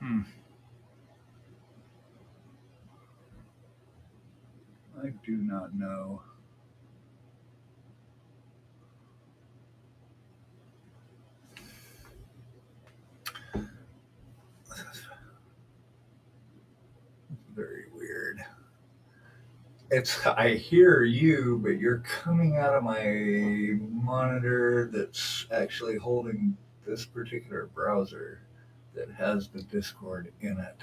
Hmm. I do not know. Very weird. I hear you, but you're coming out of my monitor that's actually holding this particular browser that has the Discord in it.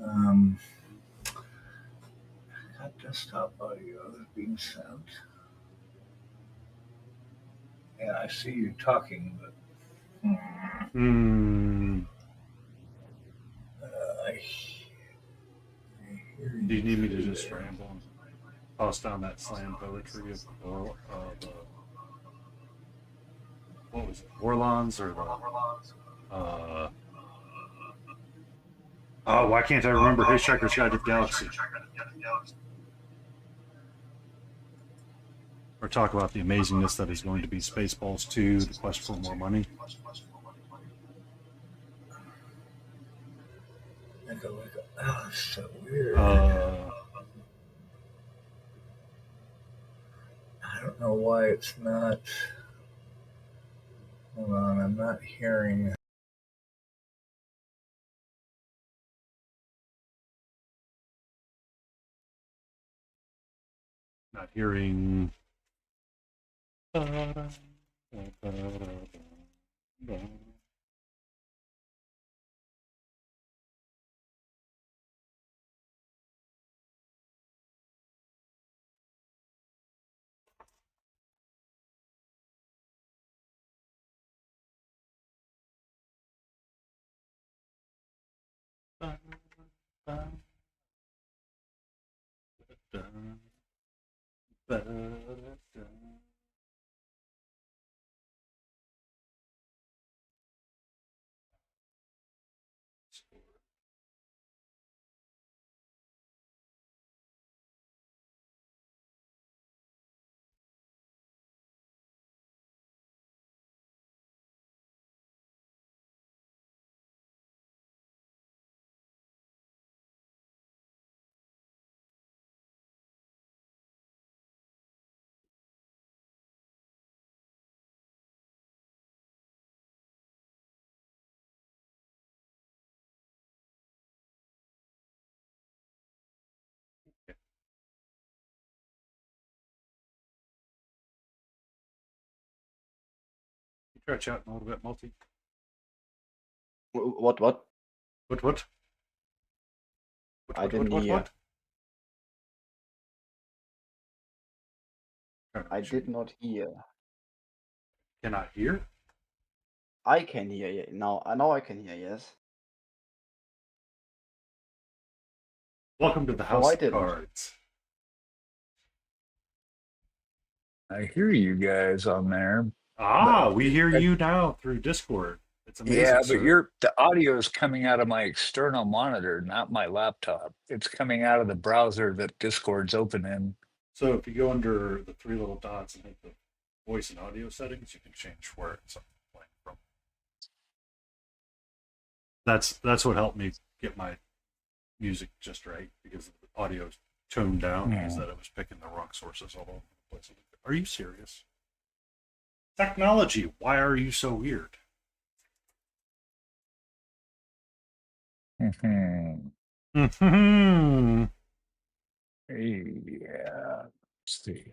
Um, got desktop audio being sent. Yeah, I see you talking, but I hear Do you you need me to through just there. ramble and toss down that slam poetry of what was it, Orlons or the oh, why can't I remember Hitchhiker's Guide to the Galaxy? Or talk about the amazingness that is going to be Spaceballs 2, The Quest for More Money. Oh, it's so weird. I don't know why it's not. Hold on, I'm not hearing. Not hearing. Try chatting a little bit, Multi. What? What? I didn't hear. I did not hear. Cannot hear? I can hear you. Now I can hear, yes. Welcome to the House of Cards. I hear you guys on there. We hear you now through Discord. It's amazing. Yeah, but the audio is coming out of my external monitor, not my laptop. It's coming out of the browser that Discord's open in. So if you go under the three little dots and hit the voice and audio settings, you can change where it's playing from. That's what helped me get my music just right, because the audio toned down because that it was picking the wrong sources all over the place. Are you serious? Technology, why are you so weird? Yeah. Let's see.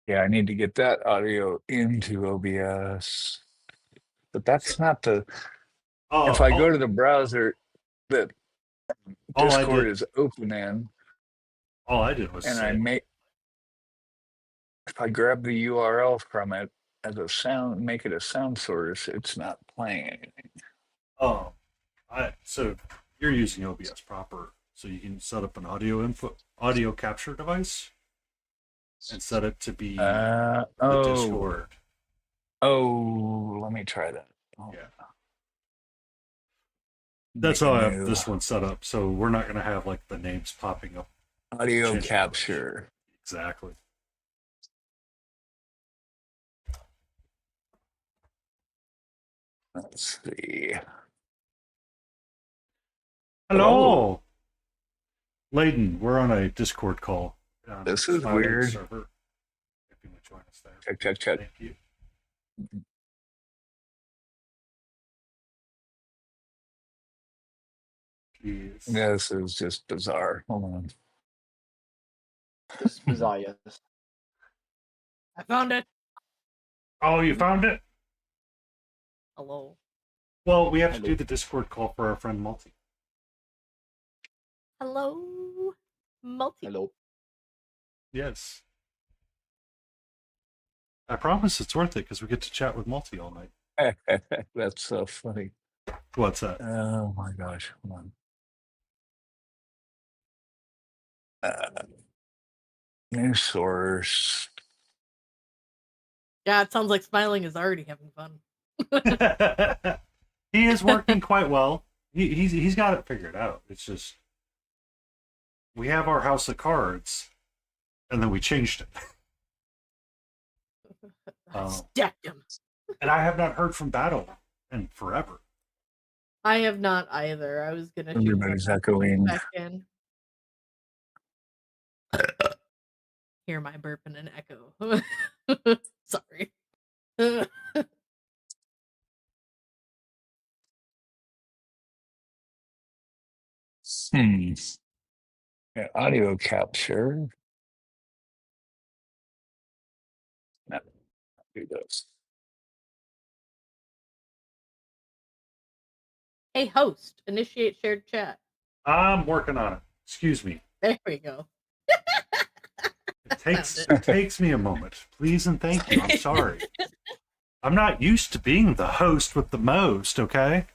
Yeah, I need to get that audio into OBS. But that's not the. If I go to the browser that Discord is open in, all I did was and if I grab the URL from it as a sound, make it a sound source, it's not playing anything. Oh, so you're using OBS proper, so you can set up an audio capture device, and set it to be the Discord. Oh, let me try that. Yeah. That's how I have this one set up, so we're not going to have like the names popping up. Audio capture. Exactly. Let's see. Hello, Layden. We're on a Discord call on This the is Skylake weird. server. If you would join us there, Check, check, check. thank you. Jeez. This is just bizarre. Hold on. This is bizarre, yes. I found it. Oh, you found it? Hello. Well, we have to Hello. do the Discord call for our friend Multi. Hello. Multi. Hello. Yes. I promise it's worth it because we get to chat with Multi all night. That's so funny. What's that? Oh my gosh. Hold on. New source. Yeah, it sounds like Smiling is already having fun. He is working quite well. He's got it figured out. It's just we have our house of cards, and then we changed it. Stacked him. And I have not heard from Battle in forever. I have not either. I was gonna shoot Everybody's some echoing. back in. Hear my burp and an echo. Sorry. Hmm. Yeah, audio capture. No, do this. Hey, host, initiate shared chat. I'm working on it. Excuse me. There we go. It takes me a moment. Please and thank you. I'm sorry. I'm not used to being the host with the most, okay?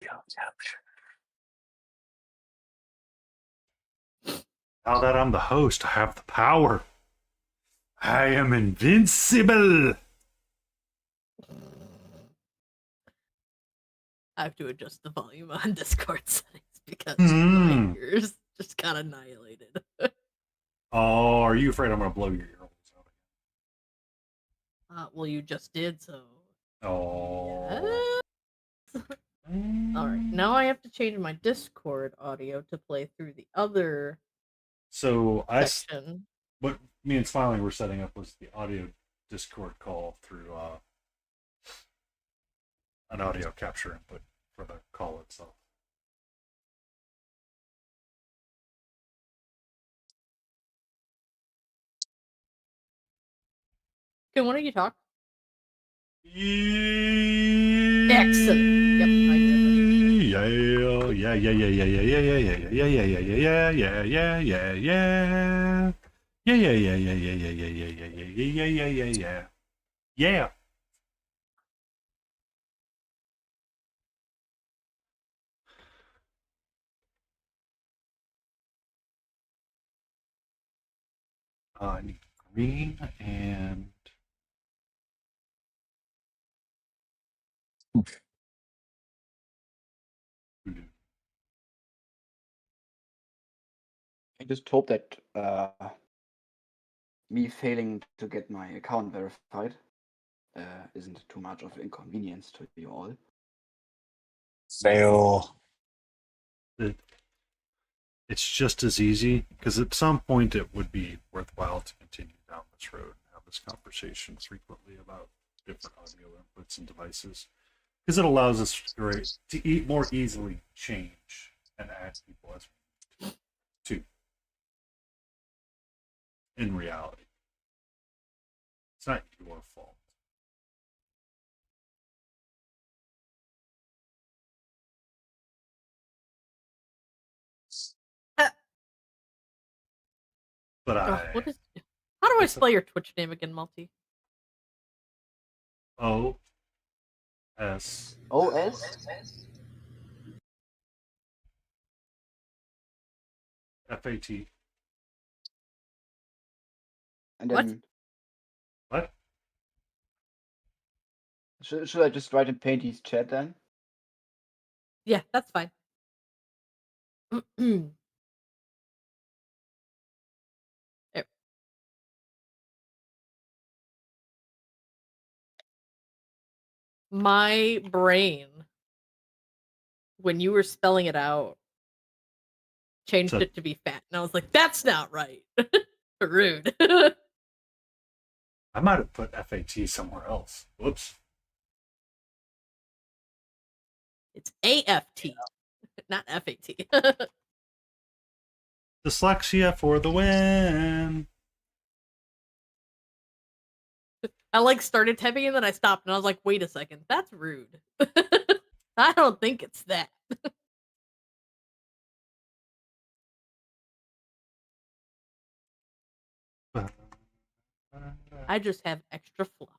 Audio capture. Now that I'm the host, I have the power. I am invincible. I have to adjust the volume on Discord settings because Hmm. my ears just got annihilated. Oh, are you afraid I'm going to blow your earholes out? Well, you just did, so. Oh. Yes. Alright, now I have to change my Discord audio to play through the other So section. what me and Smiling were setting up was the audio Discord call through an audio capture input for the call itself. Can one of you talk? Excellent. Yep, I Yeah, yeah, yeah, yeah, yeah, yeah, yeah, yeah, yeah, yeah, yeah, yeah, yeah, yeah, yeah, yeah, yeah. Yeah, yeah, yeah, yeah, yeah, yeah, yeah, yeah, yeah, yeah, yeah, yeah, yeah, yeah. Yeah. I need green and blue. I just hope that me failing to get my account verified isn't too much of inconvenience to you all. Fail. It's just as easy because at some point it would be worthwhile to continue down this road and have this conversation frequently about different audio inputs and devices because it allows us to more easily change and add people as we need to. In reality, it's not your fault. But What is? How do I What's spell your Twitch name again, Multi? OS OS? FAT. And What? then What? should I just write in Painty's chat then? Yeah, that's fine. There. My brain when you were spelling it out, changed So- it to be fat, and I was like, "That's not right." Rude. I might have put FAT somewhere else. Whoops. It's AFT, not FAT. Dyslexia for the win. I like started typing and then I stopped and I was like, "Wait a second, that's rude." I don't think it's that. I just have extra fluff.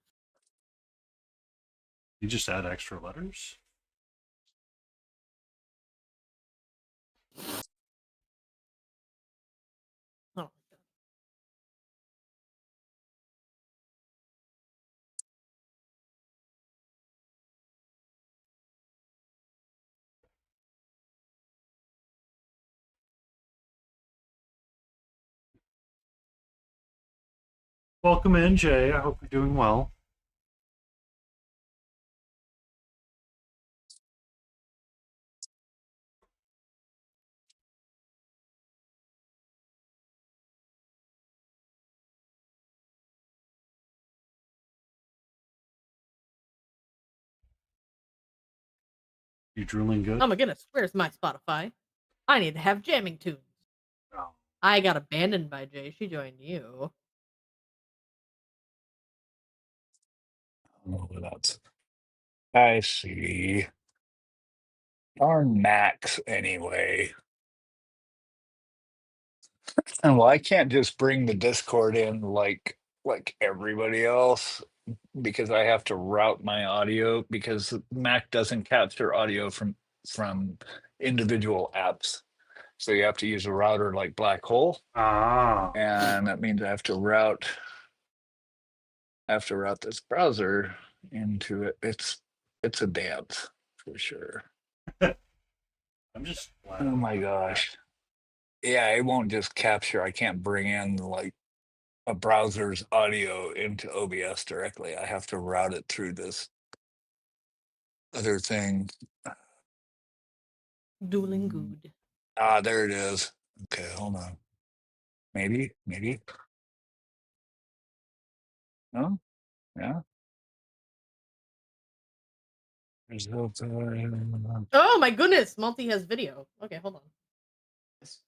You just add extra letters? Oh. Welcome in, Jay. I hope you're doing well. You drooling good? Oh my goodness, where's my Spotify? I need to have jamming tunes. Oh. I got abandoned by Jay. She joined you. Oh, that's. I see. Darn Max anyway. And well, I can't just bring the Discord in like everybody else because I have to route my audio because Mac doesn't capture audio from individual apps. So you have to use a router like Black Hole, Ah. and that means I have to route this browser into it. It's a dance for sure. I'm just glad. Oh my gosh. Yeah, it won't just capture. I can't bring in like a browser's audio into OBS directly. I have to route it through this other thing. Dueling good. Ah, there it is. Okay, hold on. Maybe. No? Yeah. There's no Oh my goodness, Multi has video. Okay, hold Yes,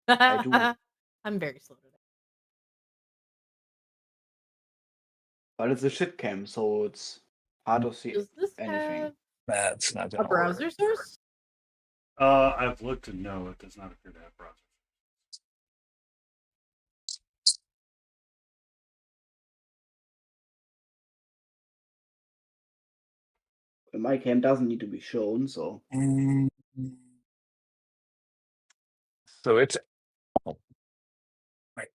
I on. do. I'm very slow today. But it's a shit cam, so it's hard to see Does this anything. have That's not a gonna work. browser source? I've looked and no, it does not appear to have browser. My cam doesn't need to be shown, so Mm. So it's oh, right.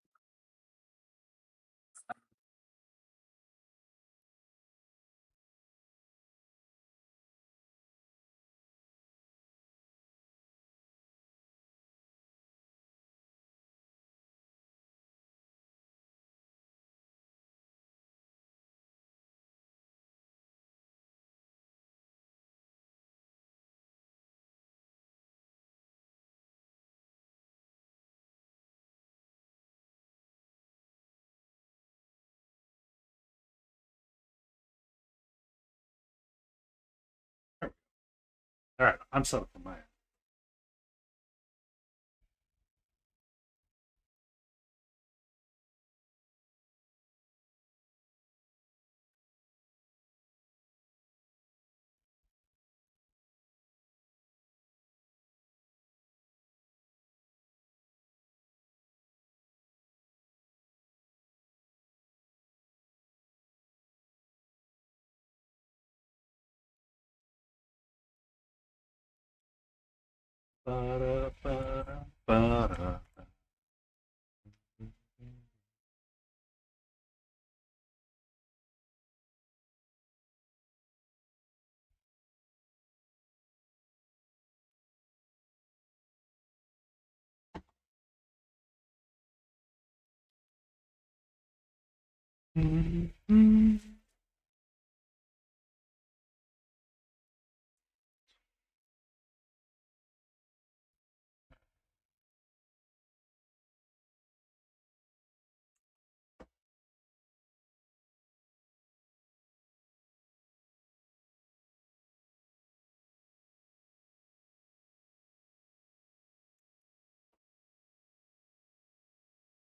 All right, I'm set up for my end. Ba-da-ba-da-ba-da.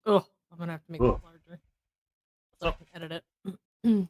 Oh, I'm gonna have to make Ugh. it larger What's so I up? can edit it.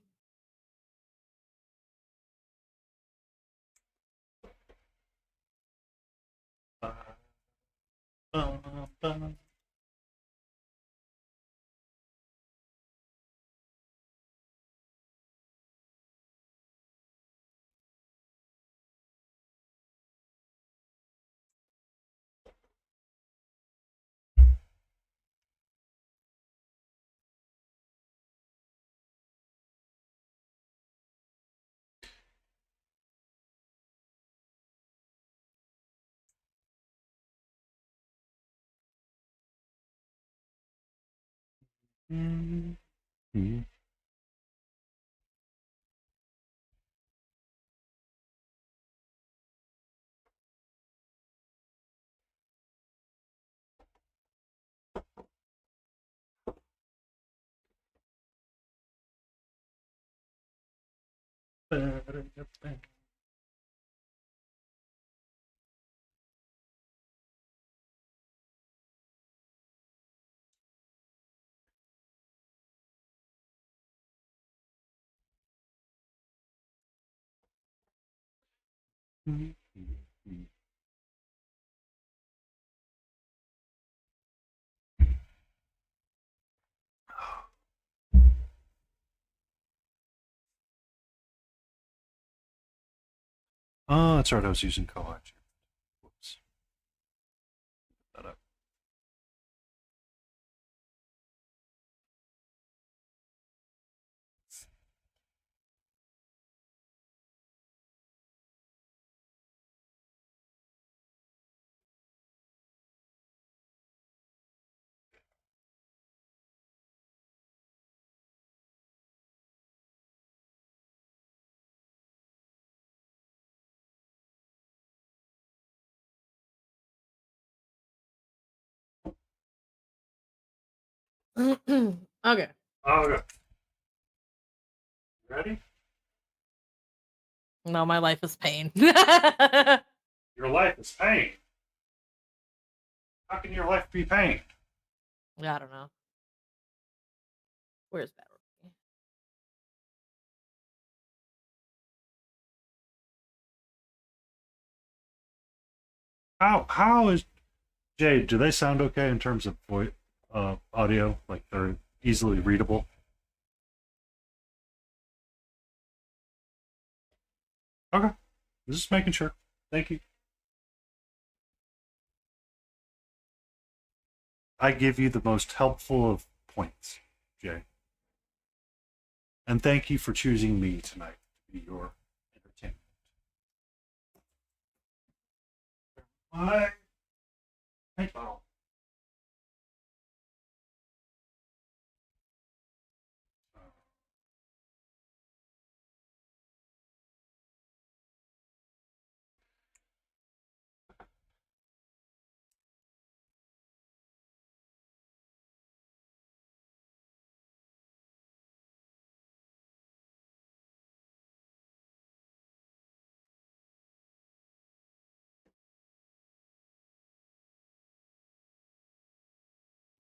Oh, that's right. I was using Collab. Whoops. That up. Okay. Okay. Ready? No, my life is pain. I Your life is pain. How can your life be pain? don't know. Where's battery? How is Jay? Do they sound okay in terms of voice, audio? Like they're easily readable? Okay. Just making sure. Thank you. I give you the most helpful of points, Jay. And thank you for choosing me tonight to be your entertainment. My paint bottle.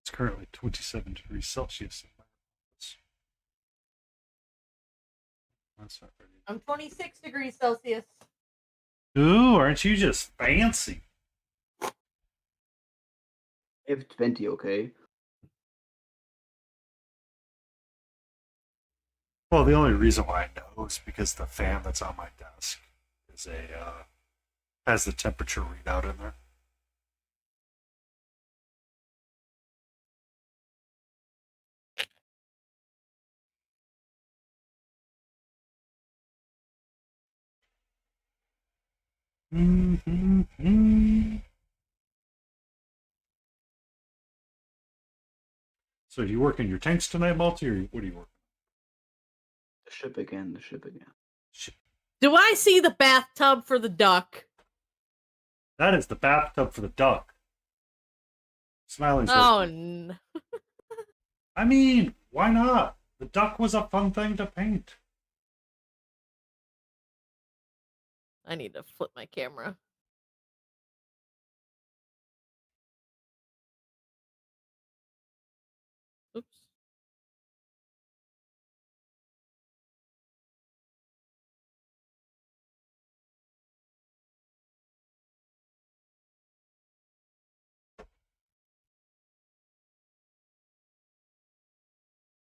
It's currently 27 degrees Celsius in my office. That's not ready. I'm 26 degrees Celsius. Ooh, aren't you just fancy? If 20, okay. Well, the only reason why I know is because the fan that's on my desk is has the temperature readout in there. So you working your tanks tonight, Malty, or what are you working? The ship again, the ship again. Shit. Do I see the bathtub for the duck? That is the bathtub for the duck. Smiley's Oh, working. I mean, why not? The duck was a fun thing to paint. I need to flip my camera.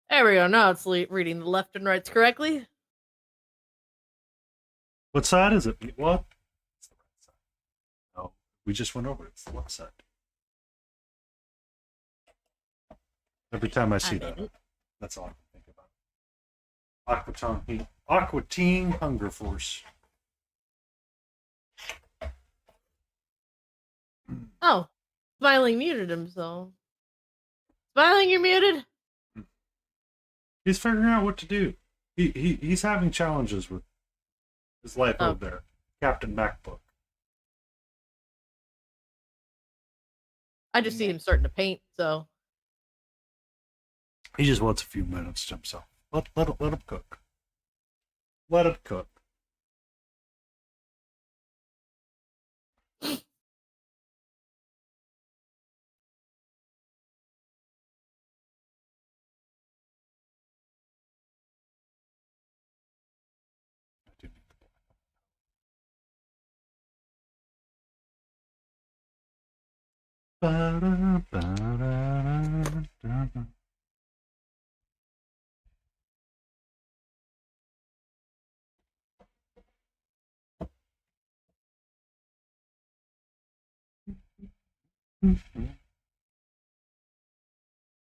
There we go. Now it's reading the left and rights correctly. What side is it? What? It's the right side. Oh, we just went over it. It's the left side. Every time I see that, that's all I can think about. Aquatine Hunger Force. Oh, Smiling muted himself. Smiling, you're muted. He's figuring out what to do. He's having challenges with his life over there. Captain MacBook. I just see him starting to paint, so. He just wants a few minutes to himself. Let him cook. Let him cook.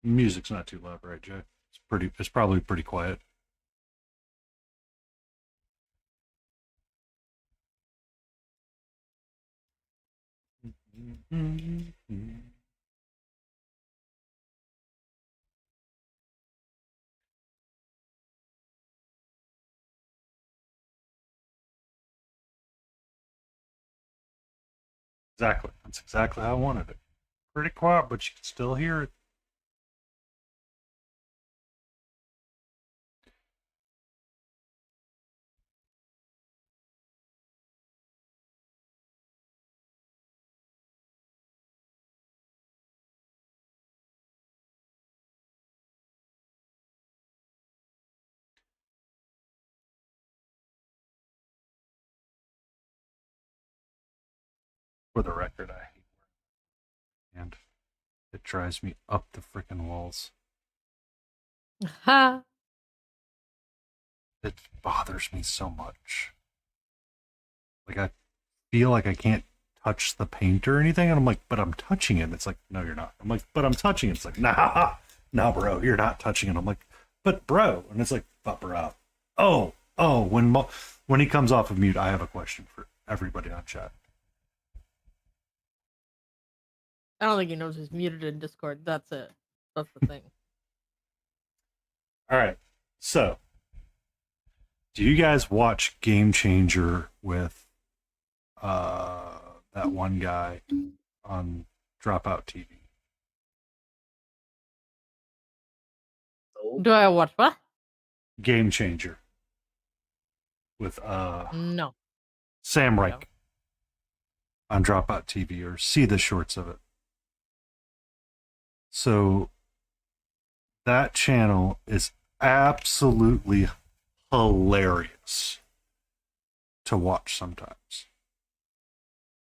Music's not too loud, right, Jay? It's probably pretty quiet. Exactly. That's exactly how I wanted it. Pretty quiet, but you can still hear it. For the record, I hate wearing and it drives me up the freaking walls. Ha! It bothers me so much. Like, I feel like I can't touch the paint or anything, and I'm like, but I'm touching it. It's like, no, you're not. I'm like, but I'm touching it. It's like, nah, bro, you're not touching it. I'm like, but bro, and it's like, but bro. Oh, when he comes off of mute, I have a question for everybody on chat. I don't think he knows he's muted in Discord. That's it. That's the thing. All right. So, do you guys watch Game Changer with that one guy on Dropout TV? Do I watch what? Game Changer with No. Sam Reich on Dropout TV, or see the shorts of it. So that channel is absolutely hilarious to watch sometimes.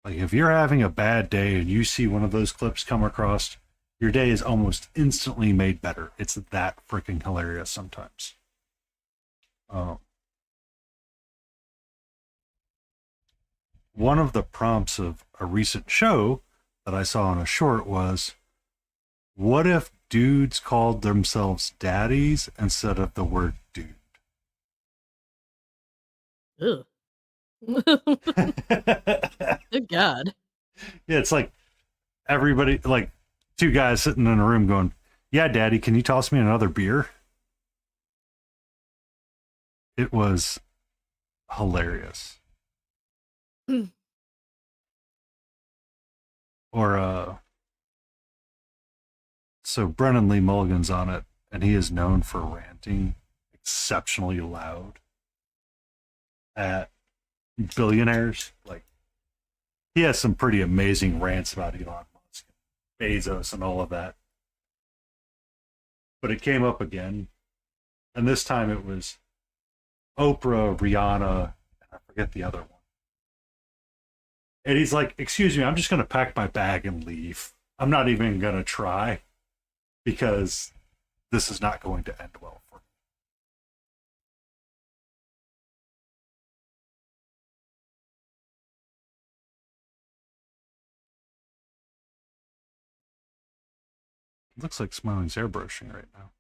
Like, if you're having a bad day and you see one of those clips come across, your day is almost instantly made better. It's that freaking hilarious sometimes. One of the prompts of a recent show that I saw on a short was, what if dudes called themselves daddies instead of the word dude? Ugh. Good God. Yeah, it's like everybody, like two guys sitting in a room going, yeah, daddy, can you toss me another beer? It was hilarious. Or, so Brennan Lee Mulligan's on it, and he is known for ranting exceptionally loud at billionaires. Like, he has some pretty amazing rants about Elon Musk, Bezos, and all of that. But it came up again, and this time it was Oprah, Rihanna, and I forget the other one. And he's like, excuse me, I'm just going to pack my bag and leave. I'm not even going to try, because this is not going to end well for me. It looks like Smiling's airbrushing right now.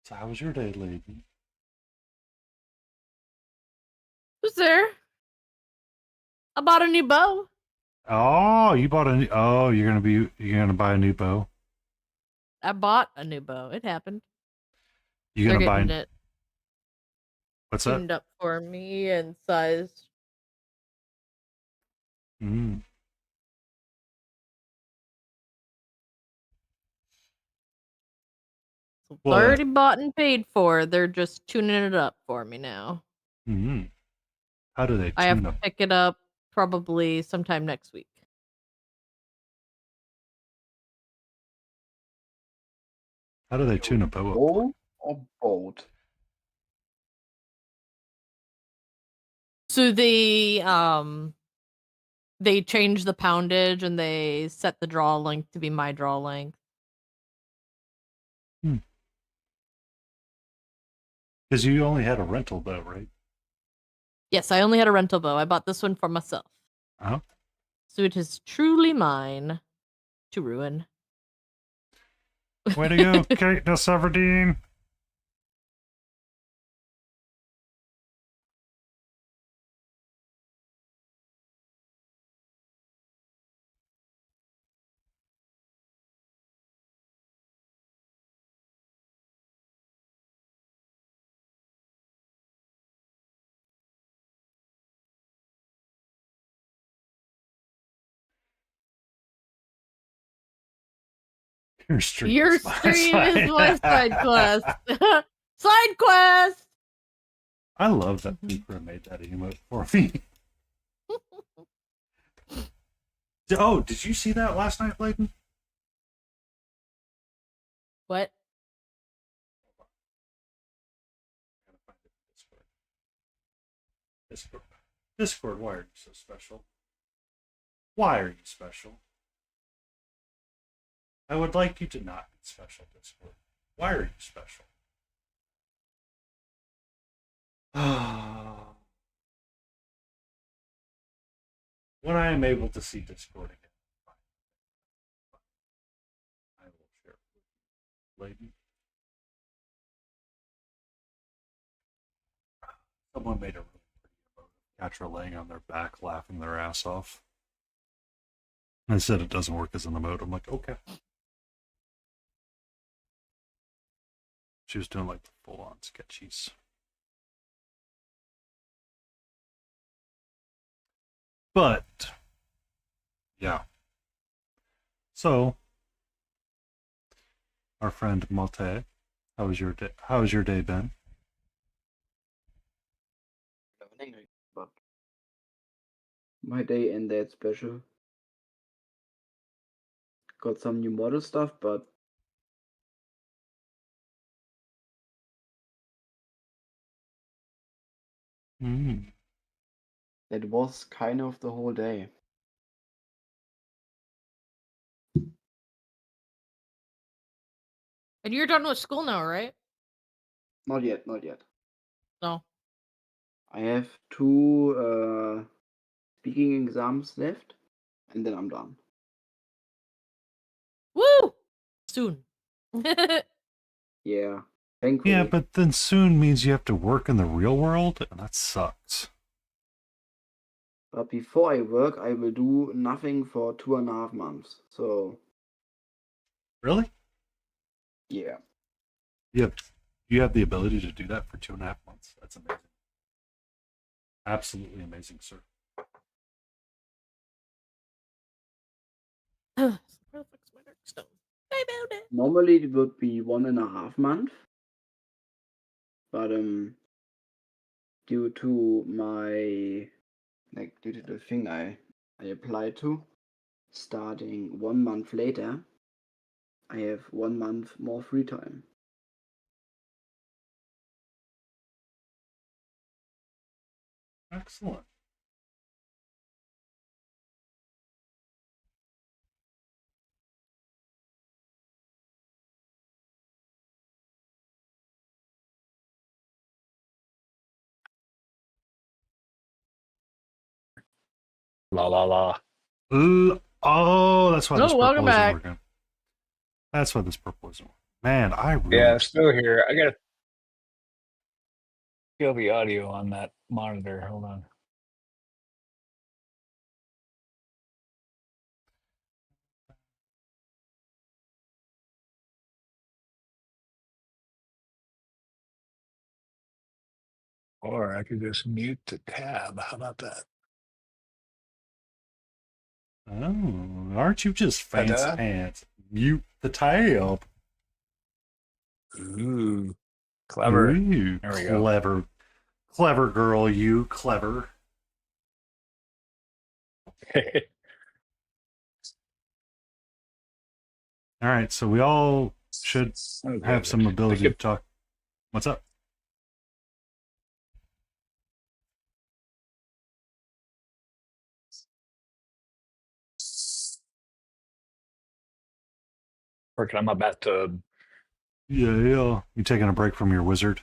So how was your day, lady? Who's there? I bought a new bow. Oh, you bought a new, oh, you're gonna buy a new bow. I bought a new bow. It happened. You're They're gonna buy getting it what's that? tuned up for me and sized. Mm. So it's Well, already bought and paid for. They're just tuning it up for me now. Mm-hmm. How do they I have tune to up? pick it up probably sometime next week. How do they tune a bow up? Bow or boat? So they change the poundage and they set the draw length to be my draw length. Because you only had a rental bow, right? Yes, I only had a rental bow. I bought this one for myself. Uh-huh. So it is truly mine to ruin. Way to go, Katniss Everdeen. Your stream Your is my stream is my side. side quest. Side quest! I love that Lucra made that emote for me. Oh, did you see that last night, Layden? What? Discord, why are you so special? Why are you special? I would like you to not be special, Discord. Why are you special? When I am able to see Discord again, I will share it with you, lady. Someone made a really pretty emote of Catra laying on their back, laughing their ass off. I said it doesn't work as an emote. I'm like, okay. She was doing like the full-on sketchies. But yeah. So, our friend Malte, how was your day? How has your day been? But my day ain't that special. Got some new model stuff, but that was kind of the whole day. And you're done with school now, right? Not yet, not yet. No. I have 2 speaking exams left, and then I'm done. Woo! Soon. Yeah, thankfully. Yeah, but then soon means you have to work in the real world, and that sucks. But before I work, I will do nothing for 2.5 months. So Really? yeah, You have the ability to do that for 2.5 months. That's amazing. Absolutely amazing, sir. Where the fuck's my dark stone? I found it. normally it would be 1.5 months, but due to the thing I applied to, starting 1 month later, I have 1 month more free time. Excellent. La la la. Oh, that's why this No, welcome purple isn't back. working. That's why this purple isn't working. Man, I Yeah, really. still here. I gotta feel the audio on that monitor. Hold on. Or I could just mute the tab. How about that? Oh, aren't you just fancy Ta-da. pants? Mute the tab. Ooh, clever. Ooh, There we go. clever. Clever girl, you. Clever. All right, so we all should Oh, have good. some I ability to could, talk. What's up? working on my bathtub. Yeah. You taking a break from your wizard?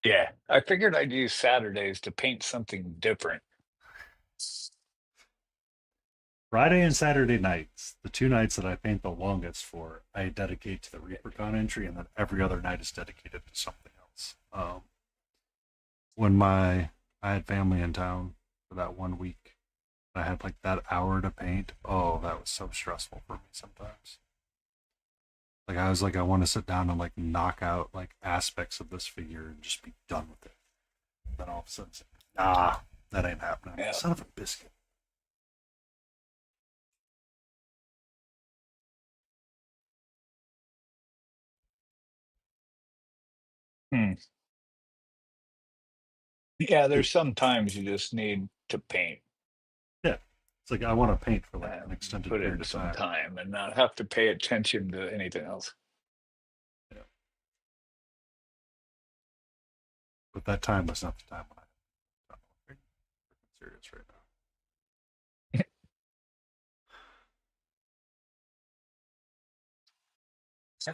Yeah, I figured I'd use Saturdays to paint something different. Friday and Saturday nights, the 2 nights that I paint the longest for, I dedicate to the ReaperCon entry, and then every other night is dedicated to something else. When I had family in town for that 1 week, I had like that hour to paint. Oh, that was so stressful for me sometimes. Like I was like, I want to sit down and like knock out like aspects of this figure and just be done with it. Then all of a sudden, it's like, nah, that ain't happening. Yeah. Son of a biscuit. Hmm. Yeah, Dude, there's some times you just need to paint yeah. It's like I want to paint for like an and extended put period in of some time. time and not have to pay attention to anything else. Yeah. But that time was not the time when I'm freaking serious right now.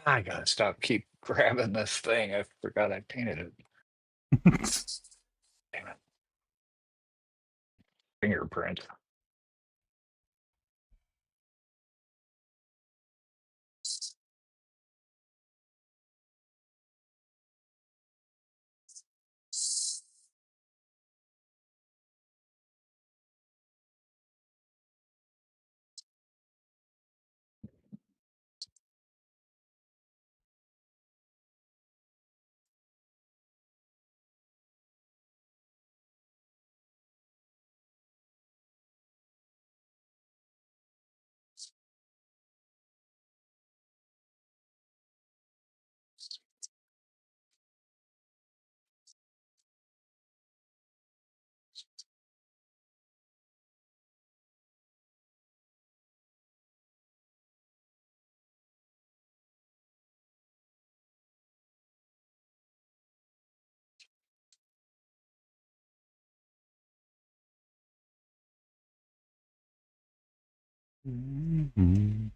I gotta stop keep grabbing this thing. I forgot I painted it. Damn it. Fingerprint. Mm-hmm.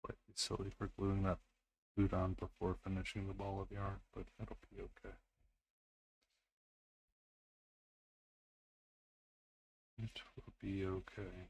Slightly silly for gluing that boot on before finishing the ball of yarn, but it'll be okay. It will be okay.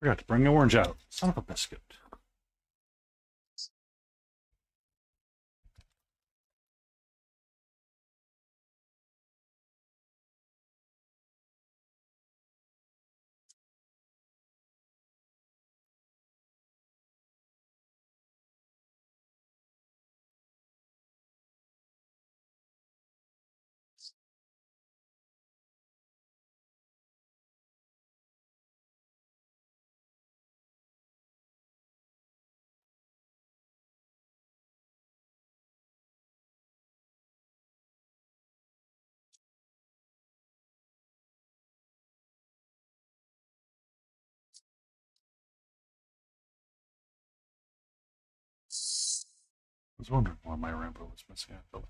Forgot to bring the orange out. Son of a biscuit. I was wondering why my rainbow was missing. I feel like...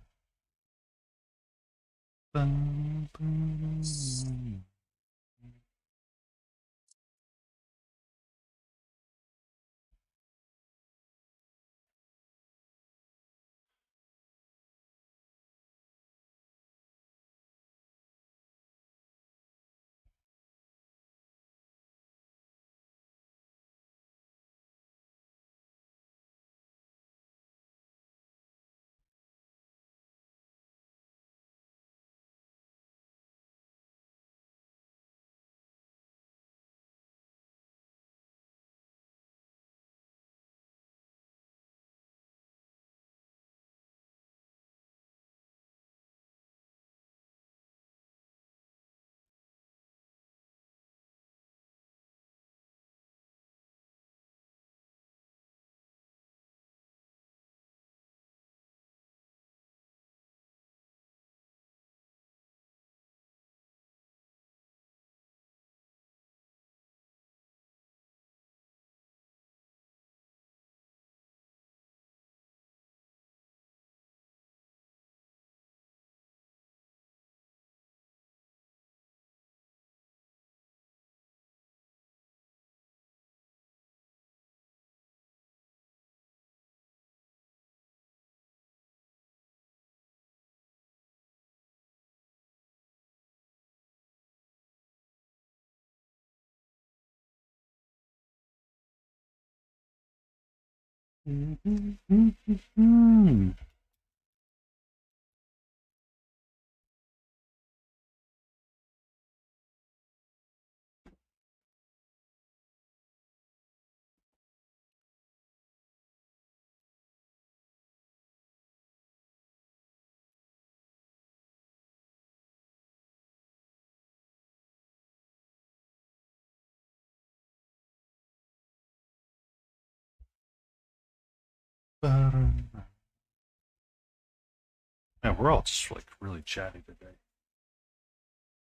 Yeah, we're all just like really chatty today.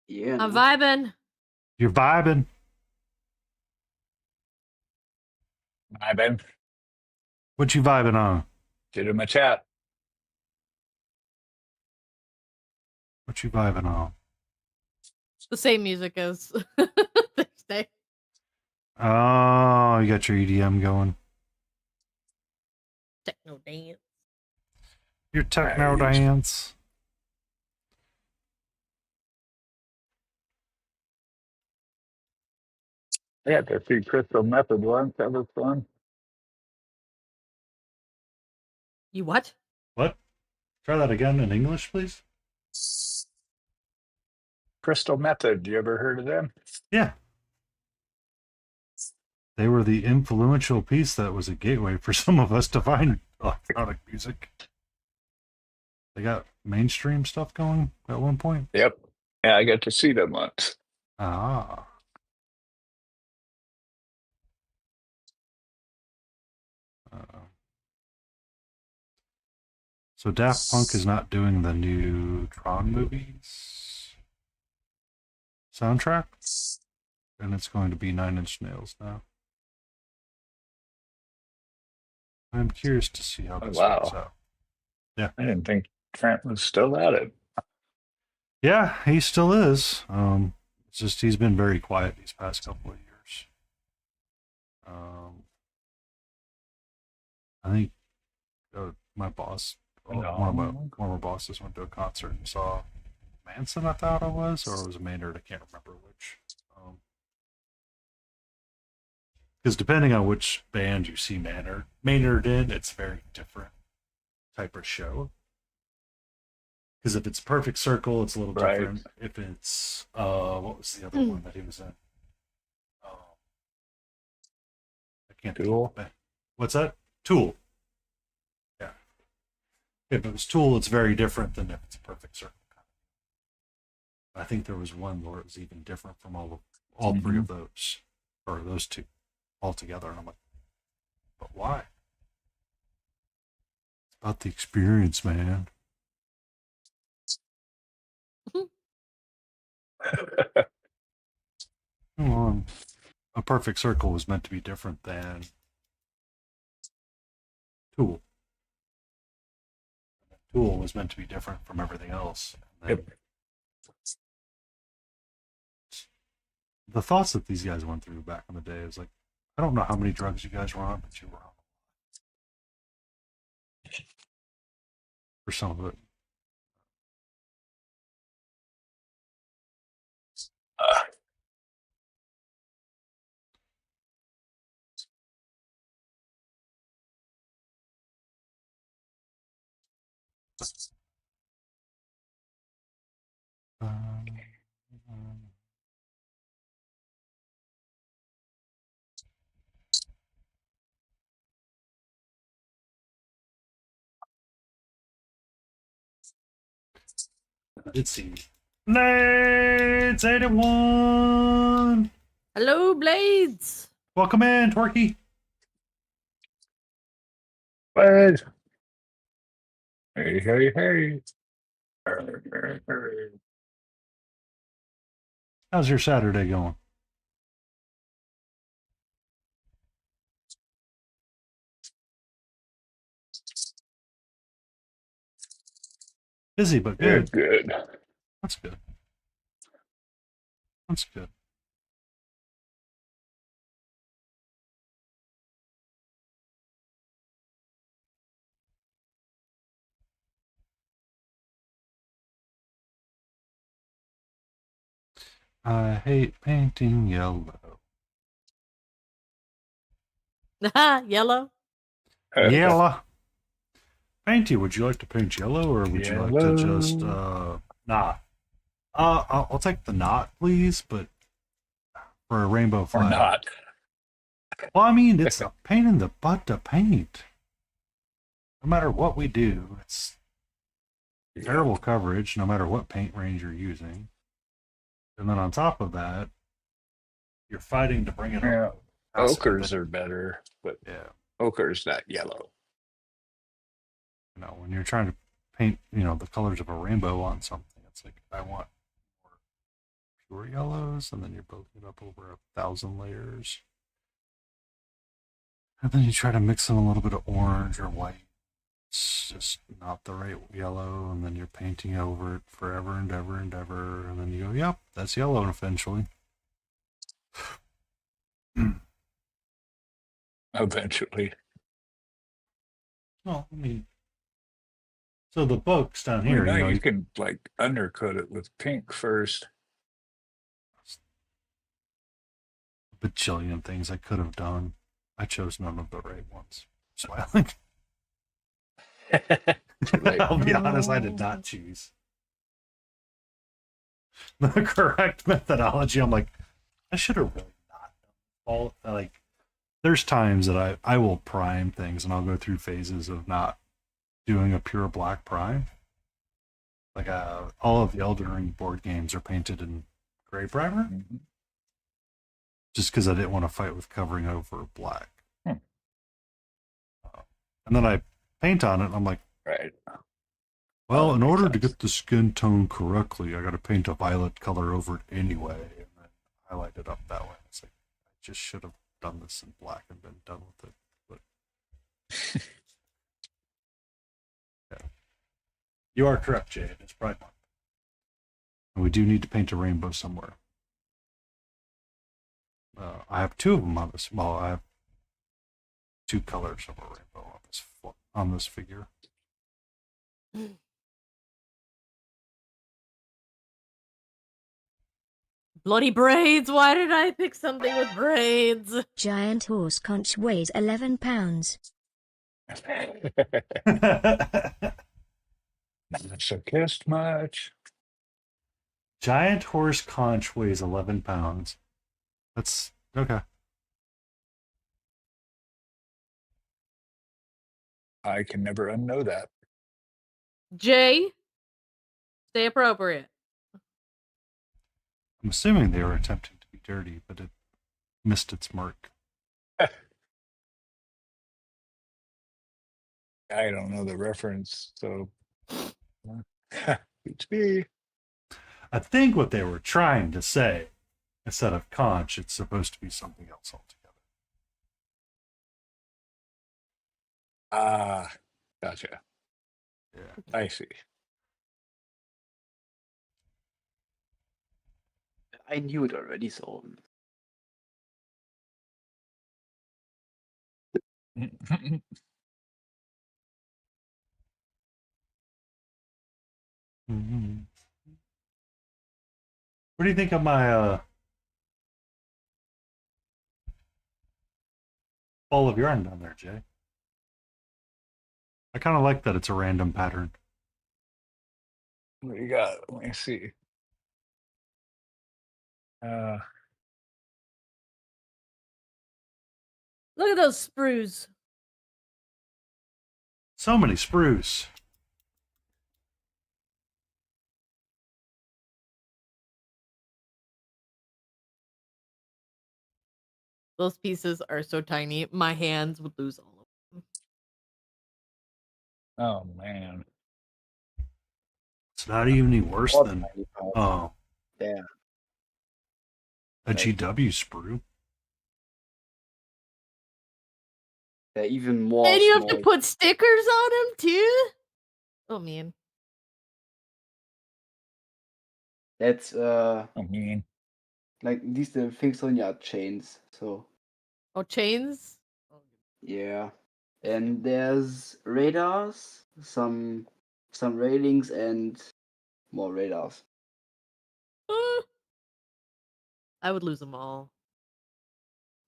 Yeah. I'm no? vibing. You're vibing. I've been What you vibing on? did in my chat. What you vibing on? The same music as Thursday. Oh, you got your EDM going. Techno dance. Your techno Nice. dance. Yeah, the free crystal method one. That was fun. You what? What? Try that again in English, please. Crystal method. You ever heard of them? Yeah. They were the influential piece that was a gateway for some of us to find electronic music. They got mainstream stuff going at one point. Yep. Yeah, I got to see them once. Ah. So Daft Punk is not doing the new Tron movies soundtrack, and it's going to be Nine Inch Nails now. I'm curious to see how Oh, this wow. works out. Yeah. I didn't think Trent was still at it. Yeah, he still is. It's just he's been very quiet these past couple of years. I think my boss, one of my bosses, went to a concert and saw Manson. I thought it was, or it was Maynard. I can't remember which. Because depending on which band you see Maynard in, it's a very different type of show. Because if it's Perfect Circle, it's a little Right. different. If it's what was the other one that he was in? I can't think of Tool? the band. What's that? Tool. Yeah. If it was Tool, it's very different than if it's a Perfect Circle. I think there was one where it was even different from all three of those, or those two altogether. And I'm like, but why? It's about the experience, man. A Perfect Circle was meant to be different than Tool. Tool was meant to be different from everything else. And then the thoughts that these guys went through back in the day is like, I don't know how many drugs you guys were on, but you were on for some of it. I did see Blades 81. Hello, Blades. Welcome in, Twerky. But hey. How's your Saturday going? Busy, but good. Good. That's good. That's good. I hate painting yellow. Yellow. Yellow. Painty, would you like to paint yellow, or would you like to just not? I'll take the knot, please, but for a rainbow Or flag. not. Well, I mean, it's a pain in the butt to paint. No matter what we do, it's terrible coverage, no matter what paint range you're using. And then on top of that, you're fighting to bring it Yeah. up. Ochres are better, but Yeah. ochre's not yellow. You know, when you're trying to paint, the colors of a rainbow on something, it's like, I want more pure yellows, and then you're building it up over 1,000 layers. And then you try to mix in a little bit of orange or white. It's just not the right yellow, and then you're painting over it forever and ever and ever, and then you go, yep, that's yellow eventually. Eventually. Well, I mean, so the books down here, You can like undercoat it with pink first. a bajillion things I could have done. I chose none of the right ones. Smiling. Like, I'll be honest, I did not choose the correct methodology. I'm like, I should have really not done all like. There's times that I will prime things, and I'll go through phases of not doing a pure black prime. Like all of the Elden Ring board games are painted in gray primer, just because I didn't want to fight with covering over black. And then I paint on it, and I'm like, right. well, that in makes order to sense. get the skin tone correctly, I got to paint a violet color over it anyway, and then highlight it up that way. It's like, I just should have done this in black and been done with it. But yeah. You are correct, Jade. It's Pride Month. And we do need to paint a rainbow somewhere. I have two of them on this. Well, I have two colors of a rainbow on this figure. Bloody braids! Why did I pick something with braids? Giant horse conch weighs 11 pounds. Not so kissed much. Giant horse conch weighs 11 pounds. That's okay. I can never unknow that. Jay, stay appropriate. I'm assuming they were attempting to be dirty, but it missed its mark. I don't know the reference, so beats me. I think what they were trying to say, instead of conch, it's supposed to be something else altogether. Ah, gotcha. Yeah. I see. I knew it already, so Mm-hmm. What do you think of my ball of yarn down there, Jay? I kind of like that it's a random pattern. What do you got? Let me see. Look at those sprues. So many spruce. Those pieces are so tiny, my hands would lose all of them. Oh man. It's not even any worse Or than tiny parts. Yeah. a GW sprue. They're even more And you have to small. put stickers on them too? Oh man. That's I mean, like these the things on your chains. So Oh, chains? yeah. And there's radars, some railings and more radars. I would lose them all.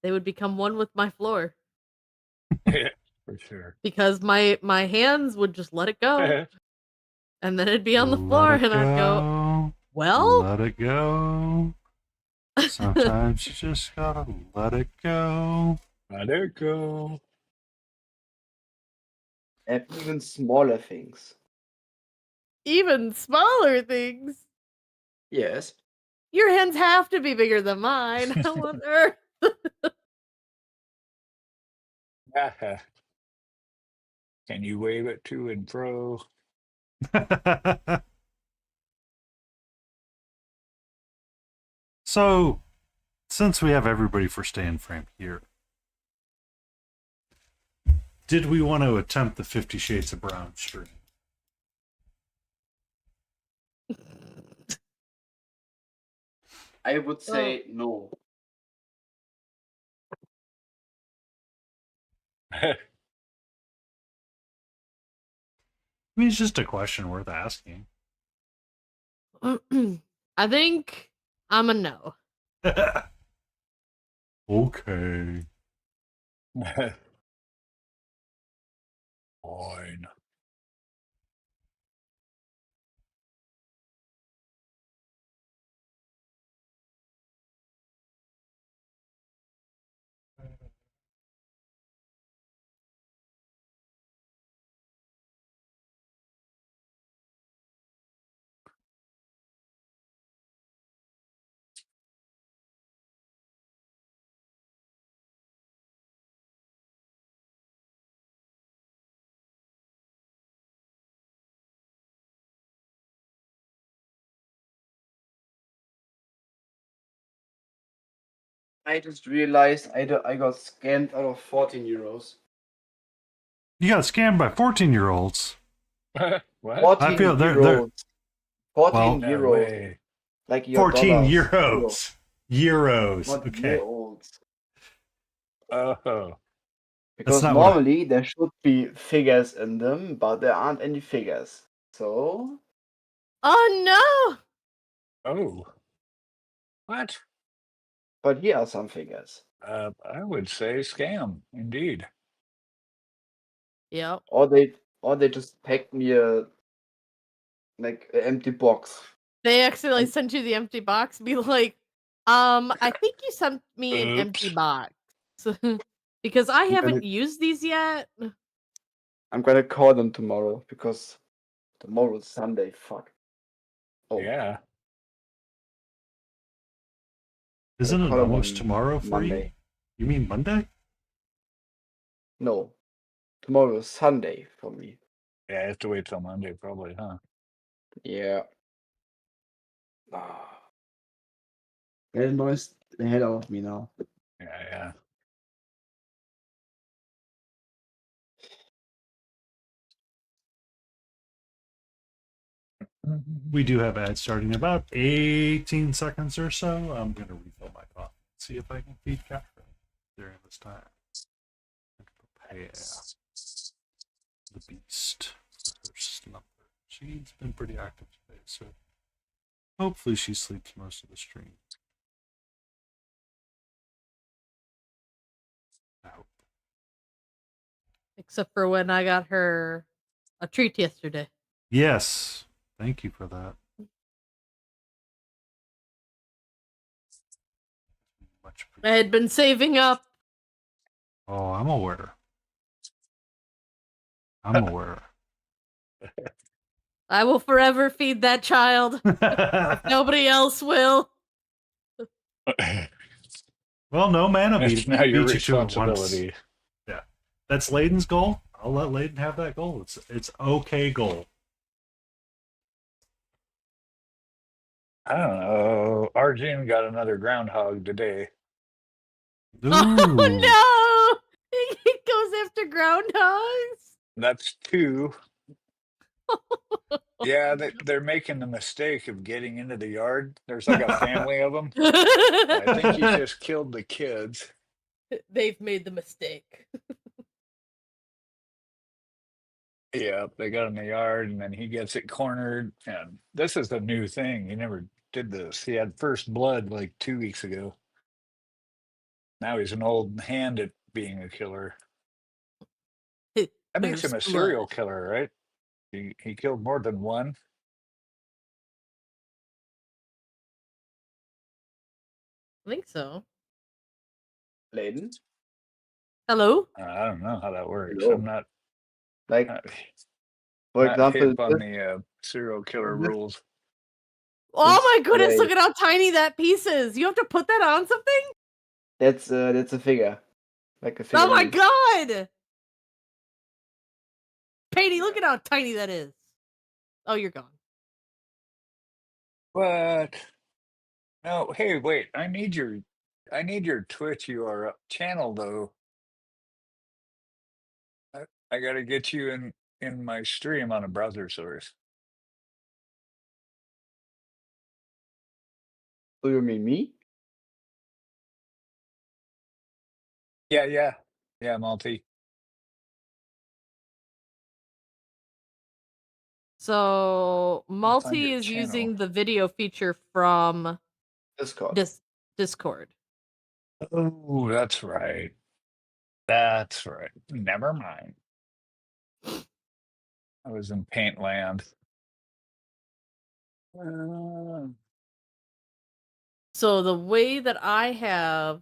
They would become one with my floor. for sure. Because my hands would just let it go. And then it'd be on the Let floor it and I'd go, go. well? Let it go. Sometimes you just gotta let it go. Let it go. And even smaller things. Even smaller things. Yes. Your hands have to be bigger than mine. How on earth? Can you wave it to and fro? So, since we have everybody for staying frame here, did we want to attempt the 50 Shades of Brown stream? I would say no. I mean, it's just a question worth asking. I think I'm a no. Okay. Fine. I just realized I got scammed out of 14 euros. You got scammed by 14-year-olds. What? 14 I feel they're euros. 14 No euros. way. Like your 14 dollars. euros. Euros. Not Okay. year-olds. Oh. Because not what I- normally there should be figures in them, but there aren't any figures. So Oh no! Oh. What? But here are some figures. I would say scam, indeed. Yep. Or they just packed me a like an empty box. They accidentally sent you the empty box. Be like, I think you sent me an empty Oops. box because I I'm haven't gonna, used these yet. I'm gonna call them tomorrow because tomorrow's Sunday. Fuck. Oh, Yeah. Isn't call it them almost on tomorrow for you? Monday. You mean Monday? No, tomorrow's Sunday for me. Yeah, I have to wait till Monday, probably, huh? Yeah. Ah. They're noise the head out of me now. Yeah, yeah. We do have ads starting in about 18 seconds or so. I'm going to refill my coffee. See if I can feed Catherine during this time. Prepare the beast for her slumber. She's been pretty active today, so hopefully she sleeps most of the stream. I hope. Except for when I got her a treat yesterday. Yes, thank you for that. Much I had been saving up. Oh, I'm aware. I'm aware. I will forever feed that child. Nobody else will. Well, no mana It's beat now your you to it once. responsibility. Yeah, that's Layden's goal. I'll let Layden have that goal. It's okay goal. I don't know. Arjun got another groundhog today. Ooh. Oh no! It goes after groundhogs. That's two. Yeah, they're making the mistake of getting into the yard. There's like a family of them. I think he just killed the kids. They've made the mistake. Yeah, they got in the yard and then he gets it cornered. And this is a new thing. He never did this. He had first blood like 2 weeks ago. Now he's an old hand at being a killer. That makes him a First serial blood. killer, right? He killed more than one. I think so. Layden? Hello? I don't know how that works. Hello. I'm not Like, not, for not example, hip on the serial killer this, rules. Oh this my goodness, way. look at how tiny that piece is. You have to put that on something? That's a figure. Like a Oh my figurine. god! Patey, look at how tiny that is. Oh, you're gone. What? No, hey, wait. I need your Twitch URL channel though. I gotta get you in my stream on a browser source. Do you mean me? Yeah, multi. So, I'll find Multi your is channel. using the video feature from Discord. Discord. Oh, that's right. That's right. Never mind. I was in Paint Land. So, the way that I have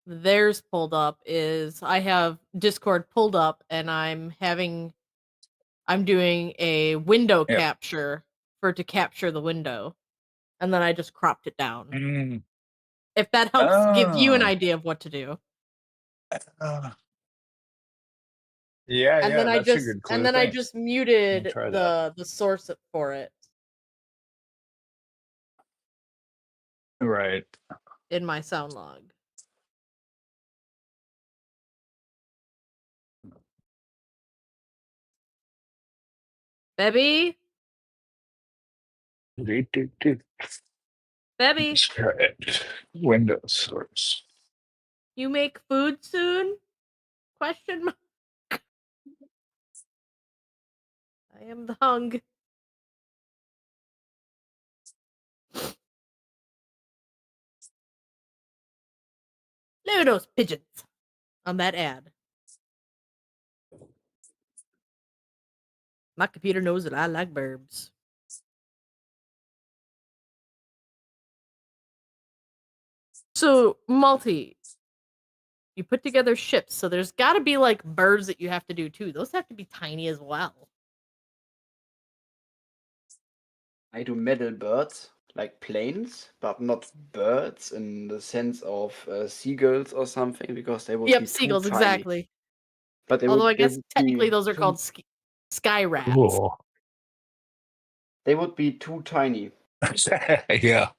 theirs pulled up is I have Discord pulled up and I'm doing a window Yep. capture for it to capture the window. And then I just cropped it down. Mm. If that helps give you an Oh. idea of what to do. Yeah, And yeah, then I that's a just good clue. Thanks. I'll muted try that. the source for it Right. in my sound log. Baby, baby, Let's try it. Windows source. you make food soon? Question mark. I am the hung. Look at those pigeons on that ad. My computer knows that I like verbs. So, Multi, you put together ships, so there's got to be like birds that you have to do too. Those have to be tiny as well. I do metal birds, like planes, but not birds in the sense of seagulls or something, because they would be Yep, too seagulls, tiny. exactly. But Although I they guess would technically be those are too, called sky rats. Cool. they would be too tiny. Yeah.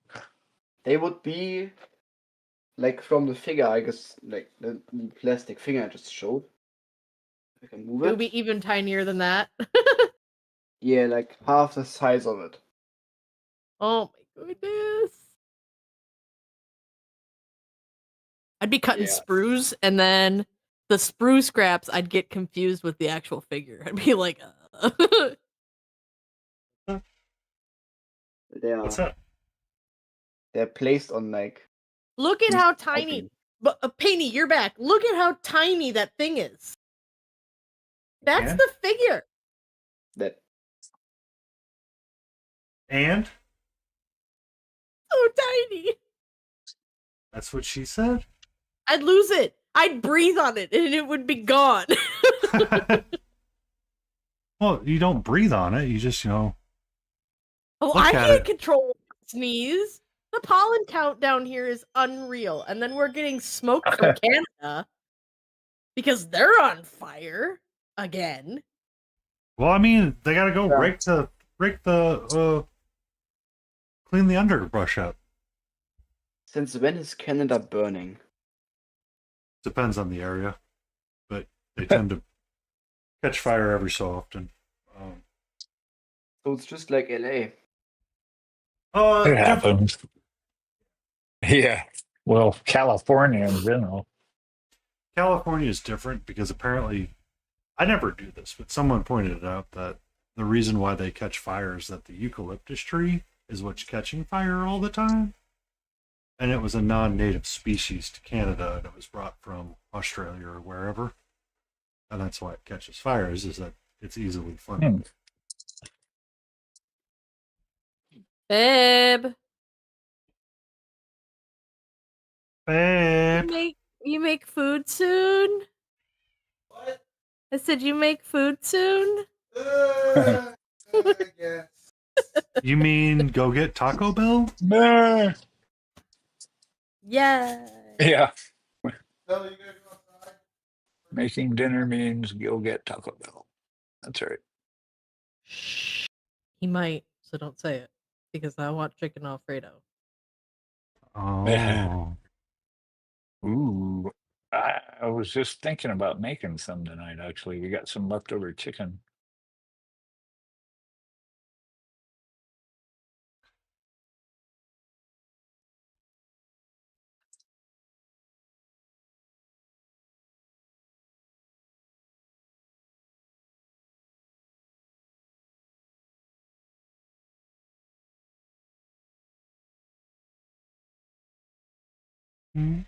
They would be like from the figure, I guess, like the plastic figure I just showed. I can move It would it. be even tinier than that. Yeah, like half the size of it. Oh my goodness. I'd be cutting Yeah. sprues, and then the sprue scraps I'd get confused with the actual figure. I'd be like, They What's are that? they're placed on like look at these how tiny. piping. But Painty, you're back. Look at how tiny that thing is. That's And? the figure. That And So tiny. that's what she said. I'd lose it. I'd breathe on it, and it would be gone. Well, you don't breathe on it. You just, Oh, Look I at can't it. control sneeze. The pollen count down here is unreal, and then we're getting smoke from Canada because they're on fire again. Well, I mean, they gotta go Yeah. rake the clean the underbrush up. since when is Canada burning? Depends on the area, but they tend to catch fire every so often. So it's just like LA. It Different. happens. Yeah. Well, California in general. California is different because apparently, I never do this, but someone pointed out that the reason why they catch fire is that the eucalyptus tree is what's catching fire all the time. And it was a non-native species to Canada, and it was brought from Australia or wherever. And that's why it catches fires, is that it's easily flammable. Babe, Babe. you make food soon? What? I said you make food soon? I guess. You mean go get Taco Bell? Nah. Yeah. Yeah. No, you gotta go outside. Making dinner means go get Taco Bell. That's right. Shh. He might, so don't say it. Because I want chicken Alfredo. Oh. Ooh. I was just thinking about making some tonight, actually. We got some leftover chicken. Hmm.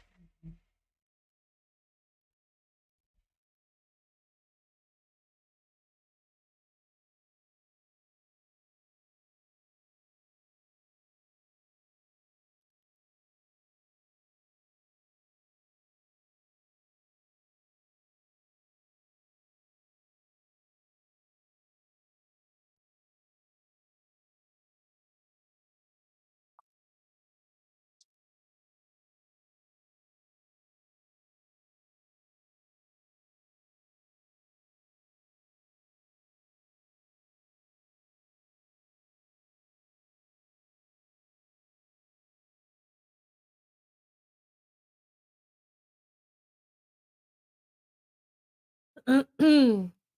Hi,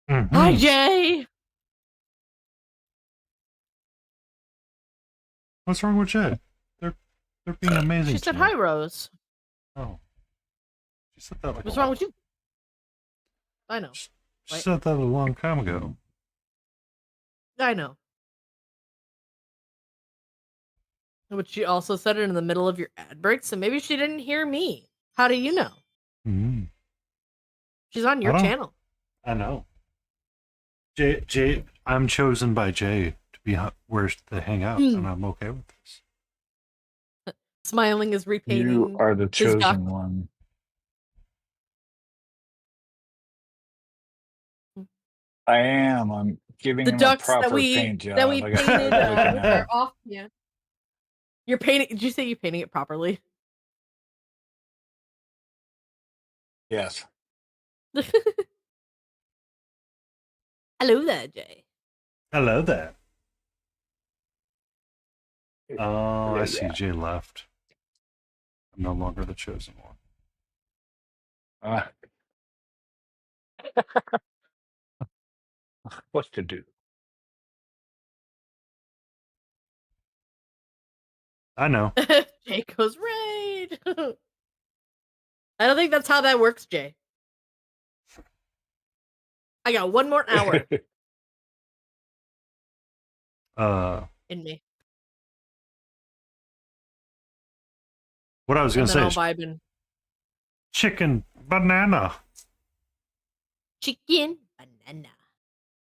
Mm-hmm. Jay. What's wrong with Jay? They're being amazing. She said tonight. hi, Rose. Oh. She said that like What's a wrong long, with you? I know. She Wait. said that a long time ago. I know. But she also said it in the middle of your ad break, so maybe she didn't hear me. How do you know? Mm, She's on I your don't- channel. I know. Jay, I'm chosen by Jay to be where to hang out, and I'm okay with this. Smiling is You repainting. are the his duck. chosen one. I am. I'm giving The him a ducks proper that we paint job. that we I got painted looking with at our 'em. off. Yeah. You're painting. Did you say you're painting it properly? Yes. Hello there, Jay. Hello there. Yeah, Oh, I see. yeah. Jay left. I'm no longer the chosen one. What to do? I know. Jay goes raid. I don't think that's how that works, Jay. I got one more hour in me, What I was going and to then say I'll is vibe in. chicken banana. Chicken banana.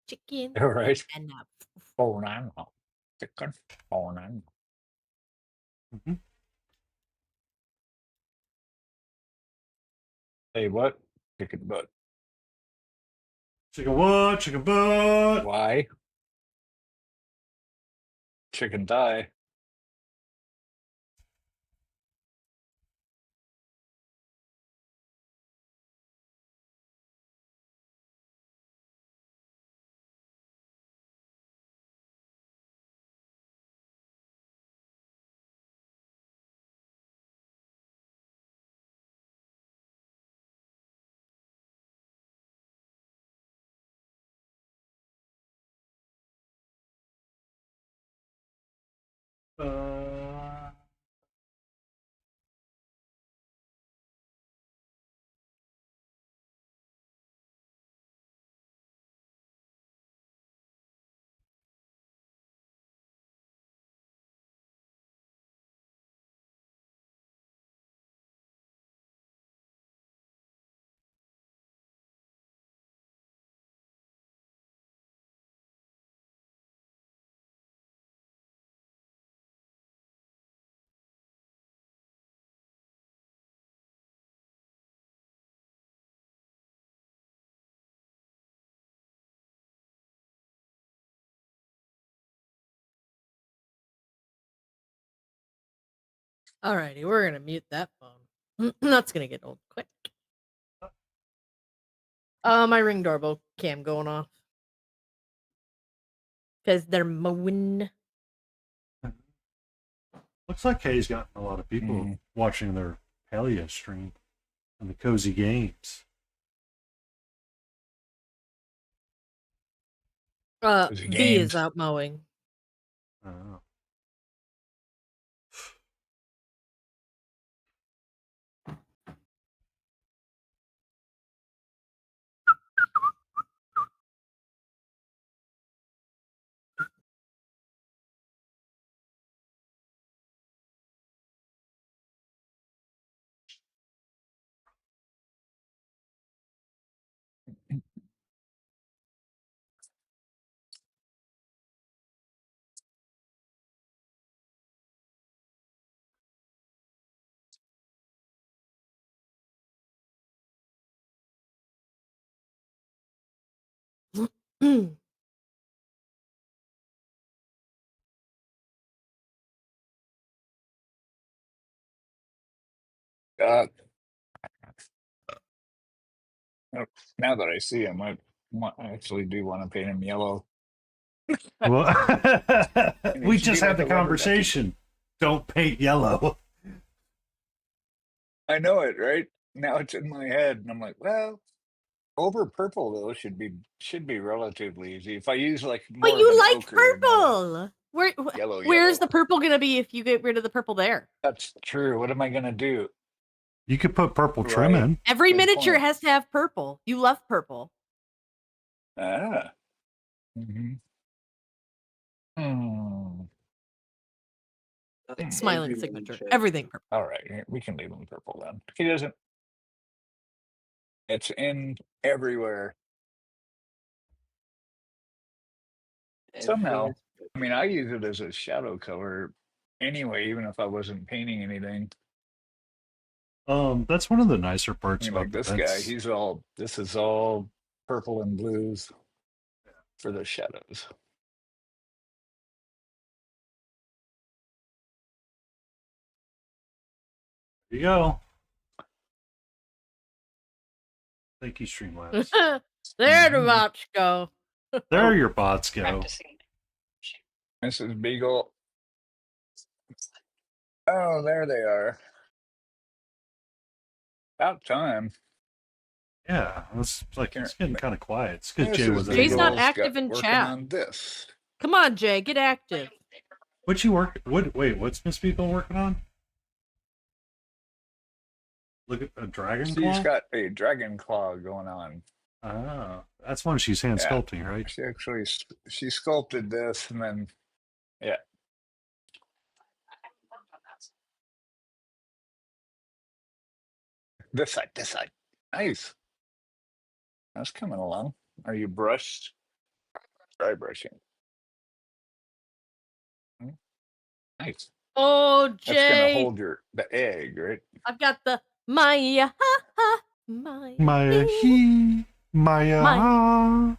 Chicken All right. banana. Banana. Chicken banana. Mm-hmm. Hey, what? Chicken butt. Chicken what? Chicken butt. Why? Chicken thigh. Alrighty, we're gonna mute that phone. That's gonna get old quick. My ring doorbell cam going off because they're mowing. Looks like Kay's gotten a lot of people Mhm. watching their Paleo stream and the cozy games. Cozy V is games. out mowing. Oh. Uh, now that I see him, I actually do want to paint him yellow. Well, It we needs to be just had like the a rubber ducky. conversation. Don't paint yellow. I know it, right? Now it's in my head, and I'm like, well, over purple though should be relatively easy. If I use like But more of you an like ochre, not purple. a yellow. Where's the purple gonna be if you get rid of the purple there? That's true. What am I gonna do? You could put purple trim Right. in. Every Good miniature point. has to have purple. You love purple. Ah. Hmm. Smiling Everyone signature. should. Everything purple. All right, we can leave him purple then. He doesn't. It's in everywhere. Somehow, Everywhere. I mean, I use it as a shadow color anyway, even if I wasn't painting anything. That's one of the nicer I parts mean, about like the this guy, vents. this is all purple and blues for the shadows. There you go. Thank you, Streamlabs. There the Mhm. bots go. There your bots go. Mrs. Beagle. Oh, there they are. About time. Yeah, it's like it's getting kind of quiet. It's because Jay Mrs. wasn't Jay's not able. Beagle's active in working chat. on this. Come on, Jay, get active. What you work? What? Wait, what's Miss Beagle working on? Look at a dragon She's claw. got a dragon claw going on. Ah, that's one she's hand Yeah. sculpting, right? She actually she sculpted this and then yeah. This side, this side. Nice. That's coming along. Are you brushed? Dry brushing. Nice. Oh, That's gonna Jay. hold the egg, right? I've got the Maya. Maya. Maya he, Maya. Maya.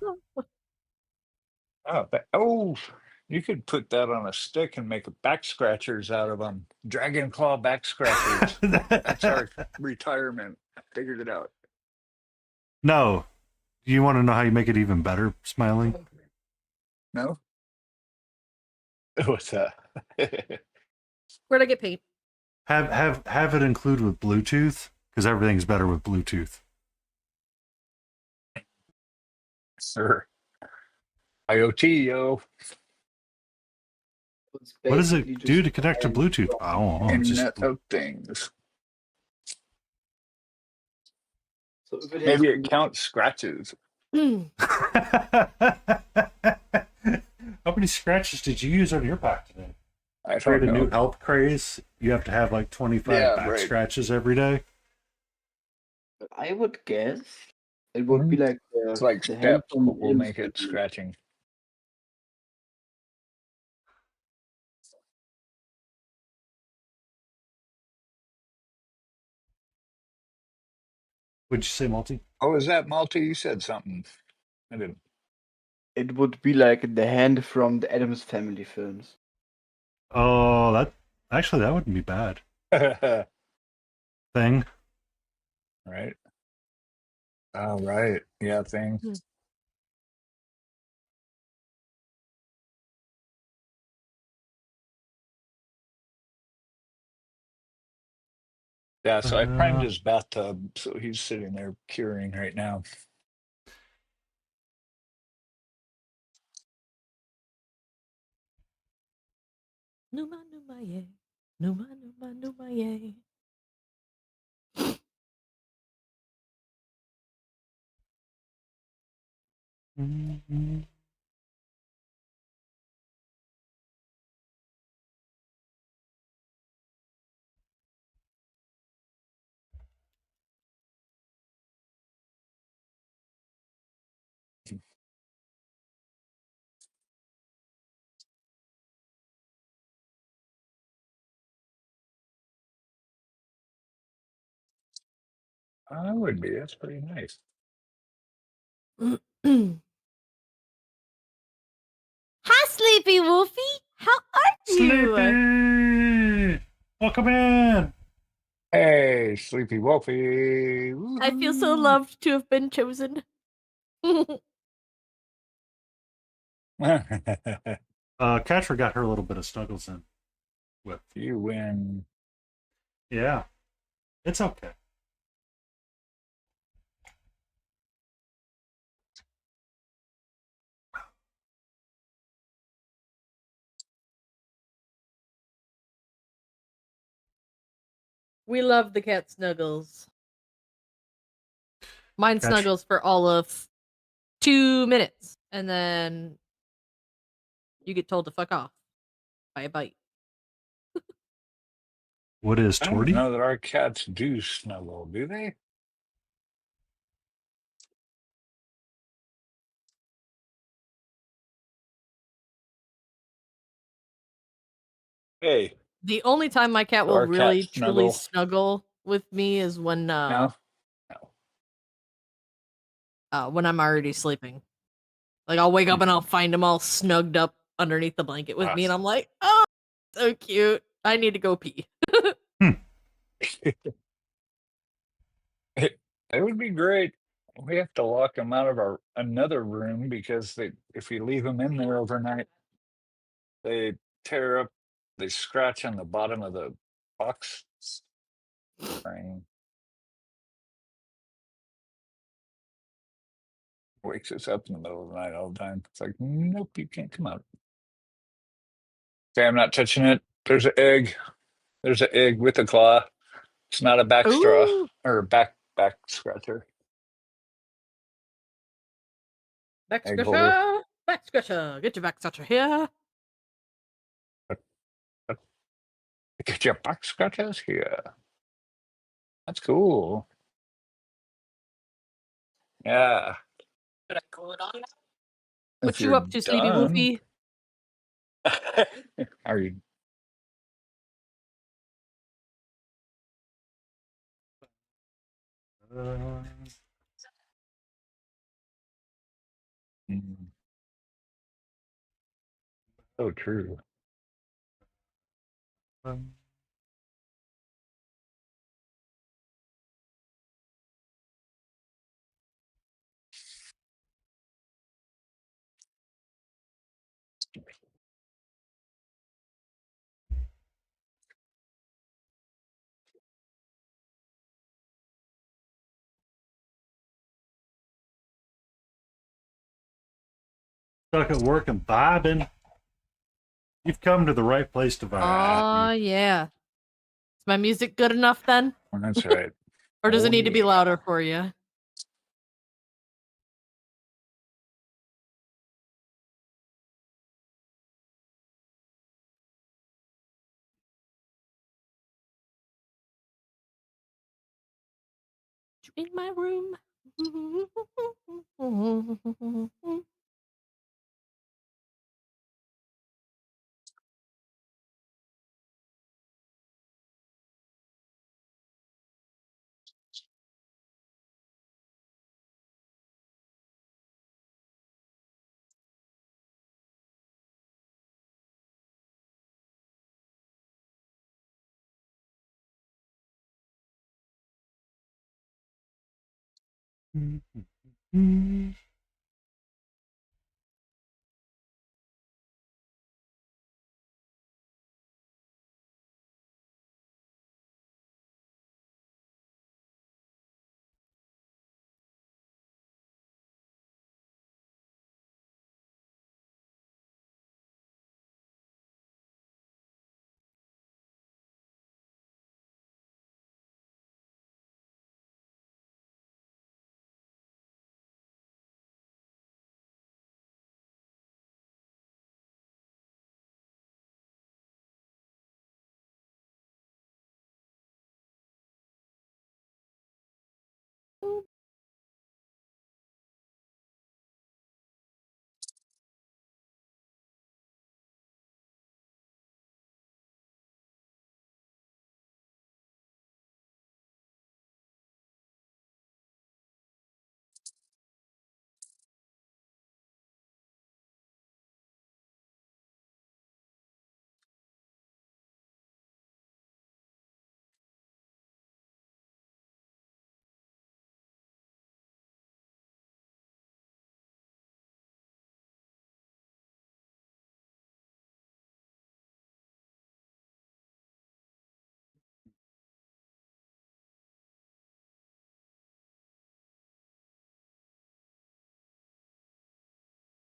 Oh, you could put that on a stick and make back scratchers out of them. Dragon claw back scratchers. That's our retirement. Figured it out. No, you want to know how you make it even better? Smiling. No? What's that? Where'd I get paint? Have it include with Bluetooth because everything's better with Bluetooth. Sir. IoT, yo. It's What does basically it just do to connect to Bluetooth? I don't know. It's Internet just of Things. So if it has Maybe it counts scratches. Hmm. How many scratches did you use on your pack today? I Create don't a know. new health craze. You have to have like 25 Yeah, back right. scratches every day. I would guess it would be like It's like the hand steps from will Williams make it family. scratching. Would you say multi? Oh, is that Malta? You said something. I didn't. It would be like the hand from the Adams Family films. Oh, that wouldn't be bad. Thing. Right. Oh, right. Yeah, thing. Hmm. Yeah, so I primed Uh, his bathtub, so he's sitting there curing right now. Numa, numa, yeah. Numa, numa, numa, yeah. mhm. I would be. That's pretty nice. Hi, Sleepy Wolfie. How are you? Sleepy! Welcome in! Hey, Sleepy Wolfie. I feel so loved to have been chosen. Katra got her a little bit of snuggles in. With. You win. Yeah. It's okay. We love the cat snuggles. Mine Gotcha. snuggles for all of 2 minutes, and then you get told to fuck off by a bite. What is I don't Torty? know that our cats do snuggle, do they? Hey, The only time my cat do will our really cats truly snuggle? snuggle with me is when No? No. when I'm already sleeping. Like I'll wake up and I'll find him all snugged up underneath the blanket with me, and I'm like, oh, so cute. I need to go pee. It would be great. We have to lock them out of our another room because if you leave them in there overnight, they tear up, they scratch on the bottom of the box spring. Wakes us up in the middle of the night all the time. It's like, nope, you can't come out. Okay, I'm not touching it. There's an egg. There's an egg with a claw. It's not a back straw Ooh, or back scratcher. back Egg holder. scratcher, back scratcher. Get your back scratcher here. Get your back scratchers here. That's cool. Yeah. What If you you're up to, Sleepy done, Woofy? are you? Mm, so true. Stuck at work and vibing. You've come to the right place to vibe. Oh yeah. Is my music good enough then? That's right. Or does Oh, it need to be yeah. louder for you? In my room.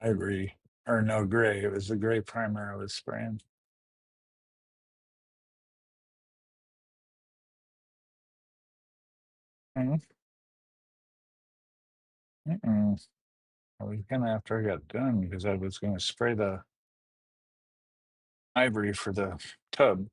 I agree. Or no, gray. It was the gray primer I was spraying. Mm-mm. Mm-mm. I was gonna after I got done because I was gonna spray the ivory for the tub.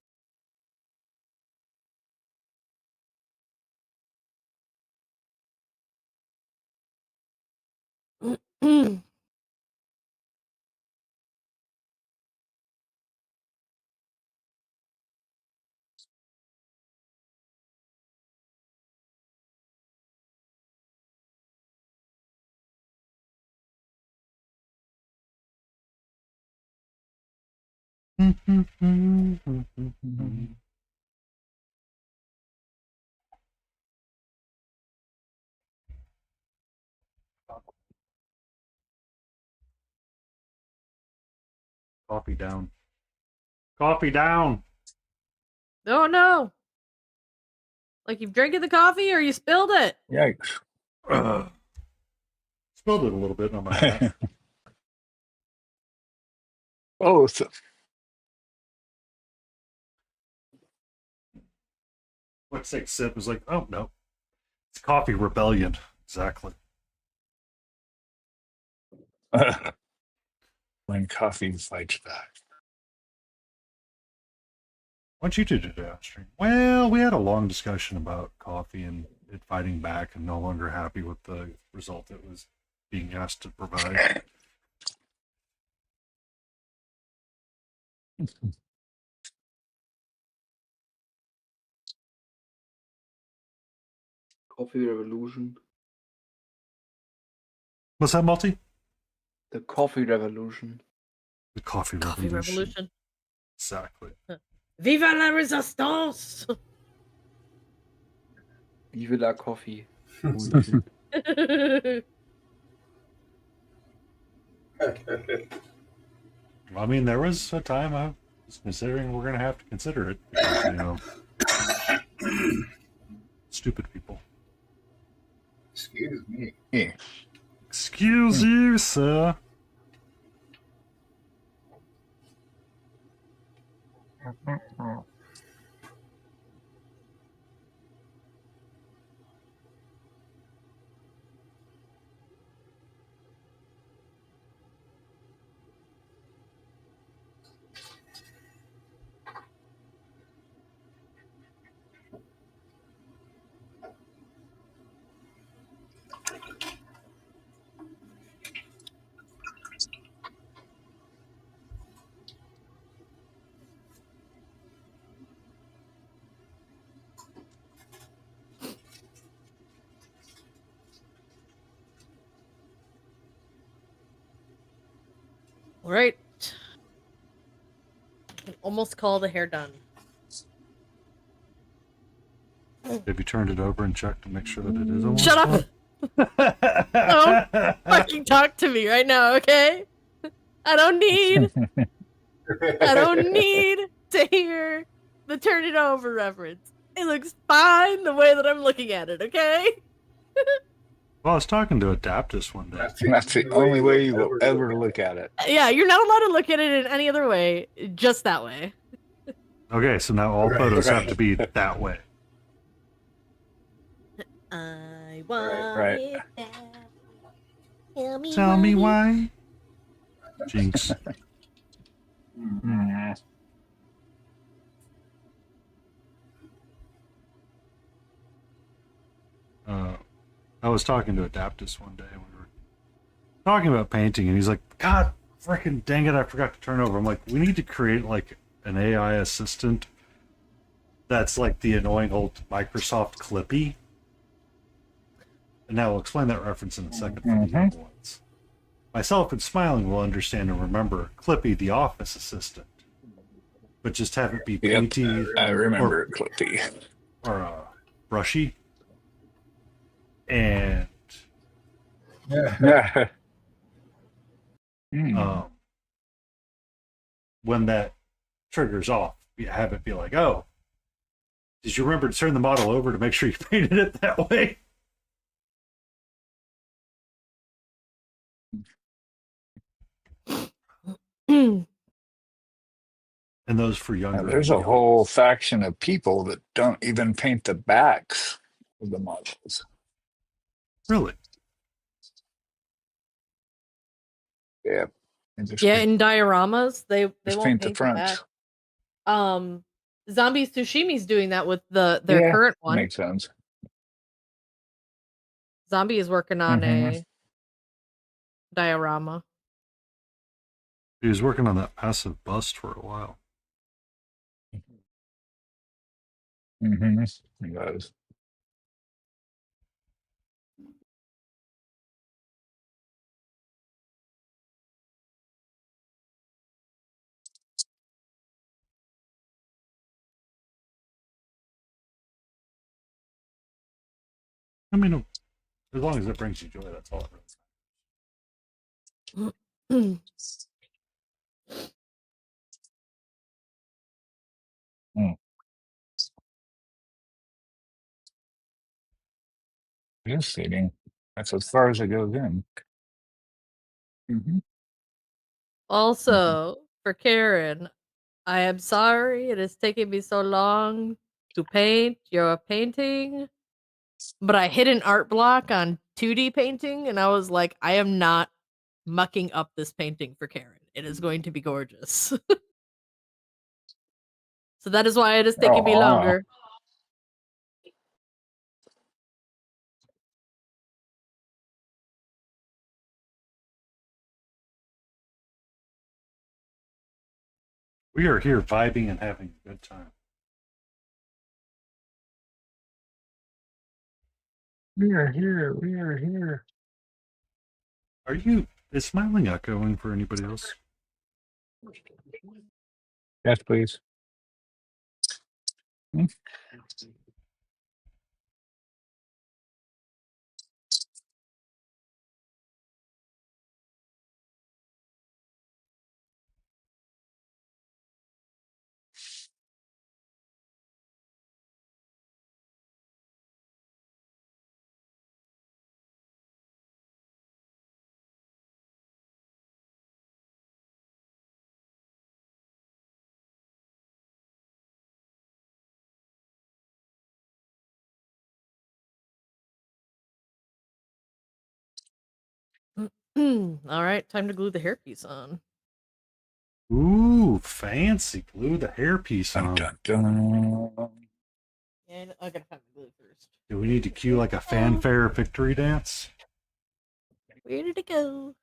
Coffee down. Coffee down. Oh no! Like you've drinking the coffee or you spilled it? Yikes. Spilled it a little bit on my hat. Both. Let's take a sip. It was like, oh no. It's coffee rebellion. Exactly. When coffee fights back. What'd you do today on stream? Well, we had a long discussion about coffee and it fighting back and no longer happy with the result it was being asked to provide. Coffee revolution. What's that, Multi? The coffee revolution. The coffee Coffee revolution. revolution. Exactly. Viva la resistance! Vive la coffee. I mean, there was a time I was considering we're going to have to consider it. Because, you know, stupid people. Excuse me. Yeah. Excuse you, sir. Right. Can almost call the hair done. Have you turned it over and checked to make sure that it is almost Shut up! Don't fucking talk to me right now, okay? I don't need to hear the turn it over reference. It looks fine the way that I'm looking at it, okay? Well, I was talking to Adaptus one day. That's the only way you will ever look at it. Yeah, you're not allowed to look at it in any other way, just that way. Okay, so now all Right, photos right. have to be that way. I want Right. it that way. Tell me why. Jinx. Mm. I was talking to Adaptus one day and we were talking about painting and he's like, God freaking dang it, I forgot to turn over. I'm like, we need to create like an AI assistant that's like the annoying old Microsoft Clippy. And now I'll explain that reference in a second for the young ones. Myself and Smiling will understand and remember Clippy, the office assistant. But just have it be Yep. painty I remember it, Clippy. or brushy. And Yeah. Mm. when that triggers off, you have it be like, oh, did you remember to turn the model over to make sure you painted it that way? And those for Now, younger. there's a whole faction of people that don't even paint the backs of the models. Really? Yeah. And just Yeah, in dioramas, they just won't paint paint the fronts. back. Zombie Sushimi's doing that with their Yeah, current one. Makes sense. Zombie is working on Mhm. a diorama. He was working on that passive bust for a while. Mm-hmm. He was. I mean, as long as it brings you joy, that's all it really matters. Mm. It is seating. That's as far as it goes in. Mm-hmm. Also, for Karen, I am sorry it is taking me so long to paint your painting, but I hit an art block on 2D painting, and I was like, I am not mucking up this painting for Karen. It is going to be gorgeous. So that is why it is taking me Oh, wow. longer. We are here vibing and having a good time. We are here. We are here. Is smiling echoing for anybody else? Yes, please. Hmm? All right, time to glue the hairpiece on. Ooh, fancy. Glue the hairpiece Dun, on. dun, dun. And I gotta find the glue first. Do we need to cue like a fanfare victory dance? Where did it go?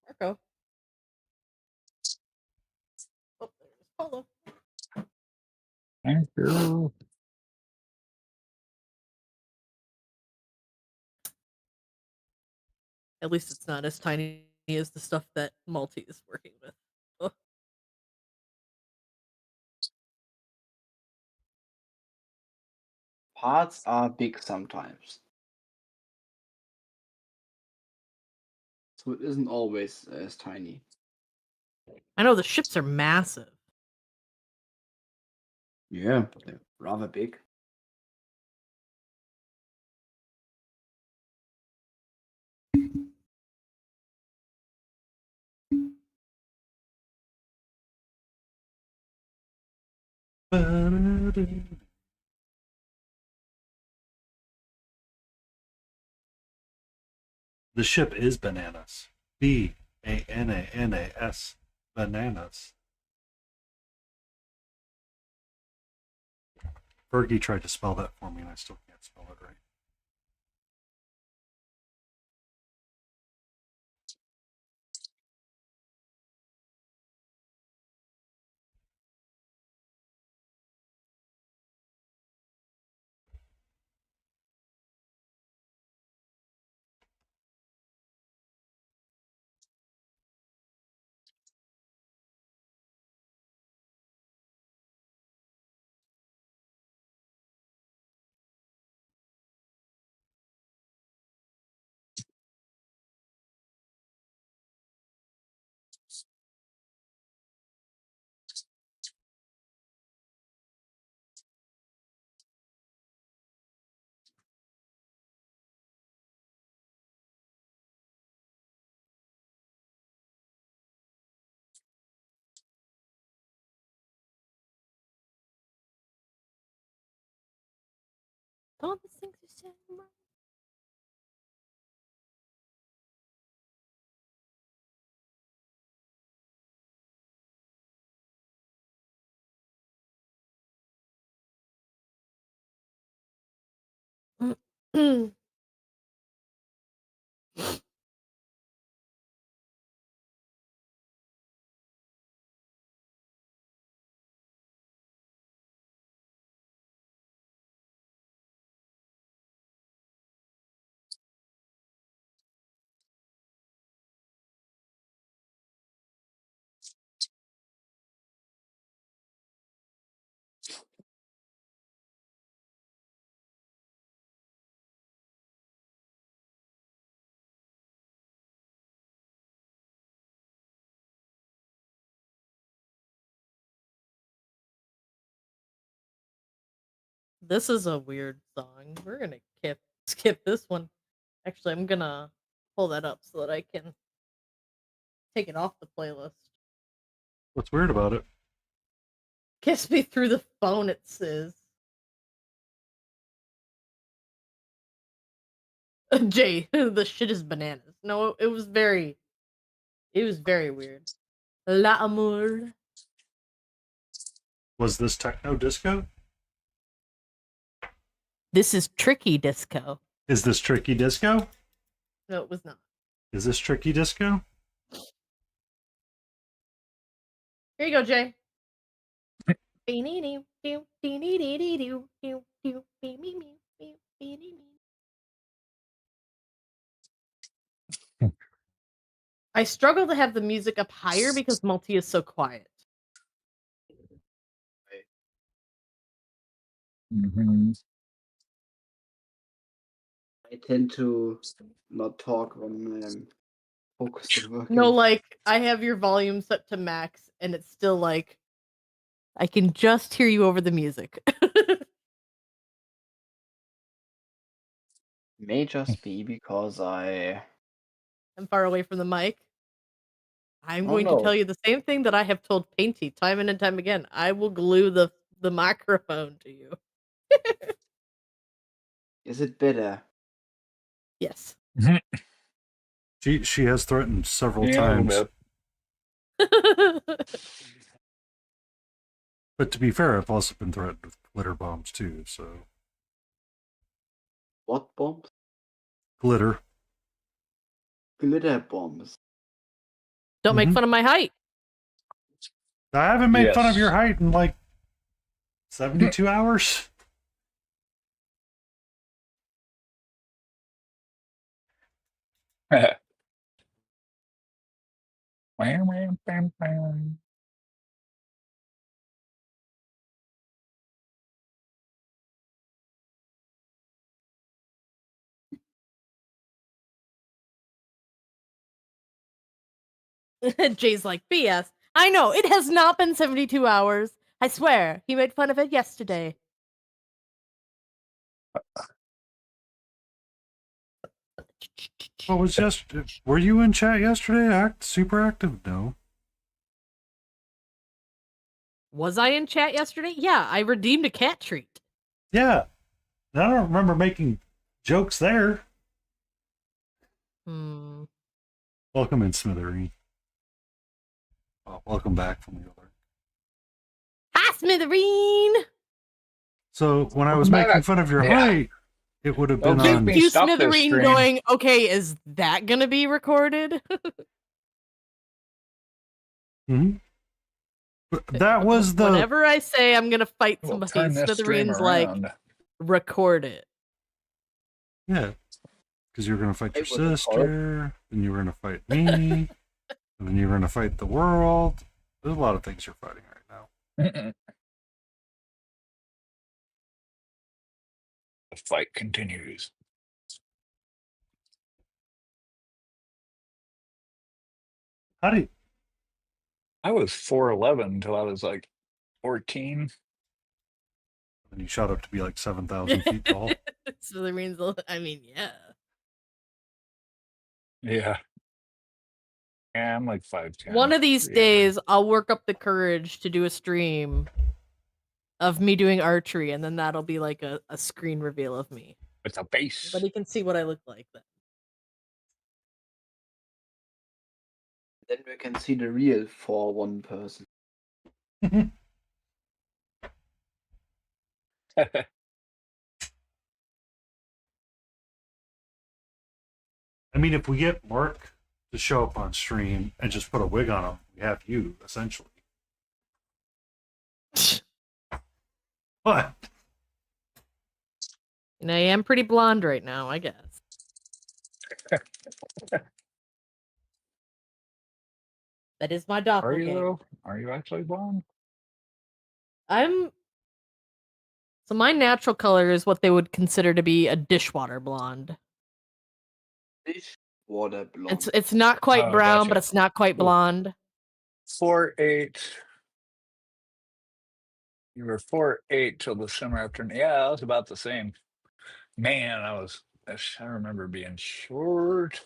Marco. Oh, there's Polo. Thank you. At least it's not as tiny as the stuff that Malty is working with. Ugh. Parts are big sometimes. So it isn't always as tiny. I know the ships are massive. Yeah, they're rather big. The ship is bananas. Bananas. Bananas. Fergie tried to spell that for me and I still can't spell it right. All the things you said. This is a weird song. We're gonna skip this one. Actually, I'm gonna pull that up so that I can take it off the playlist. What's weird about it? Kiss me through the phone, it says. Jay, the shit is bananas. No, it was very weird. La amour. Was this techno disco? This is tricky disco. Is this tricky disco? No, it was not. Is this tricky disco? Here you go, Jay. I struggle to have the music up higher because Multi is so quiet. Mm-hmm. I tend to not talk when I'm focused on working. No, like, I have your volume set to max, and it's still like, I can just hear you over the music. May just be because I'm far away from the mic. I'm Oh, going to no. tell you the same thing that I have told Painty time and time again. I will glue the microphone to you. Is it better? Yes. She has threatened several Yeah, a times. little But to be fair, I've also been threatened with glitter bombs too, so. What bombs? Glitter. Glitter bombs. Don't make Mhm. fun of my height. I haven't made fun of Yes. your height in like 72 hours. bit. Wham, wham, bam, bam. Jay's like, BS. I know, it has not been 72 hours. I swear, he made fun of it yesterday. What was yesterday? Were you in chat yesterday? Super active? No. Was I in chat yesterday? Yeah, I redeemed a cat treat. Yeah. I don't remember making jokes there. Welcome in, Smithereen. Oh, welcome back from the other. Hi, Smithereen! So when I was Welcome making back. fun of your Yeah. height, it would have been Okay. on. Me You stop this Smithereen stream. going, okay, is that gonna be recorded? Mhm. That was the. Whenever I say I'm gonna fight We'll somebody, turn this stream Smithereen's like, around. record it. Yeah. Because you were going to fight Hey, your was it hard? sister, then you were going to fight me, and then you were going to fight the world. There's a lot of things you're fighting right now. Mm-mm. The fight continues. How do you. I was 4'11" until I was like 14. And you shot up to be like 7,000 feet tall. Smithereen's, I mean, yeah. Yeah. Yeah, I'm like 5'10". One of these Yeah. days, I'll work up the courage to do a stream of me doing archery, and then that'll be like a screen reveal of me. With a base. But he can see what I look like then. Then we can see the real 4-1 person. I mean, if we get Mark to show up on stream and just put a wig on him, we have you, essentially. What? And I am pretty blonde right now, I guess. That is my Are you doppelganger. though? Are you actually blonde? So my natural color is what they would consider to be a dishwater blonde. Dishwater blonde. It's not quite Oh, brown, gotcha. but it's not quite Cool. blonde. 4'8". You were 4'8" till the summer afternoon. Yeah, I was about the same. Man, I remember being short.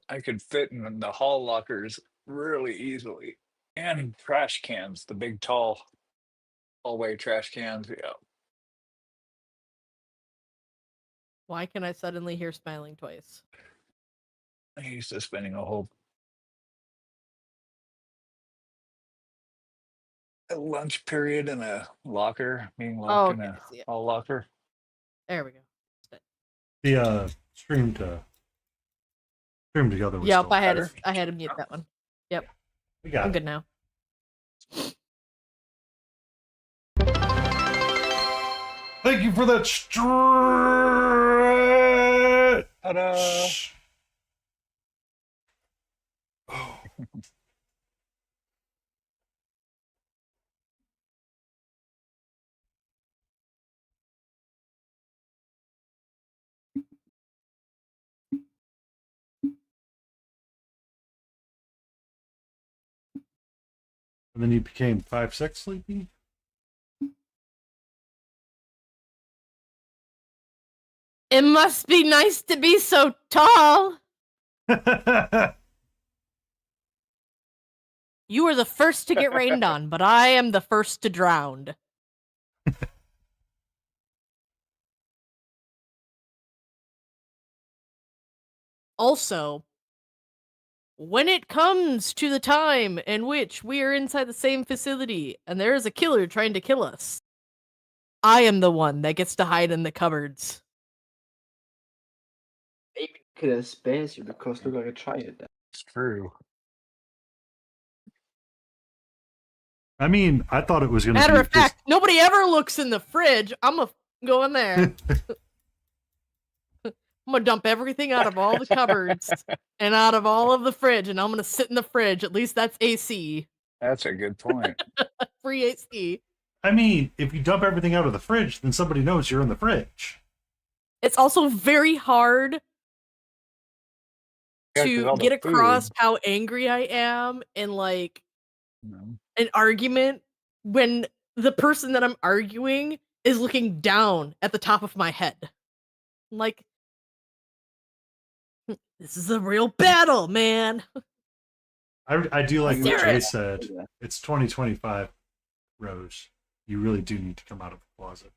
I could fit in the hall lockers really easily. And trash cans, the big tall hallway trash cans. Yeah. Why can I suddenly hear smiling twice? I used to spending a whole lunch period in a locker, being locked Oh, in okay, a I see it. hall locker. There we go. The stream together was Yep, still I better. had to mute that one. Yep, We got I'm it. good now. Thank you for that stretch. Ta-da! Oh. And then you became 5'6" sleepy? It must be nice to be so tall. You were the first to get rained on, but I am the first to drown. Also, when it comes to the time in which we are inside the same facility and there is a killer trying to kill us, I am the one that gets to hide in the cupboards. Maybe kill a space you because look like a child. It's true. I mean, I thought it was going to be... Matter of fact, nobody ever looks in the fridge. I'm gonna go in there. I'm gonna dump everything out of all the cupboards and out of all of the fridge, and I'm gonna sit in the fridge. At least that's AC. That's a good point. Free AC. I mean, if you dump everything out of the fridge, then somebody knows you're in the fridge. It's also very hard Yeah, 'cause to all the get across food, how angry I am in like you know. an argument when the person that I'm arguing is looking down at the top of my head. Like, this is a real battle, man. I do like what Jay Serious. said. It's 2025, Rose. You really do need to come out of the closet.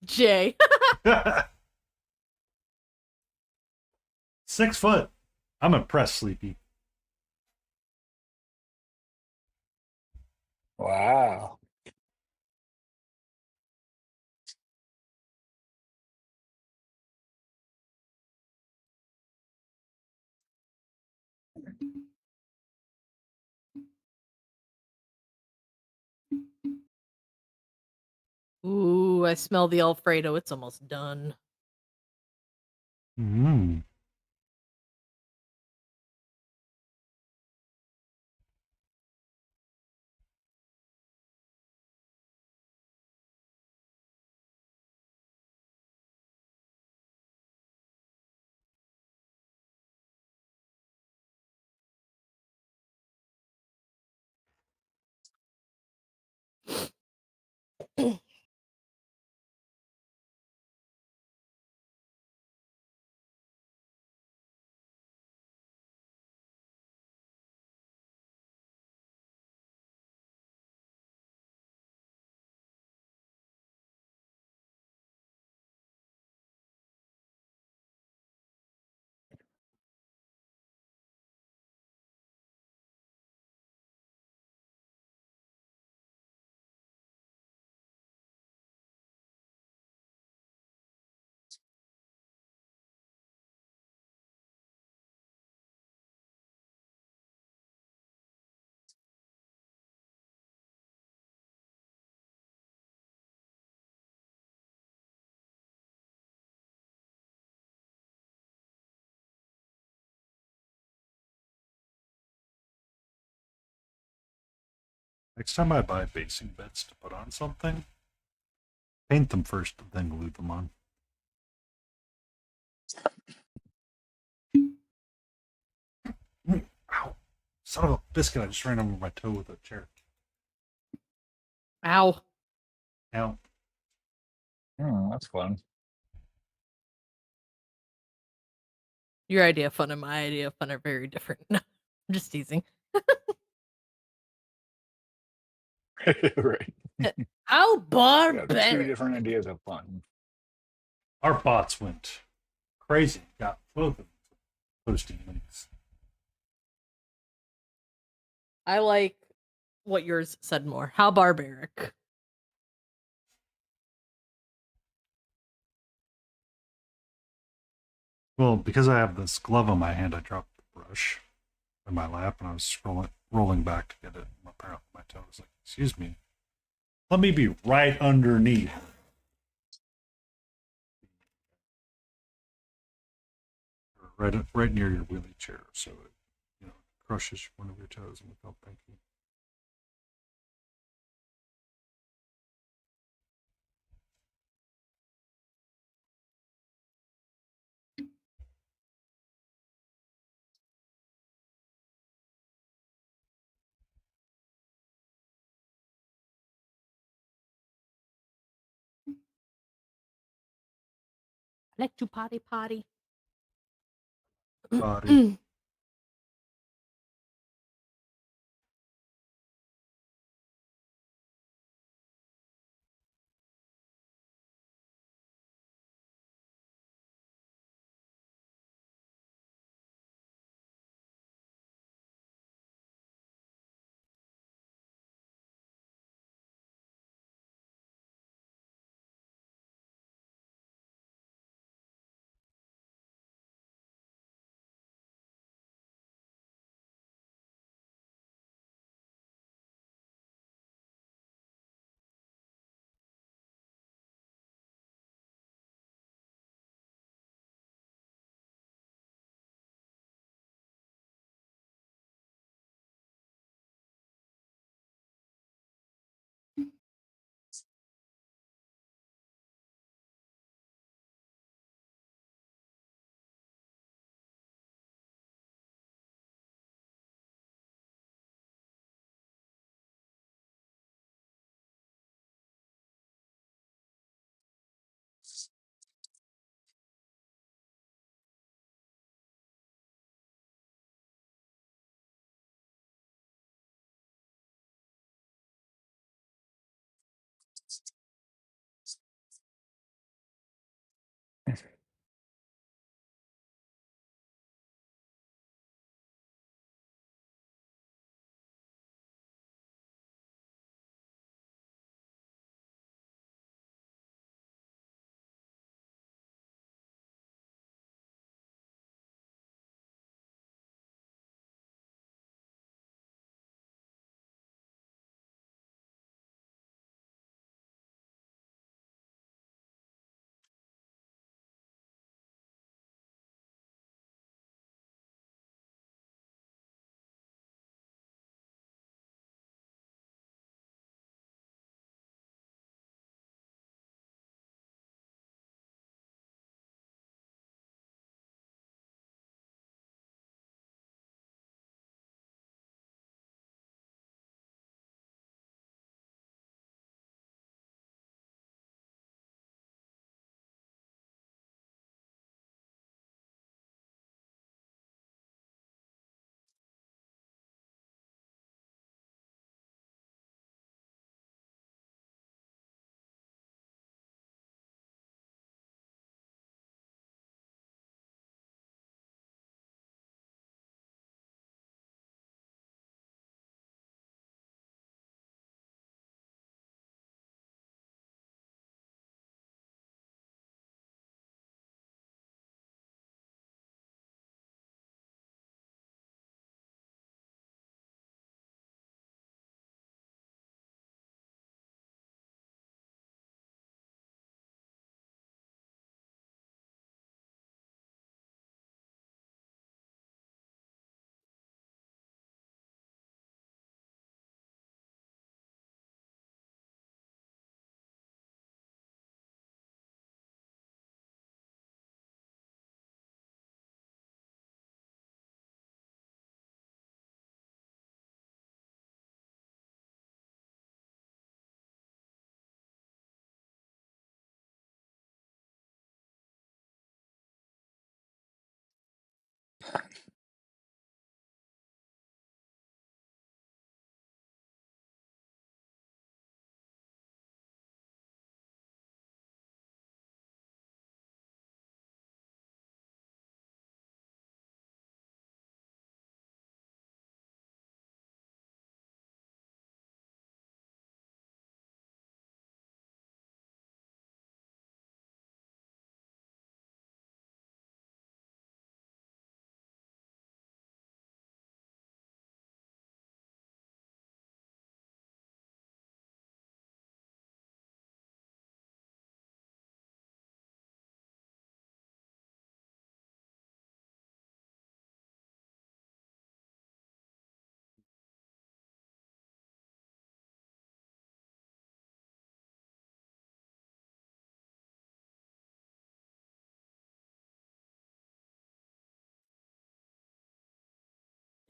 Jay. 6 foot. I'm impressed, Sleepy. Wow. Ooh, I smell the Alfredo. It's almost done. Mm. Next time I buy basing bits to put on something, paint them first, then glue them on. Ow. Son of a biscuit, I just ran over my toe with a chair. Ow. Ow. That's fun. Your idea of fun and my idea of fun are very different. No, I'm just teasing. Right. How We have two barbaric. different ideas of fun. Our bots went crazy. Got both of them posting links. I like what yours said more. How barbaric. Well, because I have this glove on my hand, I dropped the brush in my lap and I was rolling back to get it. And apparently my toe was like, excuse me. Let me be right underneath. Right near your wheelie chair, so it, crushes one of your toes and without thinking. I like to potty. Body.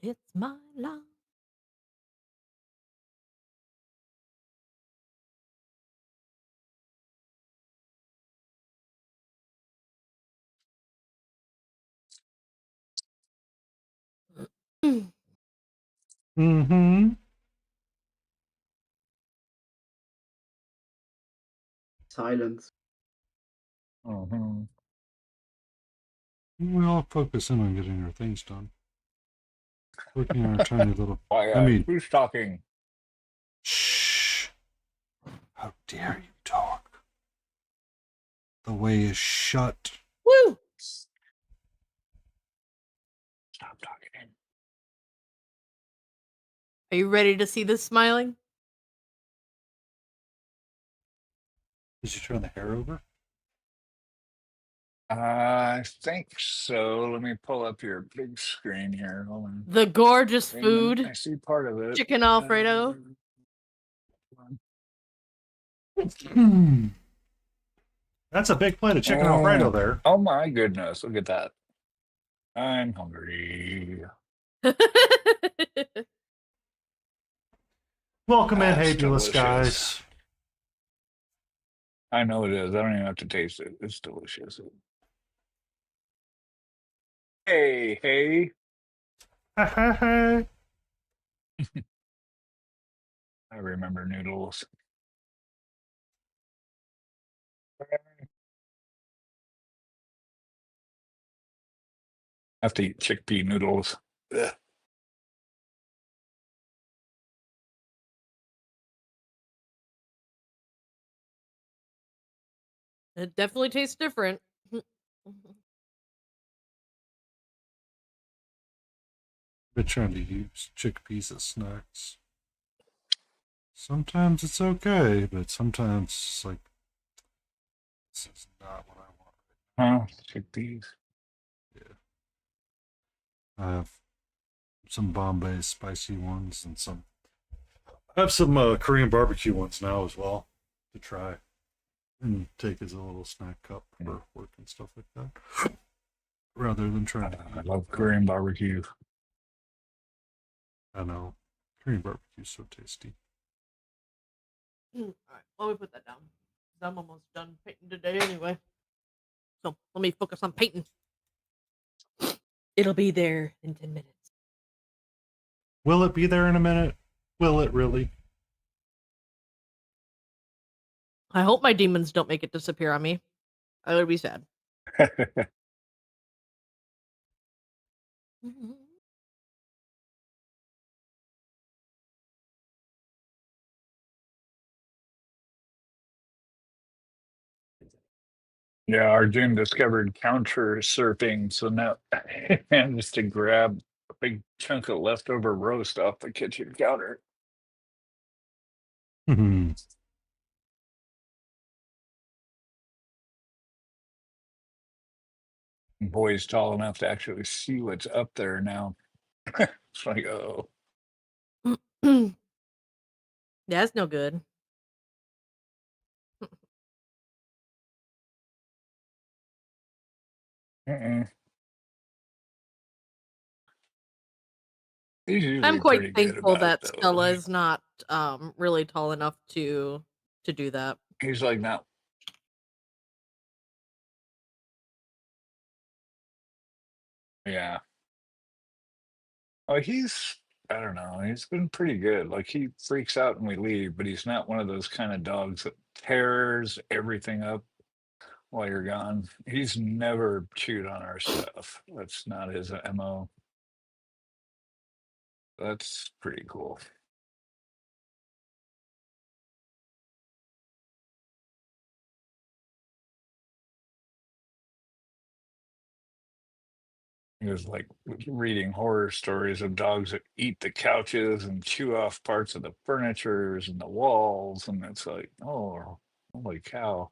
It's my life. Mm-hmm. Silence. Mm-hmm. We all focus in on getting our things done. Working on our tiny little. Why, I mean, who's talking? shh. How dare you talk? The way is shut. Woo! Stop talking. Are you ready to see this smiling? Did you turn the hair over? I think so. Let me pull up your big screen here. Hold on. The gorgeous I food, see part of it. chicken Alfredo. That's a big plate of chicken Oh. Alfredo there. Oh my goodness. Look at that. I'm hungry. Welcome in, That's Habulous delicious. guys. I know it is. I don't even have to taste it. It's delicious. Hey, hey. I remember noodles. I have to eat chickpea noodles. Ugh. It definitely tastes different. Been trying to use chickpeas as snacks. Sometimes it's okay, but sometimes it's like, this is not what I want. Huh? Chickpeas. I have some Bombay spicy ones and some. I have some Korean barbecue ones now as well to try and take as a little snack cup for work and stuff like that. Rather than trying to. I love Korean barbecue. I know. Korean barbecue's so tasty. All right, let me put that down. I'm almost done painting today anyway. So let me focus on painting. It'll be there in 10 minutes. Will it be there in a minute? Will it really? I hope my demons don't make it disappear on me. I would be sad. Yeah, Arjun discovered counter surfing, so now he managed to grab a big chunk of leftover roast off the kitchen counter. Boy's tall enough to actually see what's up there now. It's like, oh, That's no good. uh-uh. He's usually I'm quite pretty good thankful about it, that though. Stella is not really tall enough to do that. He's like, no. Yeah. Oh, I don't know, he's been pretty good. Like, he freaks out when we leave, but he's not one of those kind of dogs that tears everything up while you're gone. He's never chewed on our stuff. That's not his MO. That's pretty cool. He was like reading horror stories of dogs that eat the couches and chew off parts of the furnitures and the walls, and it's like, oh, holy cow.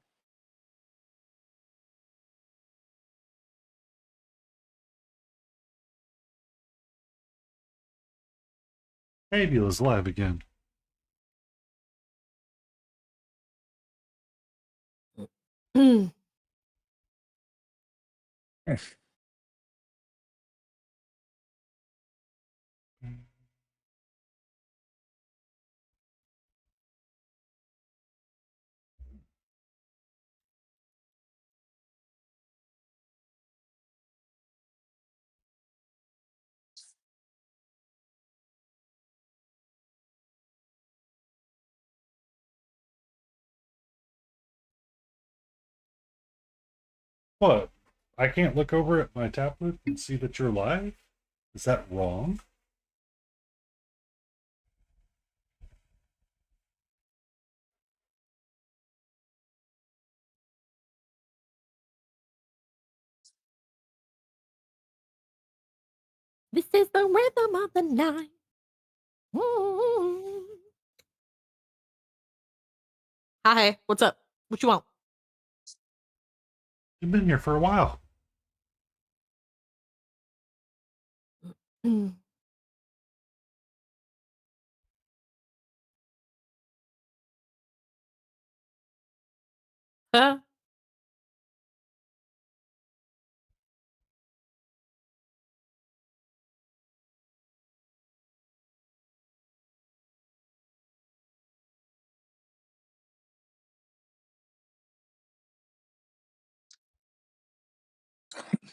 Fabula's live again. What? I can't look over at my tablet and see that you're live? Is that wrong? This is the rhythm of the night. Mm. Hi, what's up? What you want? You've been here for a while. Mm. Huh?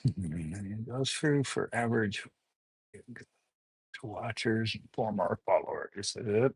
It goes through for average watchers and former followers. Is it?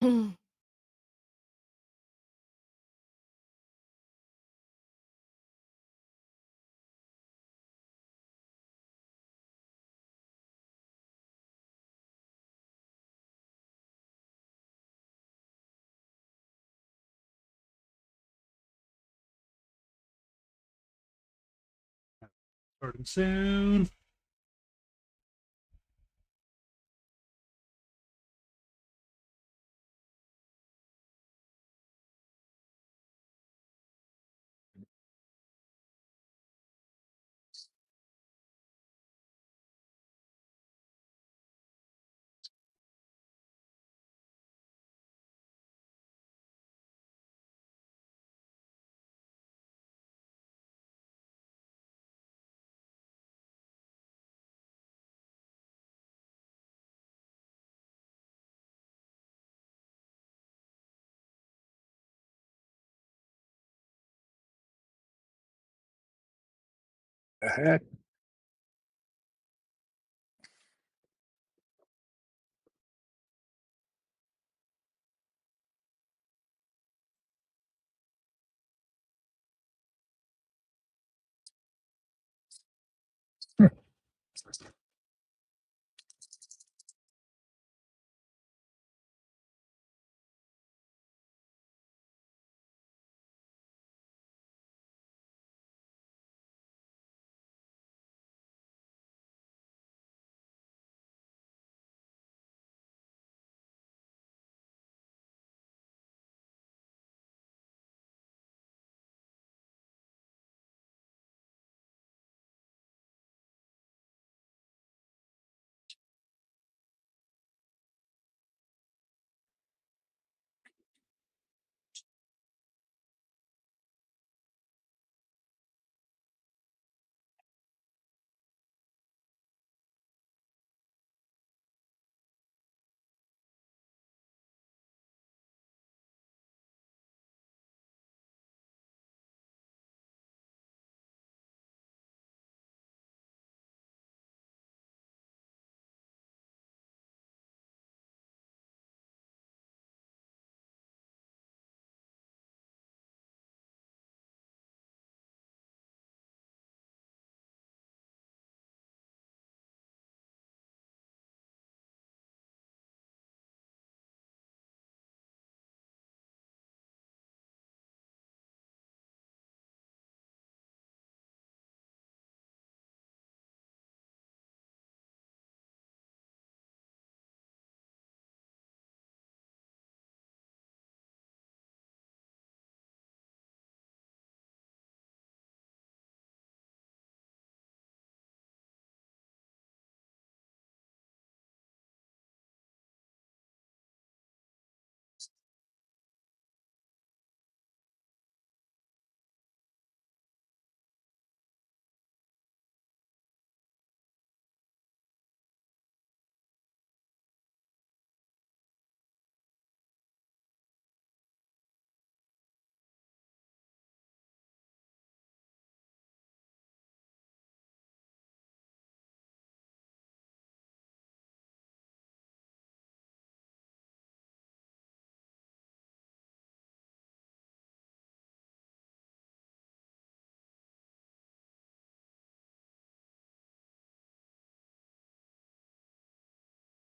Mm. Starting soon. The heck?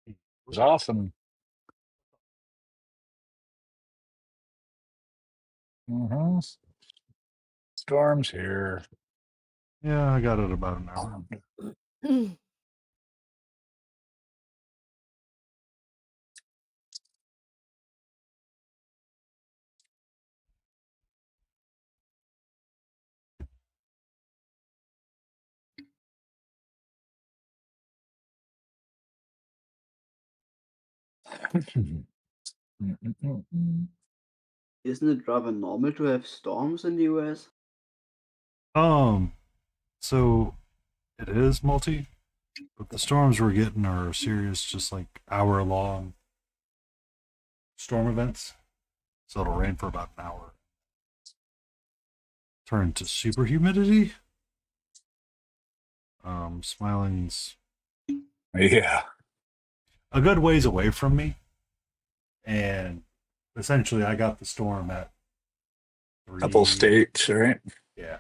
It was awesome. Mm-hmm. Storm's here. Yeah, I got it about an hour. Isn't it rather normal to have storms in the US? So it is multi, but the storms we're getting are serious, just like hour-long storm events. So it'll rain for about an hour, turn to super humidity. Smiling's Yeah. a good ways away from me, and essentially I got the storm at Couple 3. states, right? Yeah.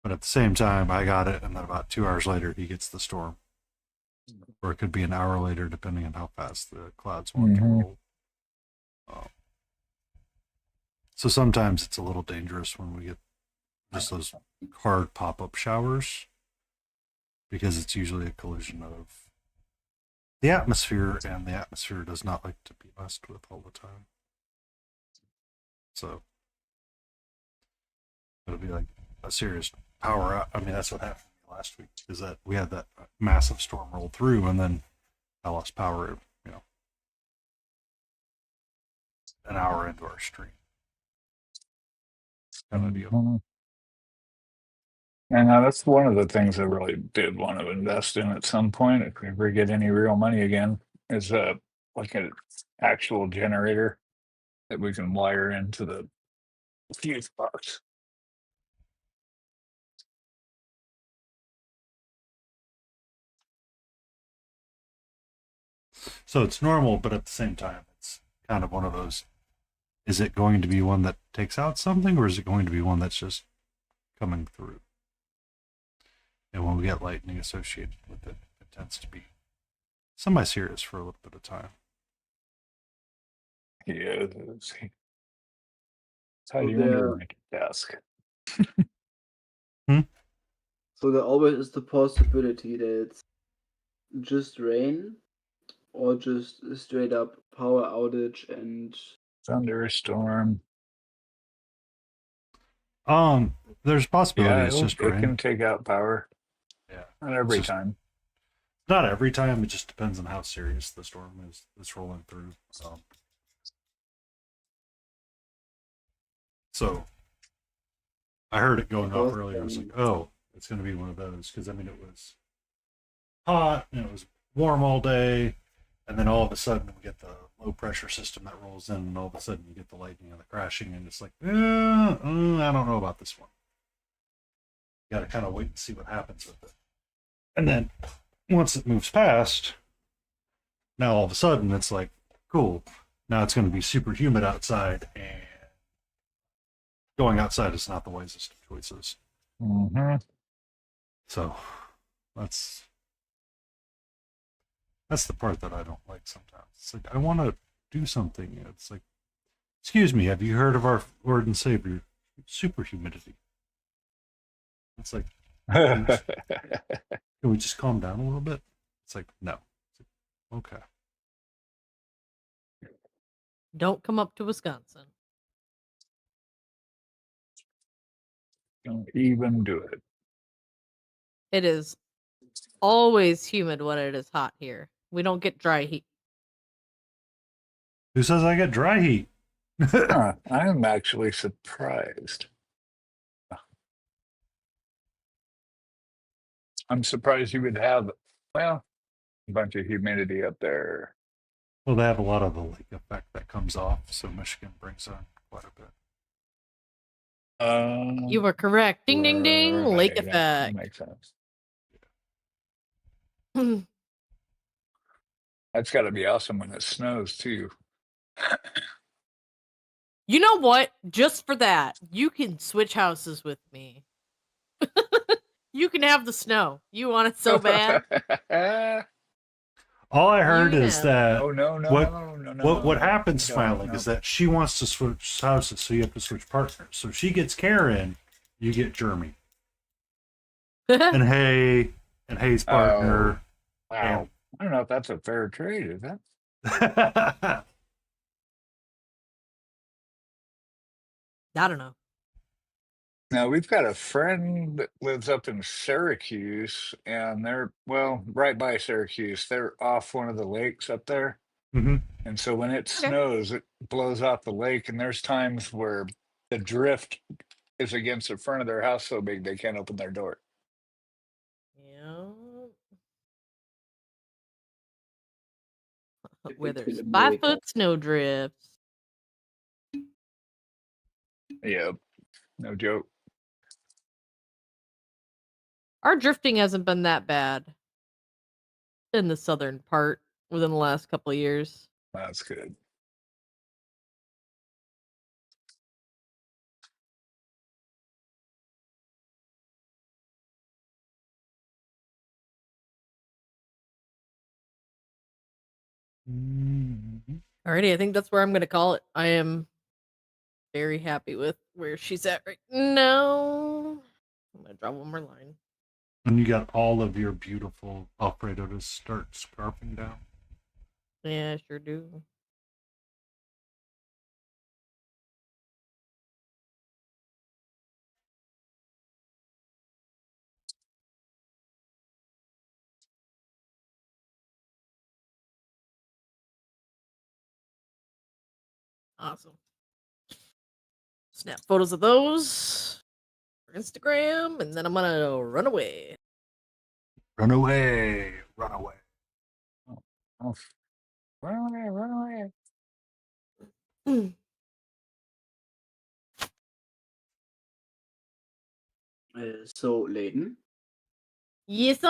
But at the same time, I got it, and then about 2 hours later, he gets the storm. Or it could be an hour later, depending on how fast the clouds want to roll. So sometimes it's a little dangerous when we get just those hard pop-up showers, because it's usually a collision of the atmosphere, and the atmosphere does not like to be messed with all the time. So it'll be like a serious power out. I mean, that's what happened to me last week, is that we had that massive storm roll through, and then I lost power, an hour into our stream. Kind of deal. Mhm. And that's one of the things I really did want to invest in at some point, if we ever get any real money again, is like an actual generator that we can wire into the fuse box. So it's normal, but at the same time, it's kind of one of those. Is it going to be one that takes out something, or is it going to be one that's just coming through? And when we get lightning associated with it, it tends to be semi-serious for a little bit of time. Yeah, it's So hiding under there, my desk. so there always is the possibility that it's just rain or just a straight up power outage and Thunderstorm. There's a possibility Yeah, it's just it rain. can take out power. Yeah, Not every just- time. not every time. It just depends on how serious the storm is that's rolling through. So I heard it going off because earlier. I was like, oh, it's going to be one of those because I mean it was hot and it was warm all day, and then all of a sudden we get the low pressure system that rolls in, and all of a sudden you get the lightning and the crashing, and it's like, I don't know about this one. You got to kind of wait and see what happens with it, and then once it moves past, now all of a sudden it's like, cool. Now it's going to be super humid outside, and going outside is not the wisest of choices. Mm-hmm. So that's the part that I don't like sometimes. It's like I want to do something. It's like, excuse me, have you heard of our Lord and Savior, super humidity? It's like, can we just calm down a little bit? It's like, no. It's like, okay. Don't come up to Wisconsin. Don't even do it. It is always humid when it is hot here. We don't get dry heat. Who says I get dry heat? Huh, I'm actually surprised. I'm surprised you would have, well, a bunch of humidity up there. Well, they have a lot of the lake effect that comes off, so Michigan brings on quite a bit. You were correct. Ding, ding, ding. Lake right, that effect. makes sense. That's got to be awesome when it snows too. You know what? Just for that, you can switch houses with me. You can have the snow. You want it so bad. All I heard You is know. that Oh no, no, what no, no, no. what happens, Don't, Smiling, no. is that she wants to switch houses, so you have to switch partners. So she gets Karen, you get Jeremy, and Hay's partner. Wow. I don't know if that's a fair trade, is that? I don't know. Now we've got a friend that lives up in Syracuse, and they're right by Syracuse. They're off one of the lakes up there, Mm-hmm. and so when it snows, it blows off the lake, and there's times where the drift is against the front of their house so big they can't open their door. Yeah. Where there's Typical 5 America. foot snow drifts. Yeah, no joke. Our drifting hasn't been that bad in the southern part within the last couple of years. That's good. Alrighty, I think that's where I'm gonna call it. I am very happy with where she's at right now. I'm gonna draw one more line. And you got all of your beautiful Alfredo to start scarfing down. Yeah, I sure do. Awesome. Snap photos of those for Instagram, and then I'm gonna run away. Run away, run away. Oh, run away, run away. So, Layden, Yes,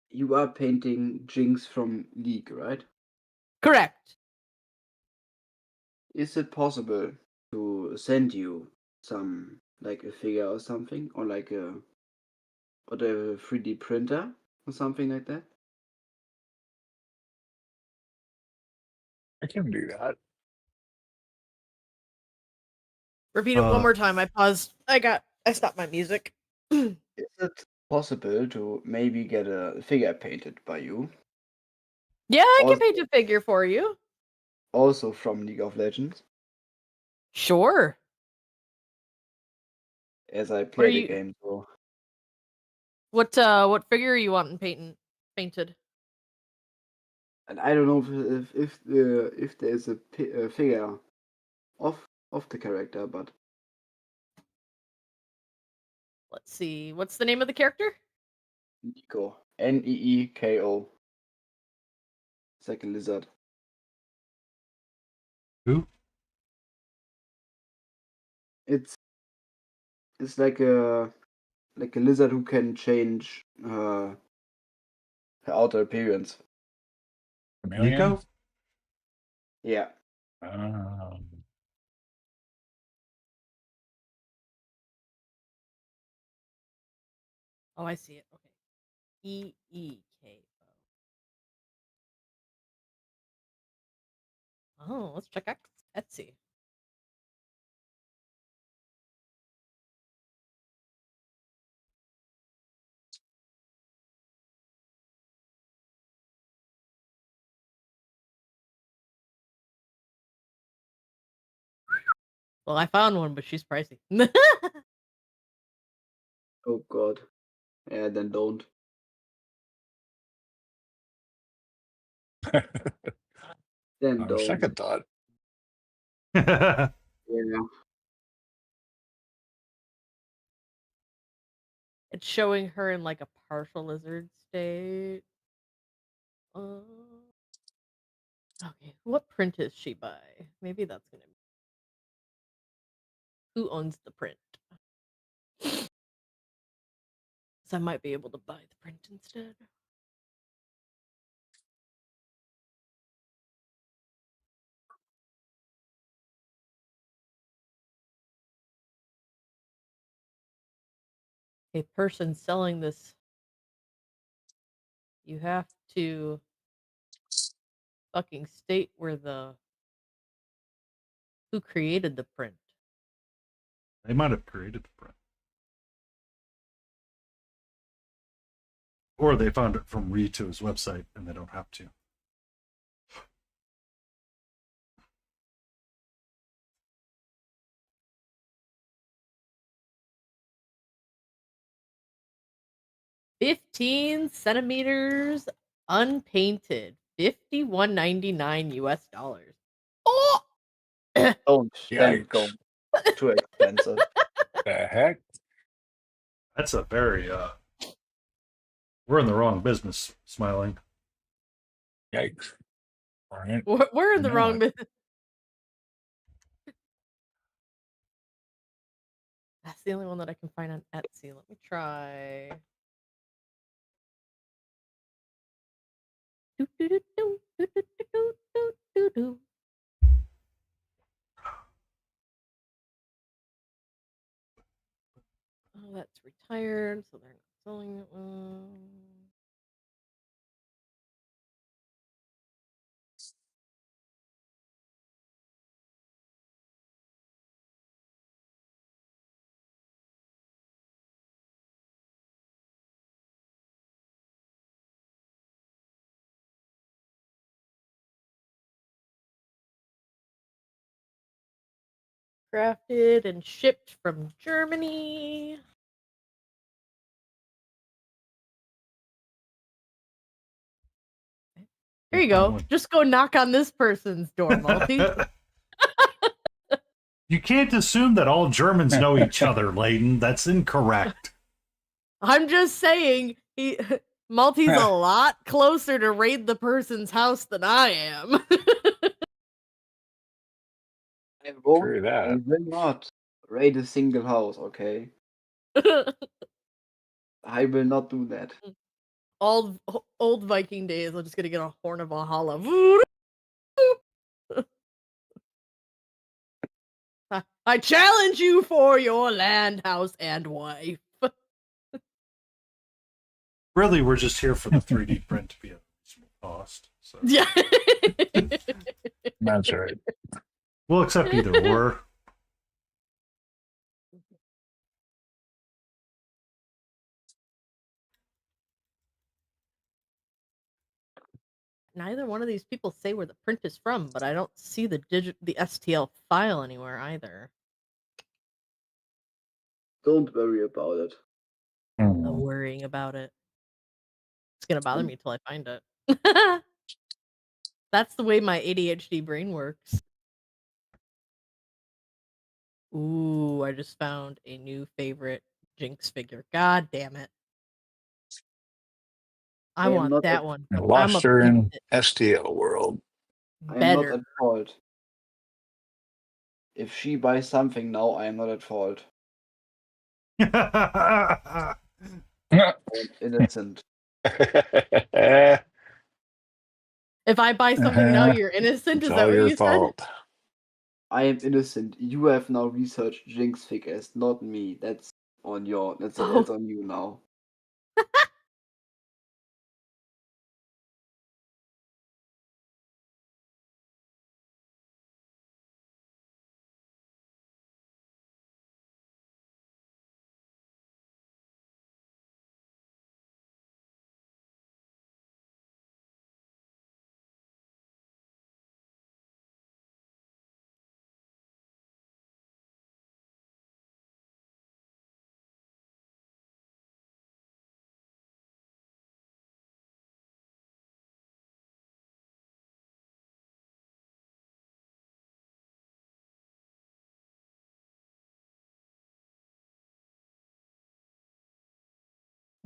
you you are painting Jinx from League, right? Correct. Is it possible to send you some, like a figure or something, or like a 3D printer or something like that? I can do that. Repeat it one more time. I paused. I stopped my music. Is it possible to maybe get a figure painted by you, Yeah, I can Also- paint a figure for you. also from League of Legends, Sure. as I are play the you- game? So What figure are you wanting painted? and I don't know if there's a figure of the character, but Let's see. What's the name of the character? Nico, Neeko, it's like a lizard. Who? It's like a lizard who can change her outer appearance. Chameleon? Nico? Yeah, Um, Oh, I see it. Okay. Eeko. Oh, let's check out Etsy. Well, I found one, but she's pricey. oh god. Yeah, then don't. Then on don't. second thought, Yeah. It's showing her in like a partial lizard state. Okay, what print is she by? Maybe that's gonna be who owns the print. So I might be able to buy the print instead. A person selling this, you have to fucking state where who created the print. They might have created the print. Or they found it from Rito's website and they don't have to. $15 centimeters unpainted. $51.99 US. Oh Don't. Then yikes. go. Too expensive. The heck? That's a very we're in the wrong business, Smiling. Yikes. All right. we're in the wrong Not. business. That's the only one that I can find on Etsy. Let me try. Oh, that's retired, so they're not selling it. Crafted and shipped from Germany. Here you go. Just go knock on this person's door, Multi. You can't assume that all Germans know each other, Layden. That's incorrect. I'm just saying, Multi's a lot closer to raid the person's house than I am. I won't. True I that. will not raid a single house, okay? I will not do that. old Viking days. I'm just gonna get a horn of Valhalla. I challenge you for your land, house, and wife. Really, we're just here for the 3D print to be a reasonable cost. So Yeah. That's right. we'll accept either or. Neither one of these people say where the print is from, but I don't see the STL file anywhere either. Don't worry about it. I'm Hmm. worrying about it. It's gonna bother me till I find it. That's the way my ADHD brain works. Ooh, I just found a new favorite Jinx figure. God damn it. I I am want not that at, one. I I'm lost a her piece in it. STL world. I am not Better. at fault. If she buys something now, I am not at fault. I am innocent. It's If I buy something now, you're innocent. Is that all what your you said? fault. I am innocent. You have now researched Jinx figures, not me. That's on that's Oh. on you now.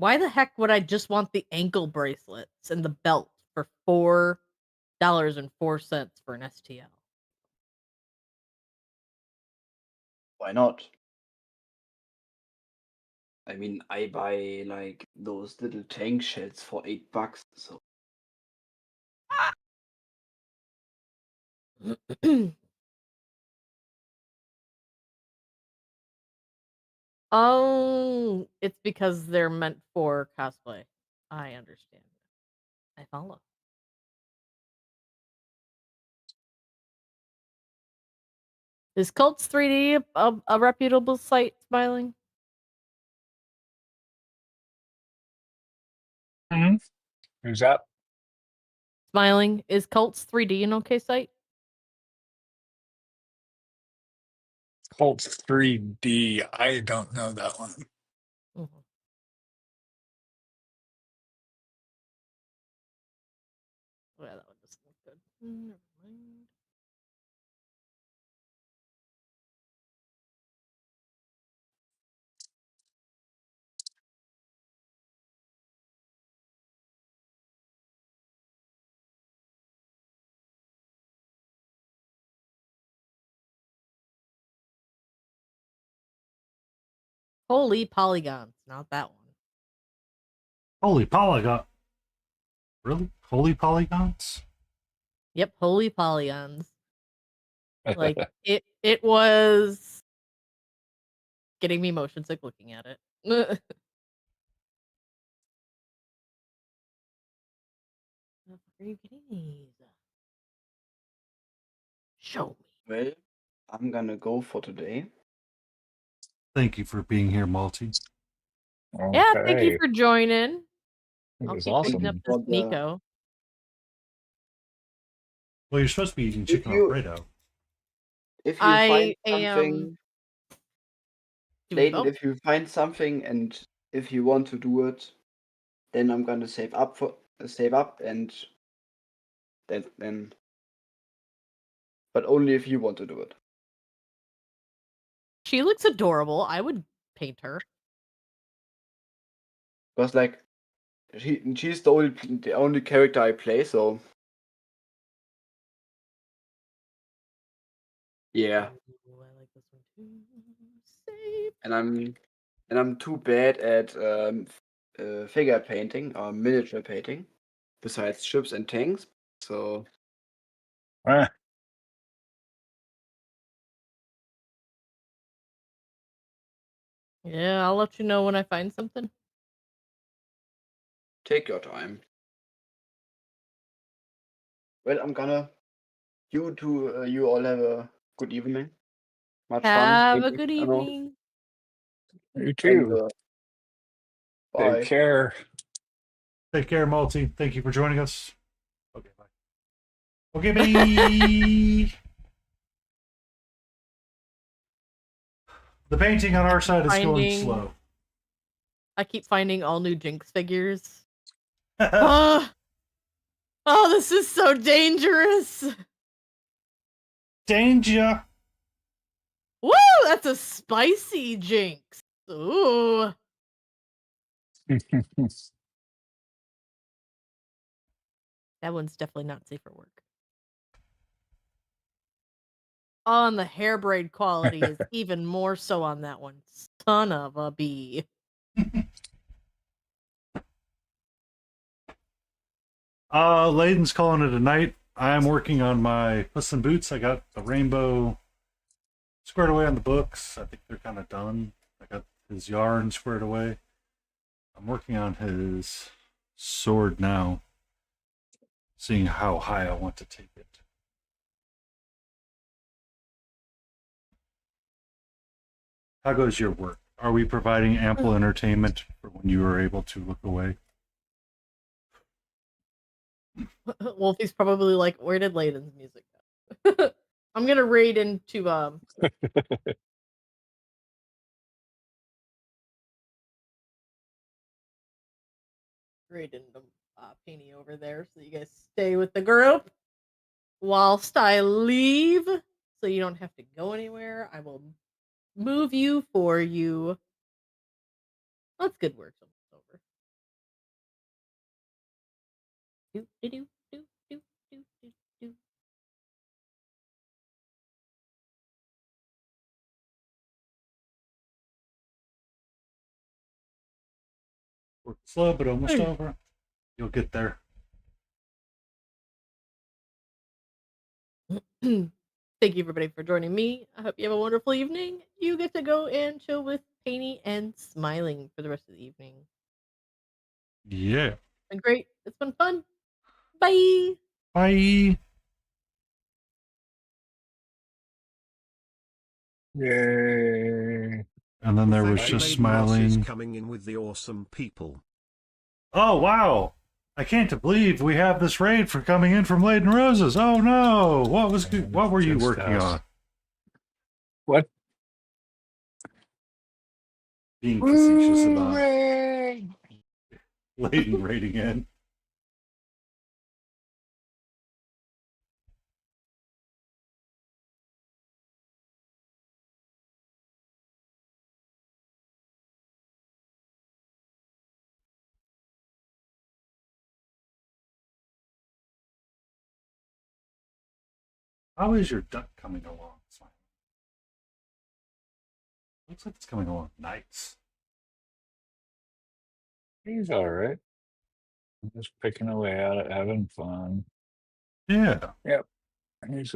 Why the heck would I just want the ankle bracelets and the belt for $4.04 for an STL? Why not? I mean, I buy like those little tank shells for $8, so Oh, it's because they're meant for cosplay. I understand. I follow. Is Cults 3D a reputable site, Smiling? Mm-hmm. Who's that? Smiling, is Cults 3D an okay site? Colts 3D. I don't know that one. Mhm. Oh, yeah, that one doesn't look good. Never mind. Holy polygons, not that one. Holy polygon! Really? Holy polygons? Yep, holy polygons. Like it was getting me motion sick looking at it. Where are you getting these? Show me. well, I'm gonna go for today. Thank you for being here, Malty. Yeah, thank you Okay. for joining. It I'll was keep beating up awesome. this For the Nico. Well, you're supposed to be eating if chicken you Alfredo. if you find I am something, doing Layden, both. if you find something and if you want to do it, then I'm gonna save up and then but only if you want to do it. She looks adorable. I would paint her. Because like she's the only character I play, so yeah. Ooh, I like this one too. Save. And I'm too bad at figure painting or miniature painting, besides ships and tanks. So Ah, Yeah, I'll let you know when I find something. take your time. Well, I'm gonna. You all have a good evening. Much fun Have a painting, good I know. evening. you And too. Take bye. care. Take care, Multi. Thank you for joining us. Okay, bye. Okay, bye. The painting on our side is going Finding- slow. I keep finding all new Jinx figures. Oh, this is so dangerous. Danger. Woo, that's a spicy Jinx. Ooh. That one's definitely not safe for work. Oh, and the hair braid quality is even more so on that one. Son of a bee. Layden's calling it a night. I'm working on my Puss in Boots. I got the rainbow squared away on the books. I think they're kind of done. I got his yarn squared away. I'm working on his sword now, seeing how high I want to take it. How goes your work? Are we providing ample entertainment for when you are able to look away? Wolfie's probably like, where did Layden's music go? I'm gonna raid into raid into Peony over there so you guys stay with the group whilst I leave. So you don't have to go anywhere. I will move you for you. That's good work. It's almost over. Do, do, do, do, do, do, do, do. Work slow, but almost Hey. over. You'll get there. Thank you everybody for joining me. I hope you have a wonderful evening. You get to go and chill with Painty and Smiling for the rest of the evening. Yeah. It's been great. It's been fun. Bye. Bye. Yay. And then there was Thank you, just Maiden Ross is smiling. coming in with the awesome people. Oh, wow. I can't believe we have this raid for coming in from Leyden Roses. Oh, no. What were you Good working stuff. on? What? Being facetious about Hooray! Leyden raiding in. How is your duck coming along? Looks like it's coming along nice. He's all right. I'm just picking away at it, having fun. Yeah. Yep. He's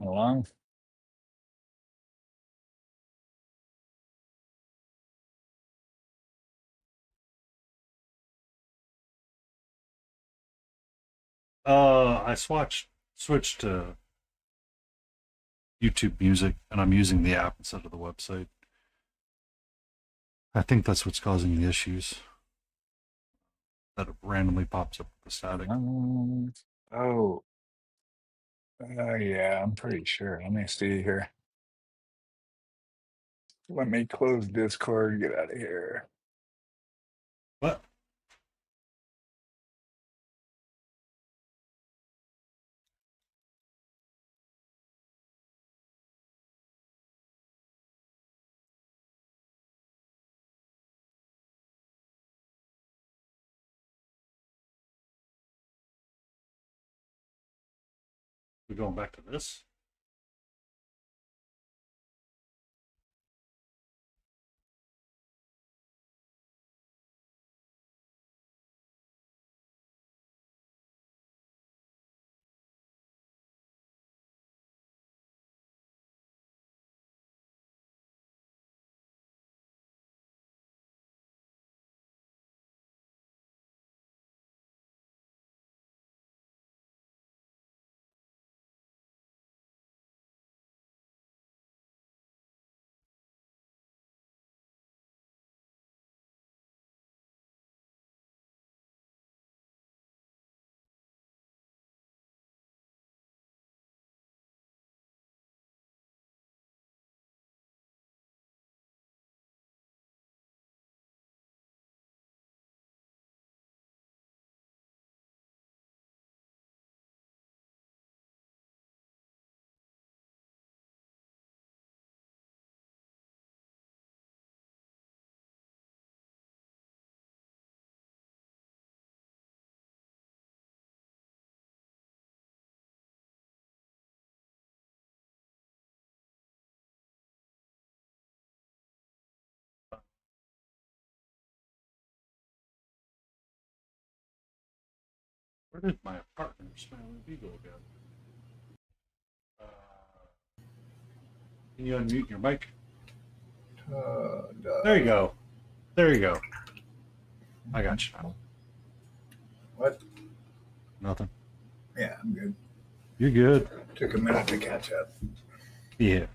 along. I switched to YouTube Music, and I'm using the app instead of the website. I think that's what's causing the issues. That it randomly pops up with the static. Oh. Yeah, I'm pretty sure. Let me see here. Let me close Discord, get out of here. What? We're going back to this. Where did my partner Smiling Beagle go? Can you unmute your mic? There you go. There you go. I got you now. What? Nothing. Yeah, I'm good. You're good. Took a minute to catch up. Yeah.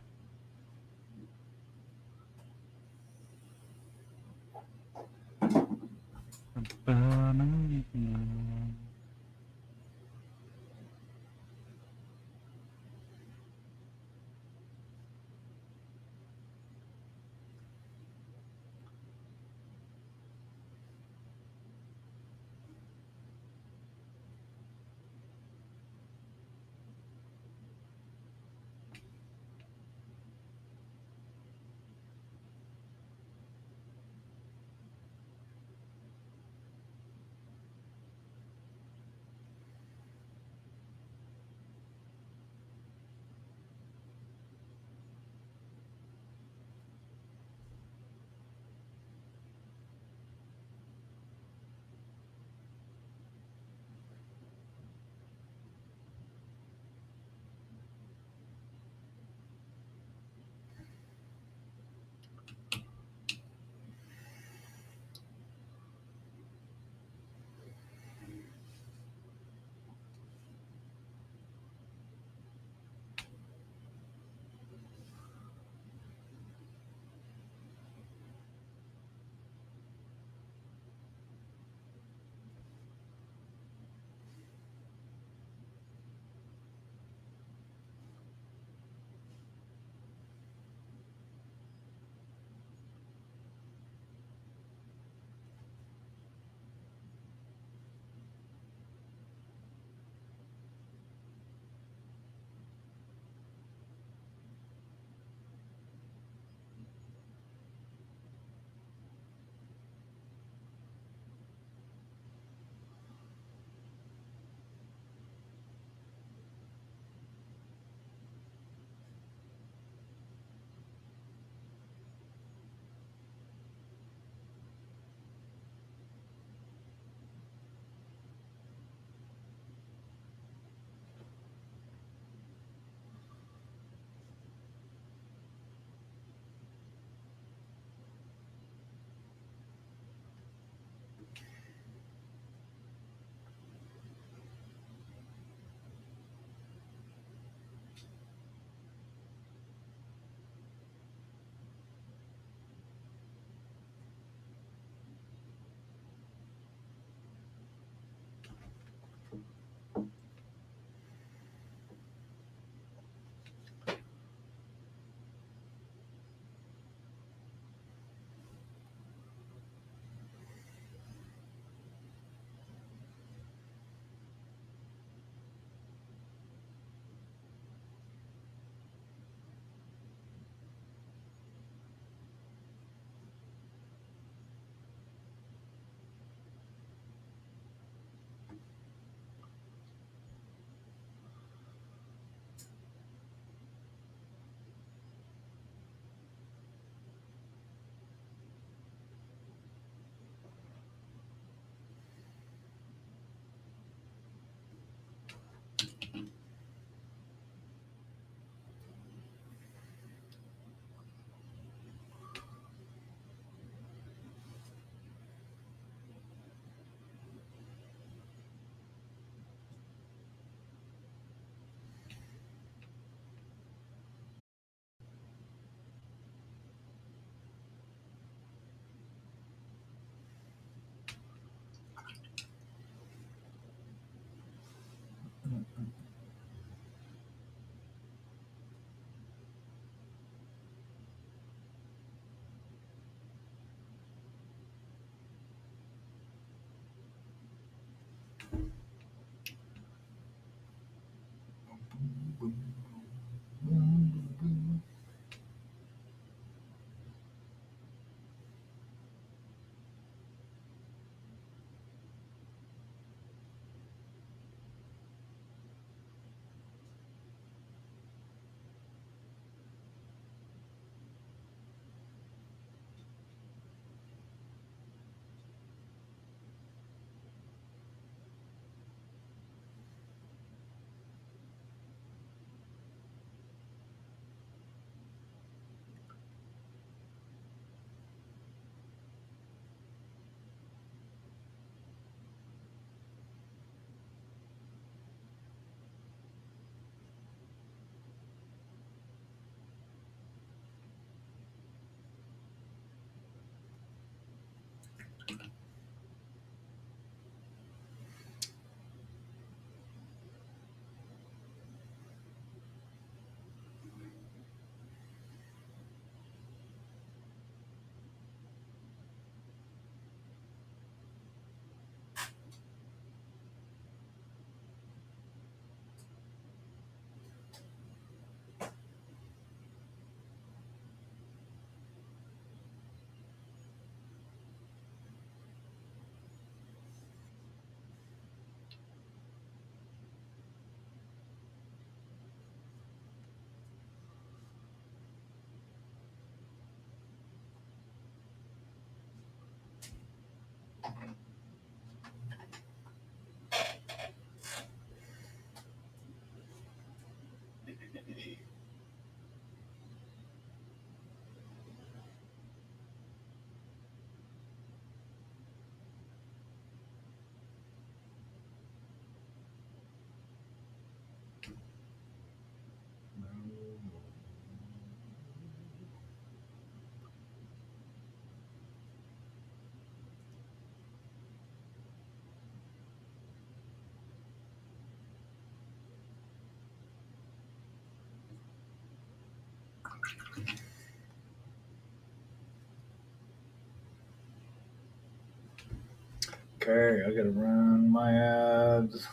Okay, I gotta run my ads.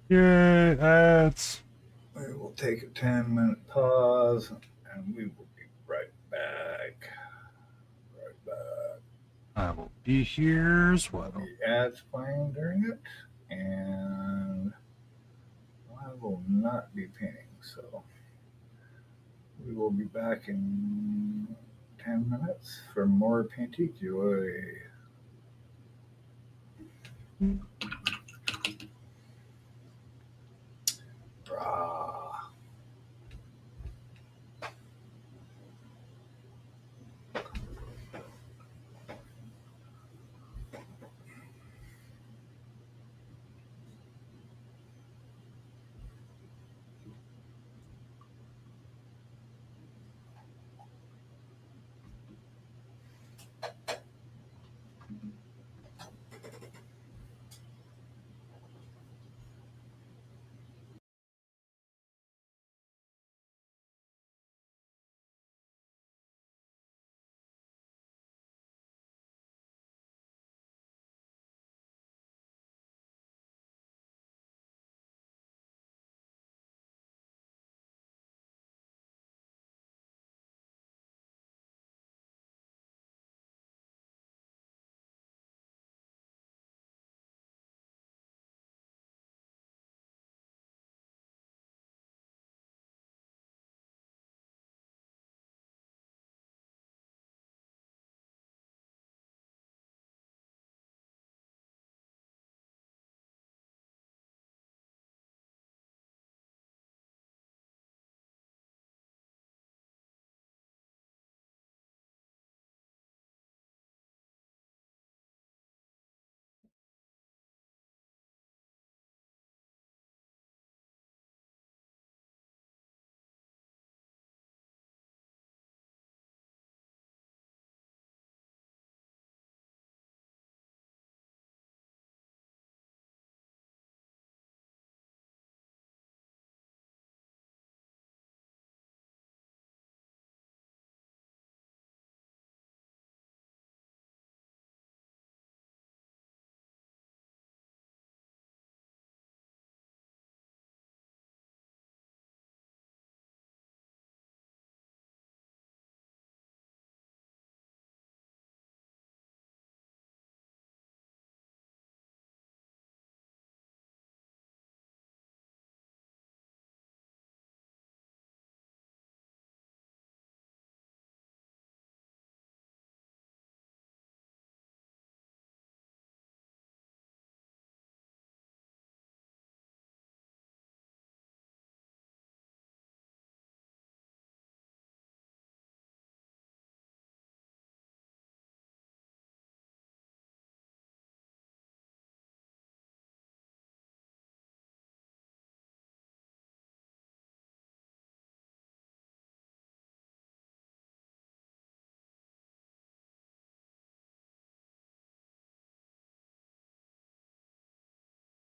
Yay, ads. We will take a 10-minute pause and we will be right back. Right back. I will be here as well. The ads playing during it, and I will not be painting, so we will be back in 10 minutes for more painty joy. Rah.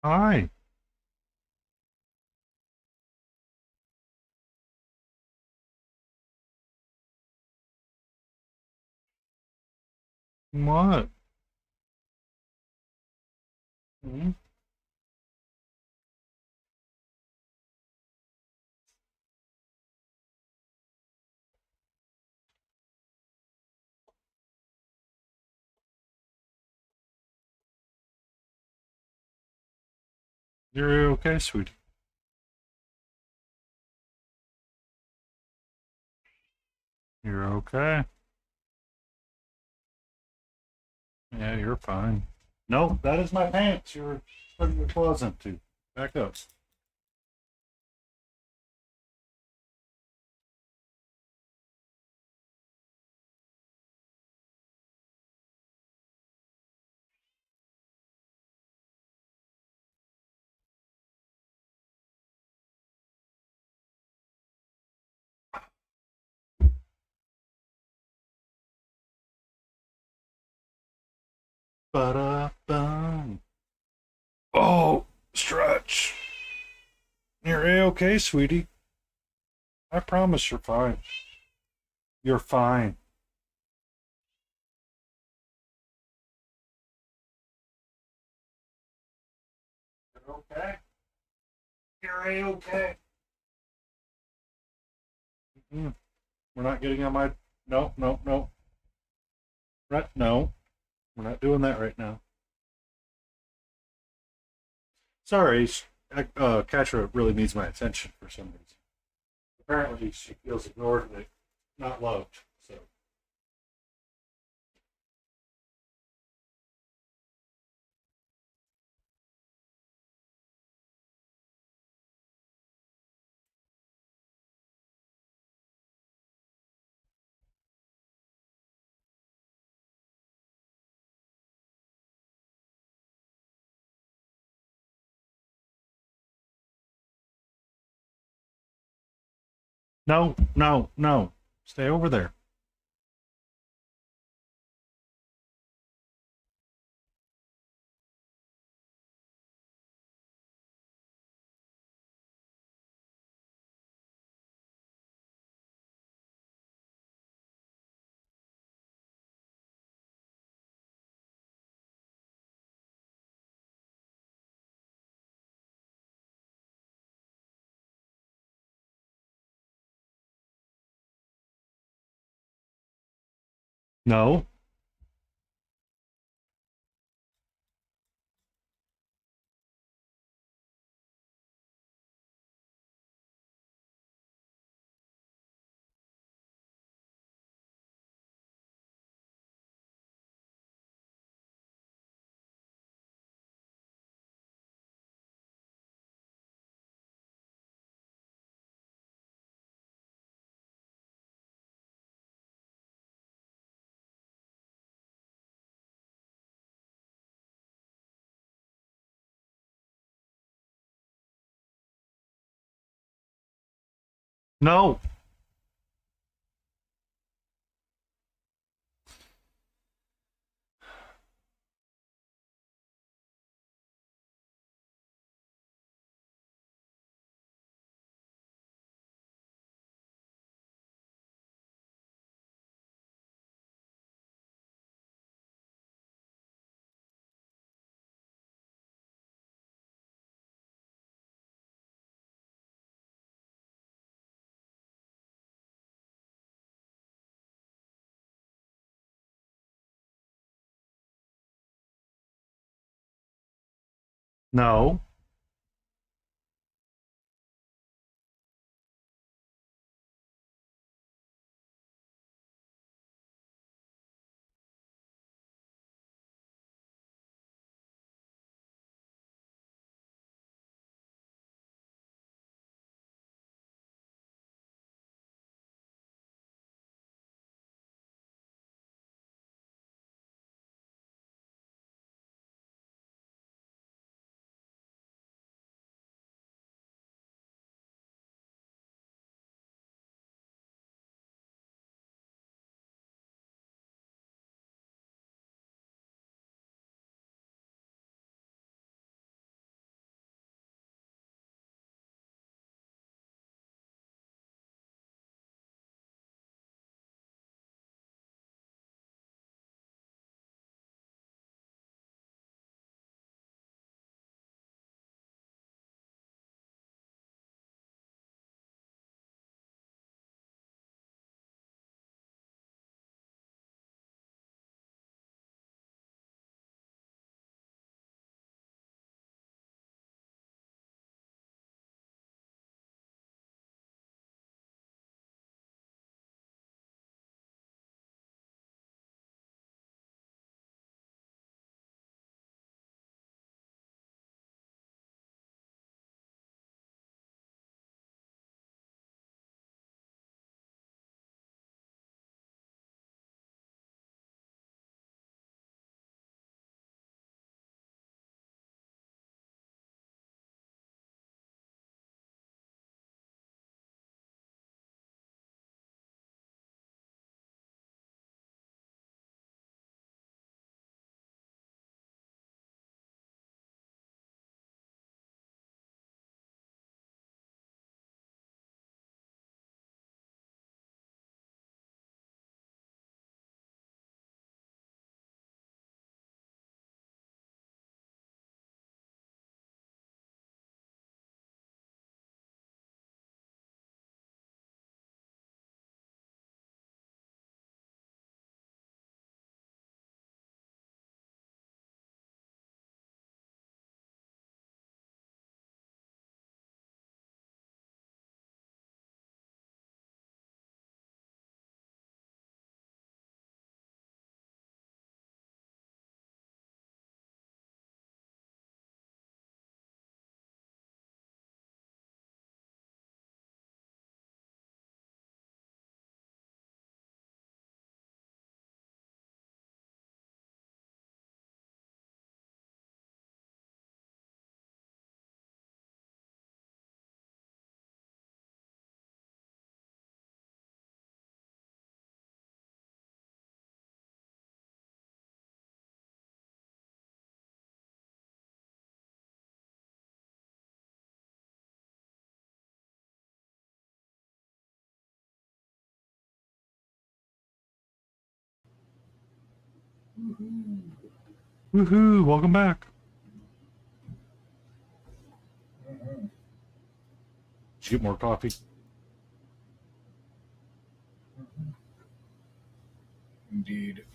Hi. What? Hmm? You're okay, sweetie. You're okay. Yeah, you're fine. No, that is my pants. You were putting your claws into. Back up. Ba-da-bum. Oh, stretch. You're A-okay, sweetie. I promise you're fine. You're fine. You're okay. You're A-okay. Mm-mm. We're not getting on my... No, no, no. Right, no. We're not doing that right now. Sorry, Katra really needs my attention for some reason. Apparently, she feels ignored and not loved. So, no, no, no. Stay over there. No. No. No. Woohoo. Woohoo! Welcome back. Mhm. Did you get more coffee? Mhm. Indeed.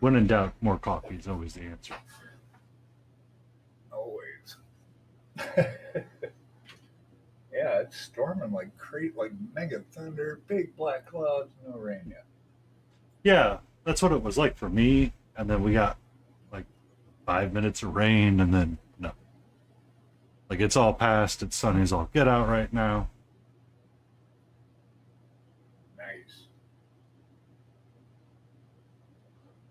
When in doubt, more coffee is always the answer. Always. Yeah, it's storming like mega thunder, big black clouds, no rain yet. Yeah, that's what it was like for me. And then we got like 5 minutes of rain, and then no. Like it's all past. It's sunny as all get out right now. Nice.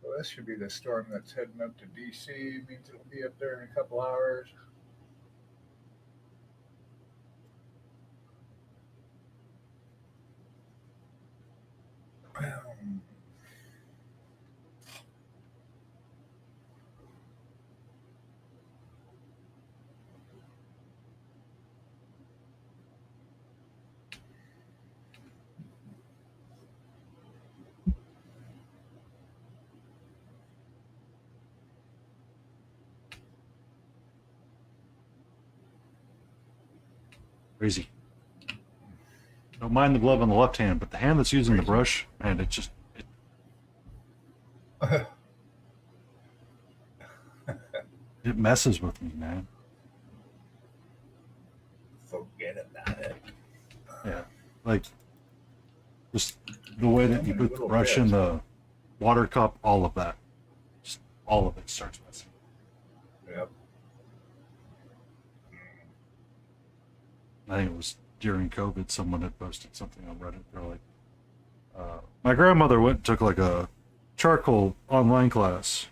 Well, this should be the storm that's heading up to DC. Means it'll be up there in a couple hours. Crazy. Don't mind the glove on the left hand, but the hand that's using the brush, man, it messes with me, man. Forget about it. Yeah, like just the way that you many put the little brush in bits. the water cup, all of that, just all of it starts messing. Yep. I think it was during COVID, someone had posted something on Reddit. They're like, my grandmother went and took like a charcoal online class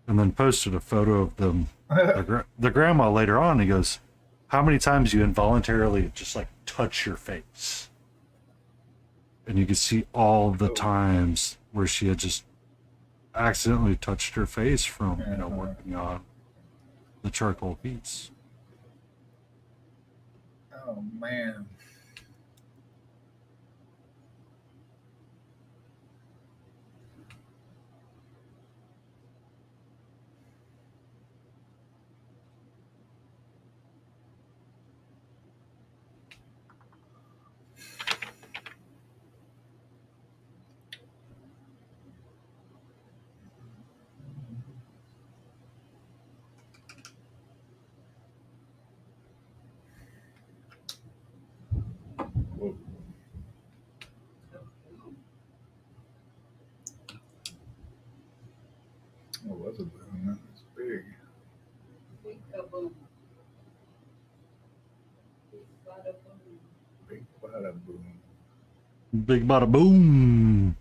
and then posted a photo of them. The grandma later on, he goes, how many times you involuntarily just like touch your face? And you could see all the times where she had just accidentally touched her face from, working on the charcoal piece. Oh, man. Whoa. Oh, that's a boom. That's big. Big kaboom. Big bada boom. Big bada boom. Big bada boom.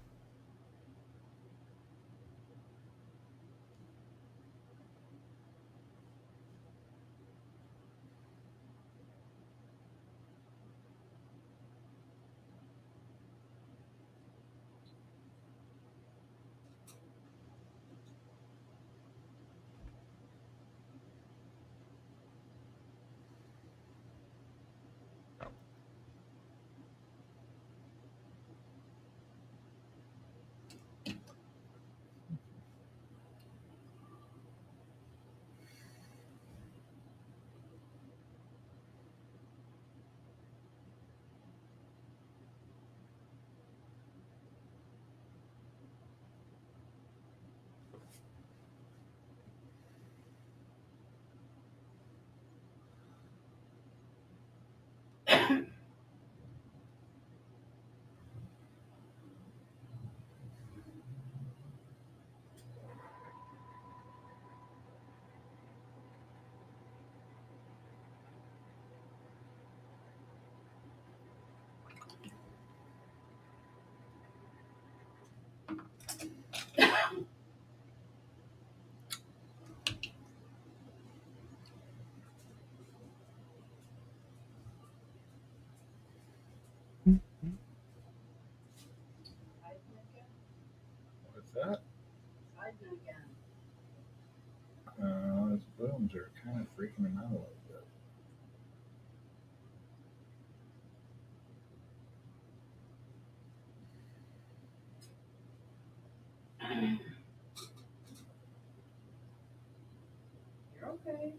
Hiding again. What's that? Hiding again. His booms are kind of freaking him out a little bit. You're okay.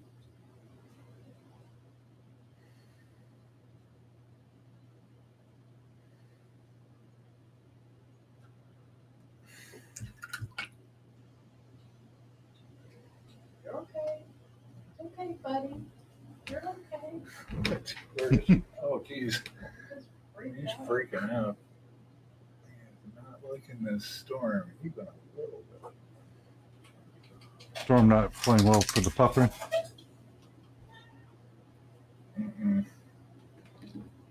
You're okay. It's okay, buddy. You're okay. Where is she? Oh, geez. Just freaked He's out. freaking out. He's not liking this storm. Even a little bit. Storm not playing well for the pupper. Mm-mm.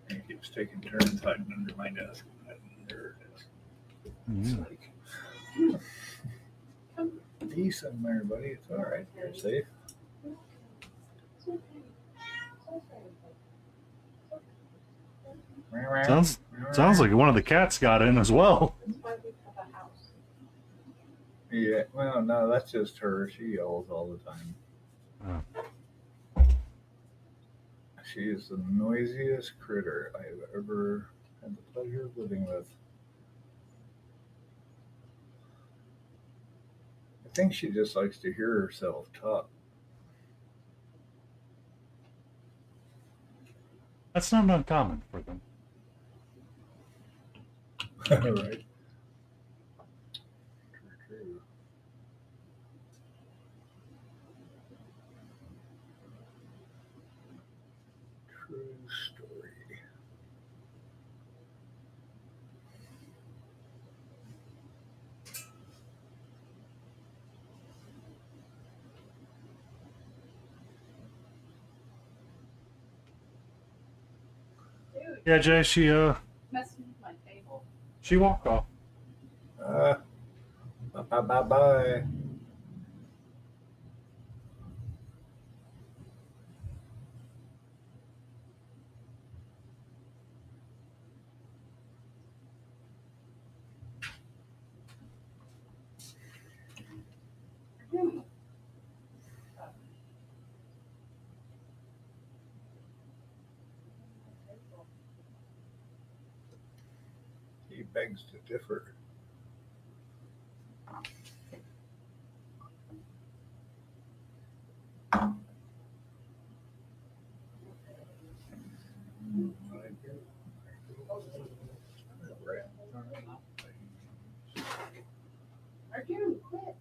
He keeps taking turns hiding under my desk. There it is. It's like, peace in there, buddy. It's all right. You're safe. It's okay. It's okay. Sounds like one of the cats got in as well. That's why we have a house. Yeah, well, no, that's just her. She yells all the time. She is the noisiest critter I've ever had the pleasure of living with. I think she just likes to hear herself talk. That's not uncommon for them. Right? True. True story. Dude, Yeah, Jay, she messing with my table. she walked off. Bye. Hmm. He begs to differ. Arjun, quit.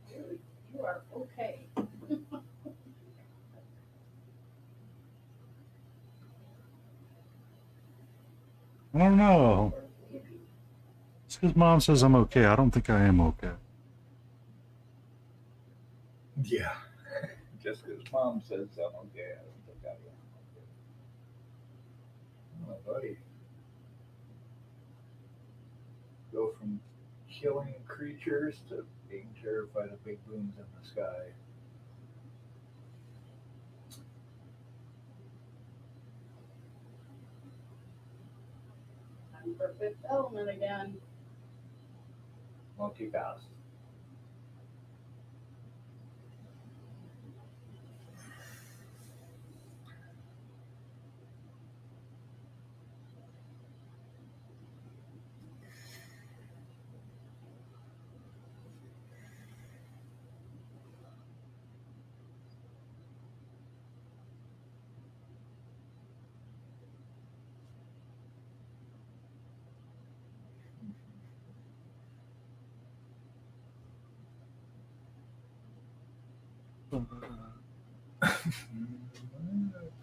Dude, you are okay. I don't know. It's because mom says I'm okay. I don't think I am okay. Yeah. Just because mom says I'm okay, I don't think I am. Oh, buddy. Go from killing creatures to being terrified of big booms in the sky. I'm for Fifth Element again. Multicast.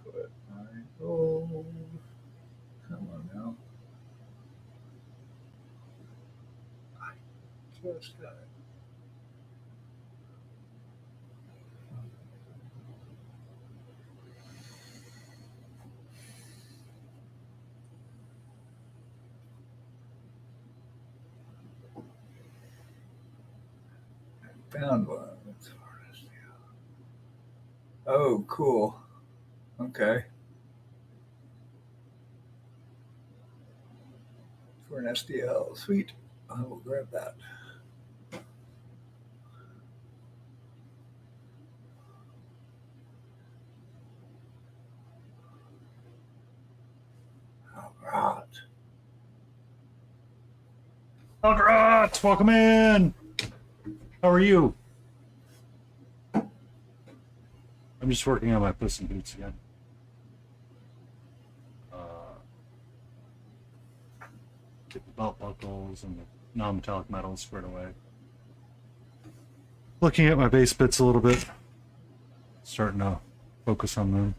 Put my gold. Come on now. I just got it. I found one. It's hardest. Oh, cool. Okay. For an SDL. Sweet. I will grab that. All right. Algrats, welcome in. How are you? I'm just working on my Puss in Boots again. Get the belt buckles and the non-metallic metals squared away. Looking at my bass bits a little bit. Starting to focus on them.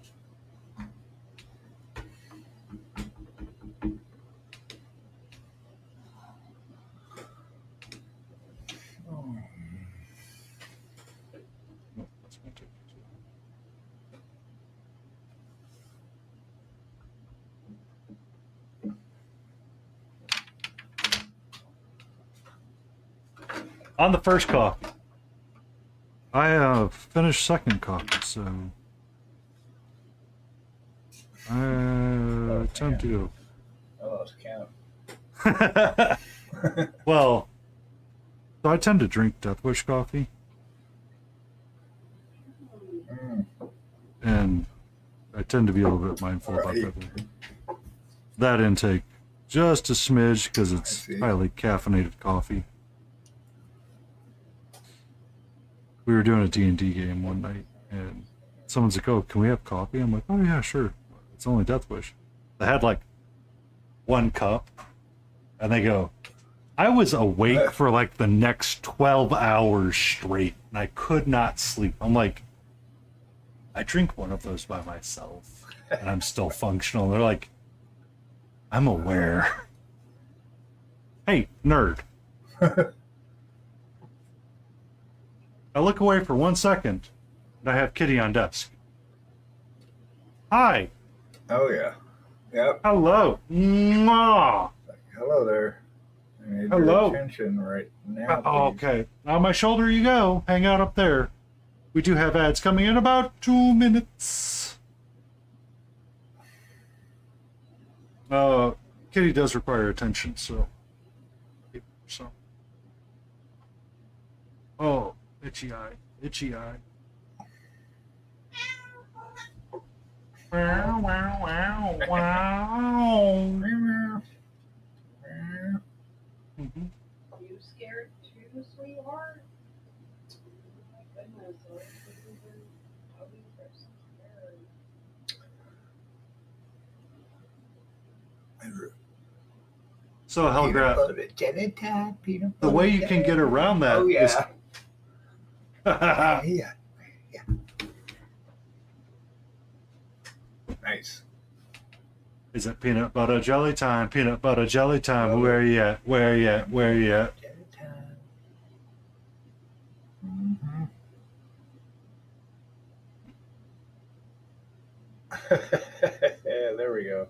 Oh, that's gonna take too long. On the first coffee. I finished second coffee, so time to I lost count. go. Well, so I tend to drink Death Wish coffee, and I tend to be a little bit mindful about that intake. Just a smidge, because it's highly caffeinated coffee. We were doing a D&D game one night, and someone's like, "Oh, can we have coffee?" I'm like, "Oh yeah, sure. It's only Death Wish." They had like 1 cup, and they go, "I was awake for like the next 12 hours straight, and I could not sleep." I'm like, "I drink one of those by myself, and I'm still functional." They're like, "I'm aware." Hey, nerd. I look away for 1 second, and I have Kitty on desk. Hi. Oh yeah. Yep. Hello. Mwah. Hello there. I need Hello. your attention right now. Okay. On my shoulder you go. Hang out up there. We do have ads coming in about 2 minutes. Kitty does require attention, so. Oh, itchy eye. Itchy eye. Wow, wow, wow, wow. Mm-hmm. You scared too, sweetheart? My goodness, I wish we could tell you there's some scary. So, Helgrat, the way you can get around that is... Yeah. Nice. Is it peanut butter jelly time? Peanut butter jelly time. Where you at? Where you at? Where you at? Mm-hmm. Yeah, there we go.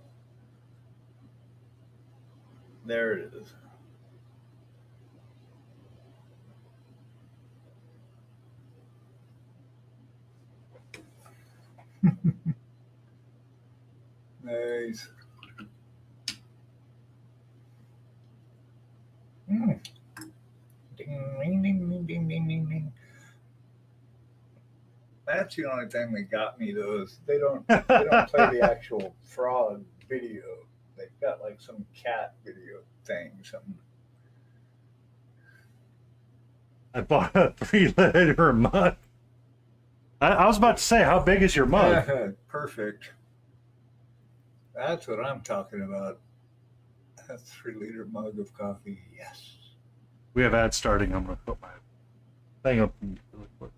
There it is. Nice. Mm. Ding, ding, ding, ding, ding, ding, ding, ding. That's the only thing that got me. Those they don't play the actual frog video. They've got like some cat video thing. Something. I bought a 3-liter mug. I was about to say, how big is your mug? Perfect. That's what I'm talking about. A 3-liter mug of coffee. Yes. We have ads starting. I'm going to put my thing up really quick.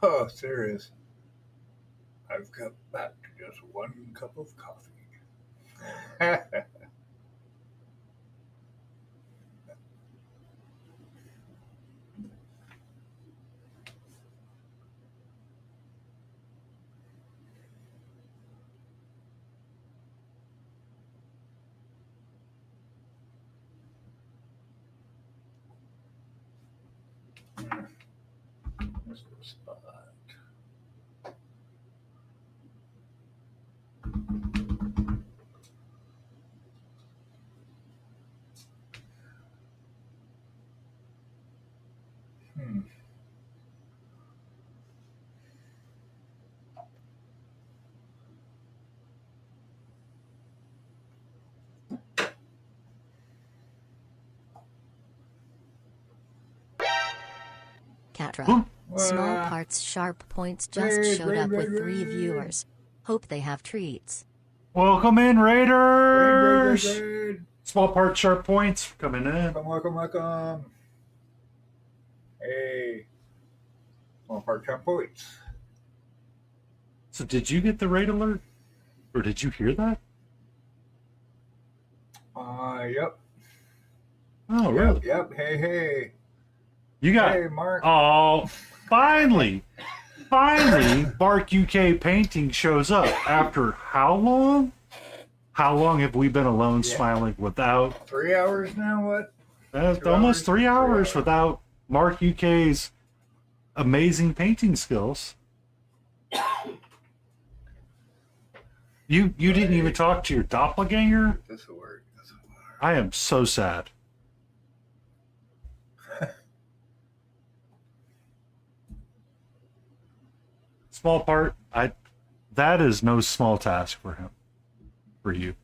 Oh, serious. I've cut back to just 1 cup of coffee. Mr. Spot. Hmm. Catra. What? Small parts sharp points just Raid, showed up with 3 raid. viewers. Hope they have treats. Welcome in, Raiders! Raid. Small part sharp points coming in. Welcome. Hey. Small part sharp points. So did you get the raid alert? Or did you hear that? Yep. Oh, really? Yep. Hey. You got... Hey, Mark. Oh, finally, Bark UK Painting shows up after how long? How long have we been alone smiling without... 3 hours now, what? Almost 3 hours 3 hours. without Mark UK's amazing painting skills. You didn't even talk to your doppelganger? This will work. I am so sad. Small part, that is no small task for him. For you.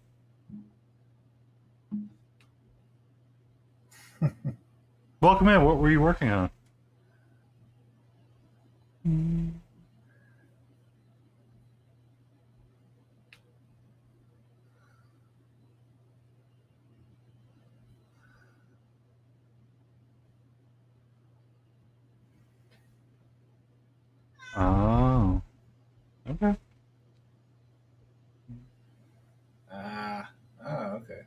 Welcome in. What were you working on? Oh. Okay. Okay.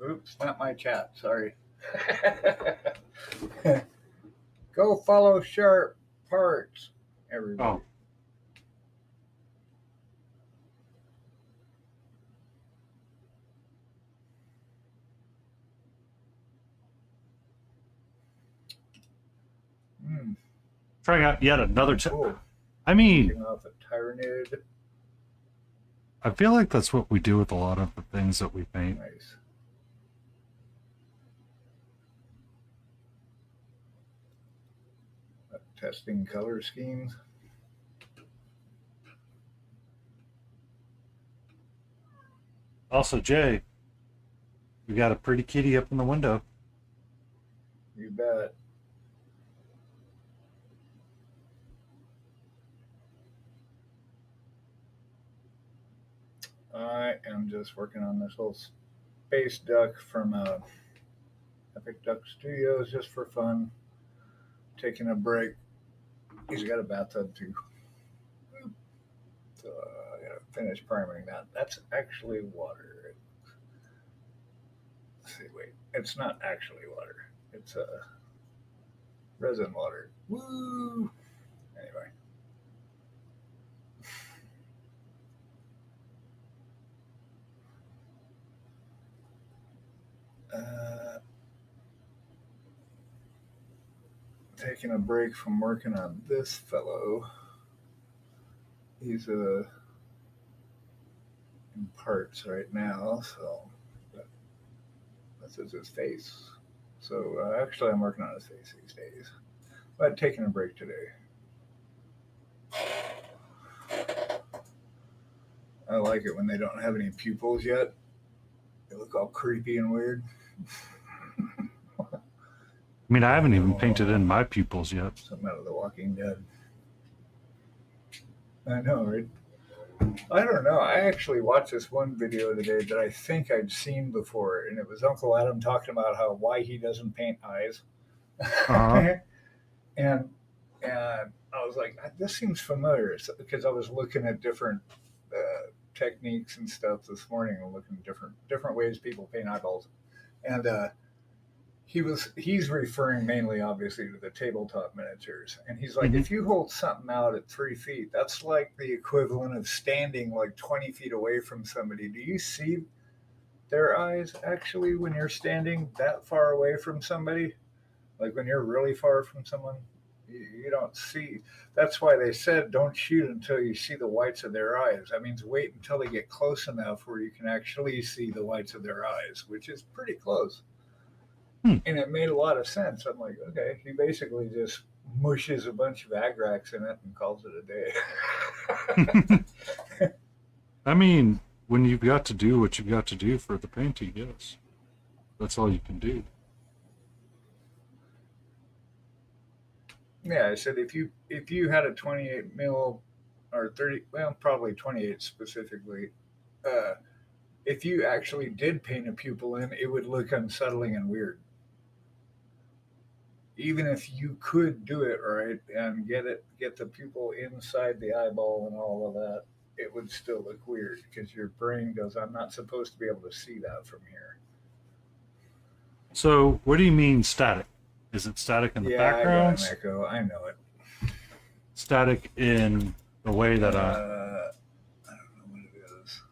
Oops, not my chat. Sorry. Go follow Sharp Parts, everybody. Oh. Trying out yet another... Cool. I mean... Taking off a Tyranid. I feel like that's what we do with a lot of the things that we paint. Nice. Testing color schemes. Also, Jay, we got a pretty kitty up in the window. You bet. I am just working on this little space duck from Epic Duck Studios just for fun. Taking a break. He's got a bathtub too. So I gotta finish priming that. That's actually water. Let's see, wait. It's not actually water. It's resin water. Woo! Anyway. Taking a break from working on this fellow. He's in parts right now, so this is his face. So actually, I'm working on his face these days, but taking a break today. I like it when they don't have any pupils yet. They look all creepy and weird. I mean, I haven't even painted in my pupils yet. Something out of The Walking Dead. I know, right? I don't know. I actually watched this one video today that I think I'd seen before, and it was Uncle Adam talking about why he doesn't paint eyes. Uh-huh. and I was like, this seems familiar because I was looking at different techniques and stuff this morning, and looking at different ways people paint eyeballs, and he's referring mainly, obviously, to the tabletop miniatures, and he's like, Mhm. if you hold something out at 3 feet, that's like the equivalent of standing like 20 feet away from somebody. Do you see their eyes actually when you're standing that far away from somebody? Like when you're really far from someone, you don't see. That's why they said don't shoot until you see the whites of their eyes. That means wait until they get close enough where you can actually see the whites of their eyes, which is pretty close. And it made a lot of sense. I'm like, okay, he basically just mushes a bunch of agrax in it and calls it a day. I mean, when you've got to do what you've got to do for the painting, yes. That's all you can do. Yeah, I said if you had a 28 mil or 30, well, probably 28 specifically, if you actually did paint a pupil in, it would look unsettling and weird. Even if you could do it right and get the pupil inside the eyeball and all of that, it would still look weird because your brain goes, I'm not supposed to be able to see that from here. So, what do you mean static? Is it static in the backgrounds? I got an echo. I know it. Static in the way that I don't know what it is.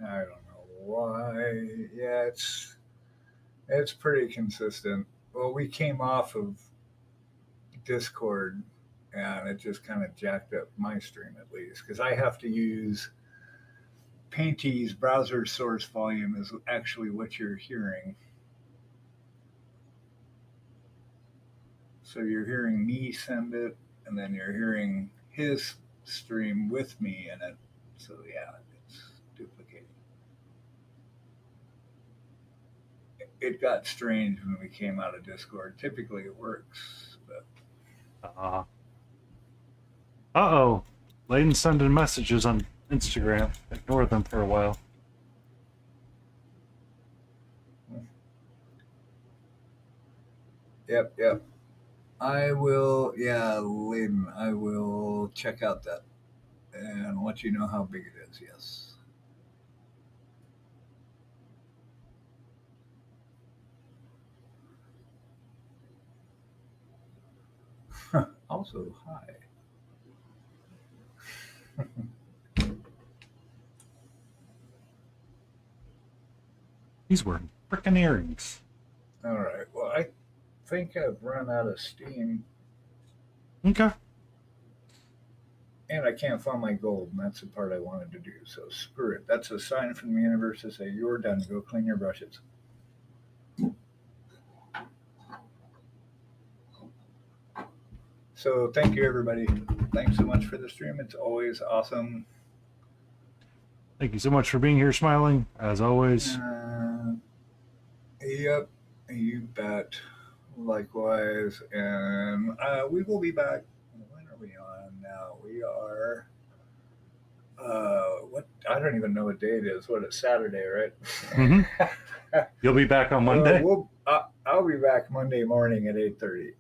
I don't know why. Yeah, it's pretty consistent. Well, we came off of Discord, and it just kind of jacked up my stream at least because I have to use Painty's browser source volume is actually what you're hearing. So you're hearing me send it, and then you're hearing his stream with me in it. So yeah, it's duplicating. It got strange when we came out of Discord. Typically it works, but uh-oh. Layden's sending messages on Instagram. Ignore them for a while. Yep. I will, yeah, Layden, I will check out that and let you know how big it is, yes. Also, hi. He's wearing frickin' earrings. All right. Well, I think I've run out of steam. Okay. And I can't find my gold, and that's the part I wanted to do. So screw it. That's a sign from the universe to say you're done. Go clean your brushes. So thank you, everybody. Thanks so much for the stream. It's always awesome. Thank you so much for being here, Smiling, as always. Yep, you bet. Likewise. And we will be back. When are we on now? We are, what? I don't even know what day it is. What, it's Saturday, right? Mm-hmm. You'll be back on Monday? I'll be back Monday morning at 8:30.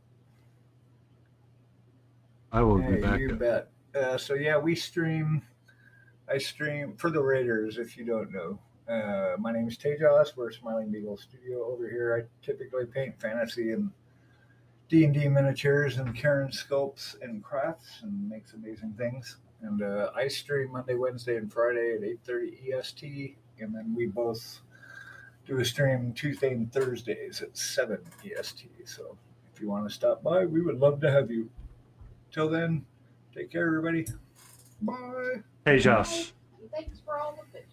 I will be back. You bet. So yeah, I stream for the Raiders, if you don't know. My name is Tejas. We're Smiling Beagle Studio over here. I typically paint fantasy and D&D miniatures and Karen sculpts and crafts and makes amazing things. And I stream Monday, Wednesday, and Friday at 8:30 EST. And then we both do a stream Tuesday and Thursdays at 7 EST. So if you want to stop by, we would love to have you. Till then, take care, everybody. Bye. Hey, Josh. Thanks for all the fish.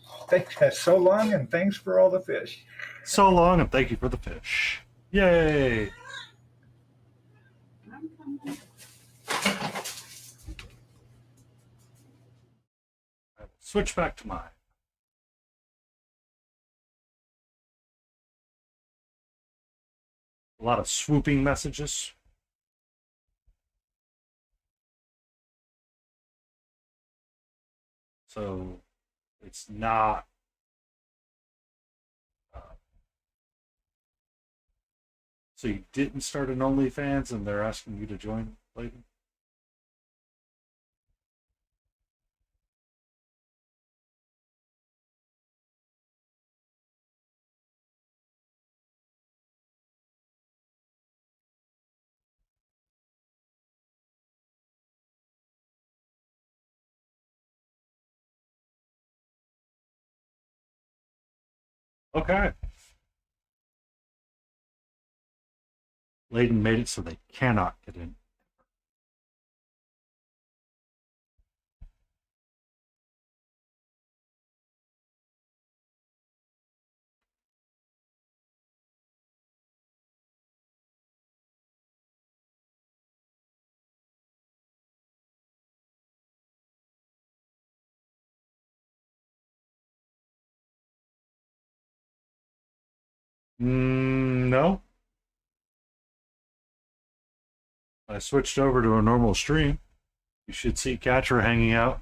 Thanks so long, and thanks for all the fish. So long, and thank you for the fish. Yay! I'm coming. Switch back to mine. a lot of swooping messages. So it's not so you didn't start an OnlyFans and they're asking you to join later? Okay. Layden made it so they cannot get in. No. I switched over to a normal stream. You should see Katra hanging out.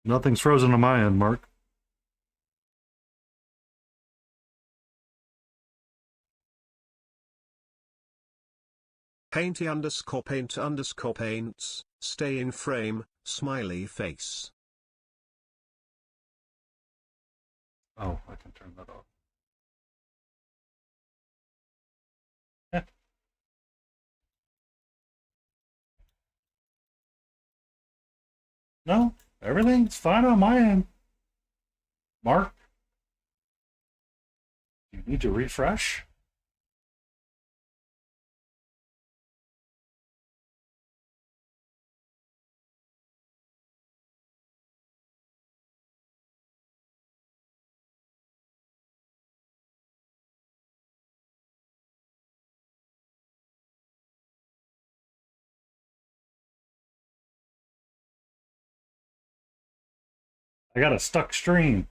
Nothing's frozen on my end, Mark. Painty_paints, stay in frame, smiley face. Oh, I can turn that off. Yeah. No, everything's fine on my end. Mark, you need to refresh? I got a stuck stream.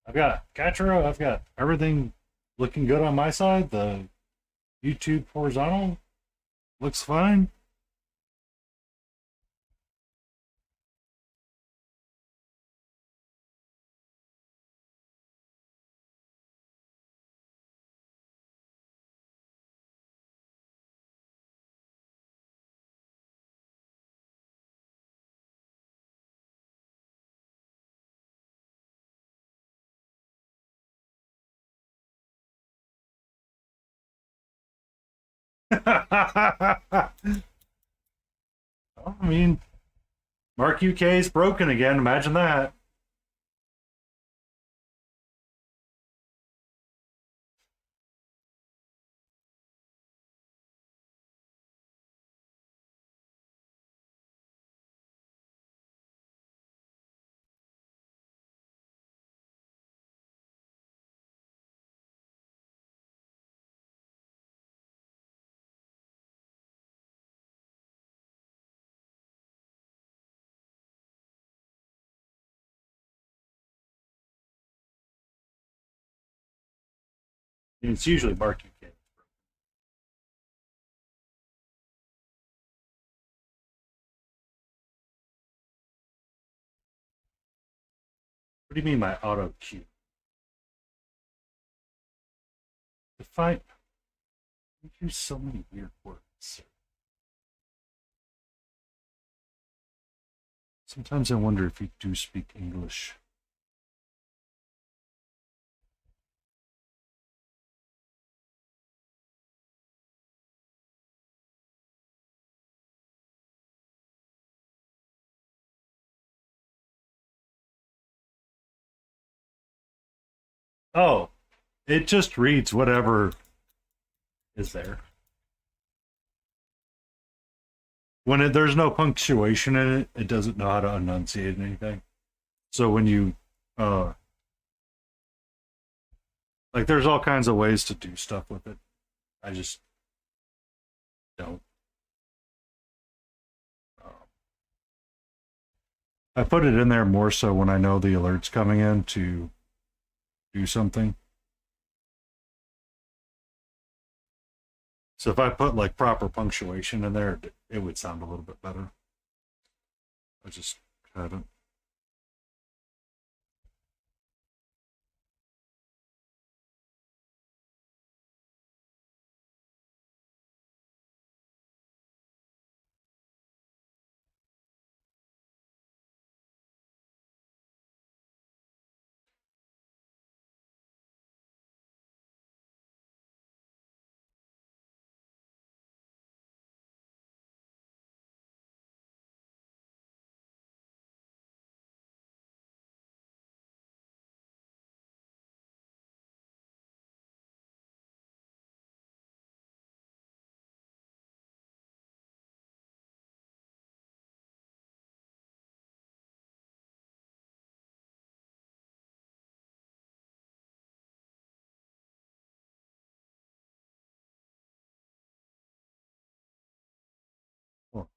I've got Katra, I've got everything looking good on my side. The YouTube horizontal looks fine. I mean, Mark UK is broken again. Imagine that. It's usually Mark UK. What do you mean by auto cue? Define. You use so many weird words. Sometimes I wonder if you do speak English. Oh, it just reads whatever is there. When there's no punctuation in it, it doesn't know how to enunciate anything. So when you, like, there's all kinds of ways to do stuff with it. I just don't. I put it in there more so when I know the alert's coming in to do something. So if I put like proper punctuation in there, it would sound a little bit better. I just haven't. Oh.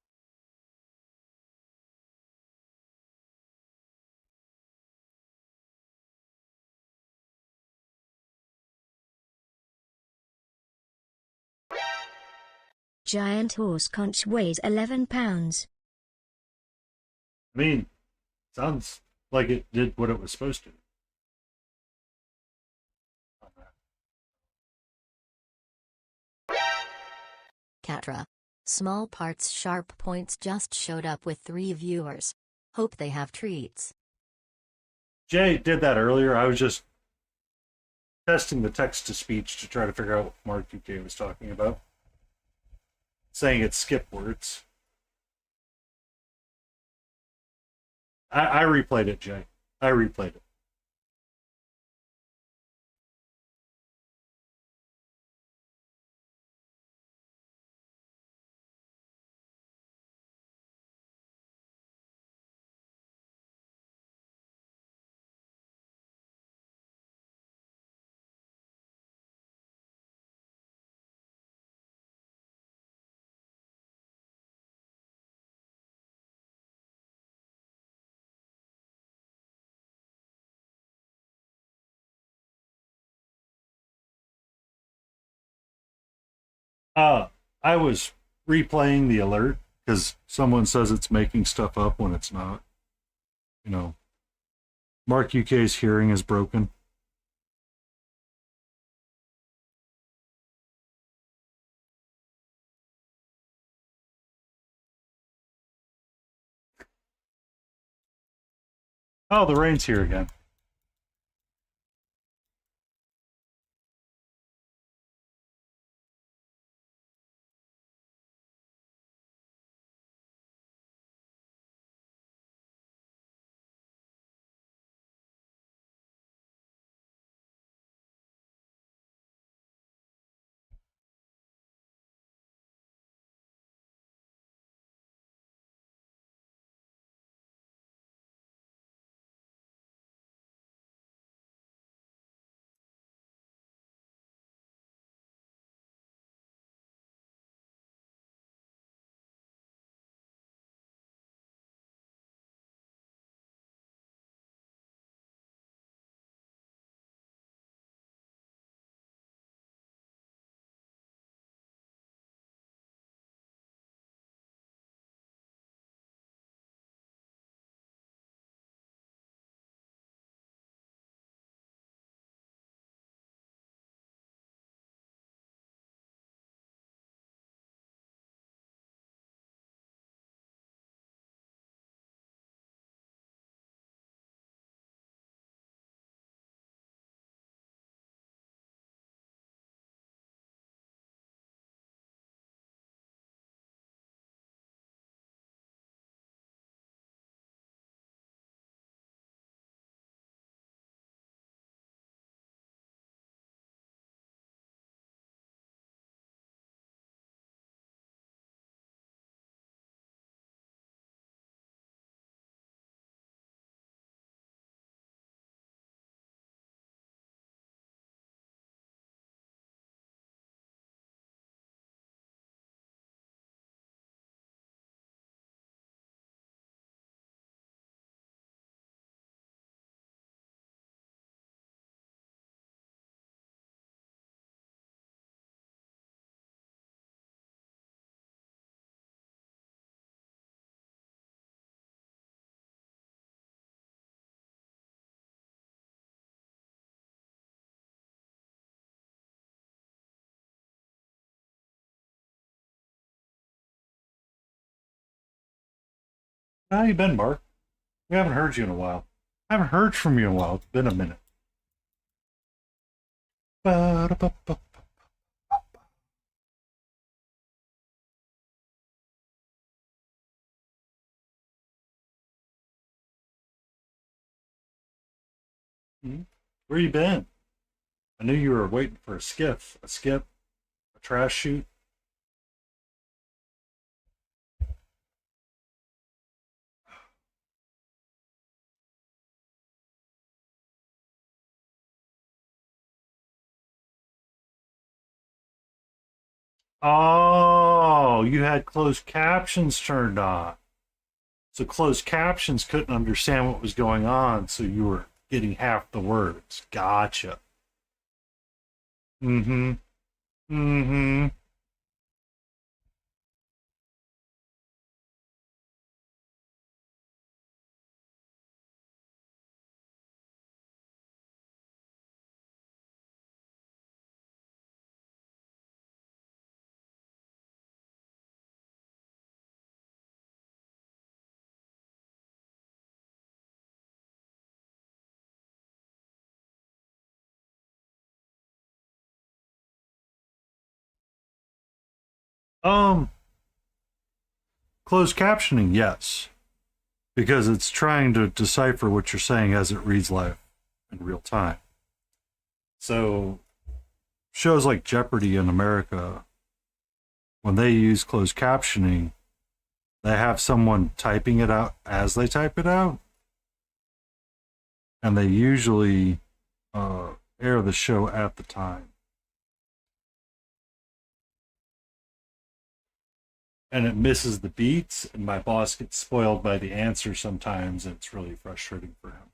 Giant horse conch weighs 11 pounds. I mean, sounds like it did what it was supposed to. Catra. Small parts sharp points just showed up with 3 viewers. Hope they have treats. Jay did that earlier. I was just testing the text to speech to try to figure out what Mark UK was talking about. Saying it skip words. I replayed it, Jay. I replayed it. I was replaying the alert because someone says it's making stuff up when it's not. You know, Mark UK's hearing is broken. Oh, the rain's here again. How you been, Mark? We haven't heard you in a while. I haven't heard from you in a while. It's been a minute. Ba-da-ba-ba. Where you been? I knew you were waiting for a skip, a trash chute. Oh, you had closed captions turned on. So closed captions couldn't understand what was going on, so you were getting half the words. Gotcha. Mm-hmm. Mm-hmm. Closed captioning, yes. Because it's trying to decipher what you're saying as it reads live in real time. So shows like Jeopardy in America, when they use closed captioning, they have someone typing it out as they type it out. And they usually air the show at the time. And it misses the beats, and my boss gets spoiled by the answer sometimes, and it's really frustrating for him.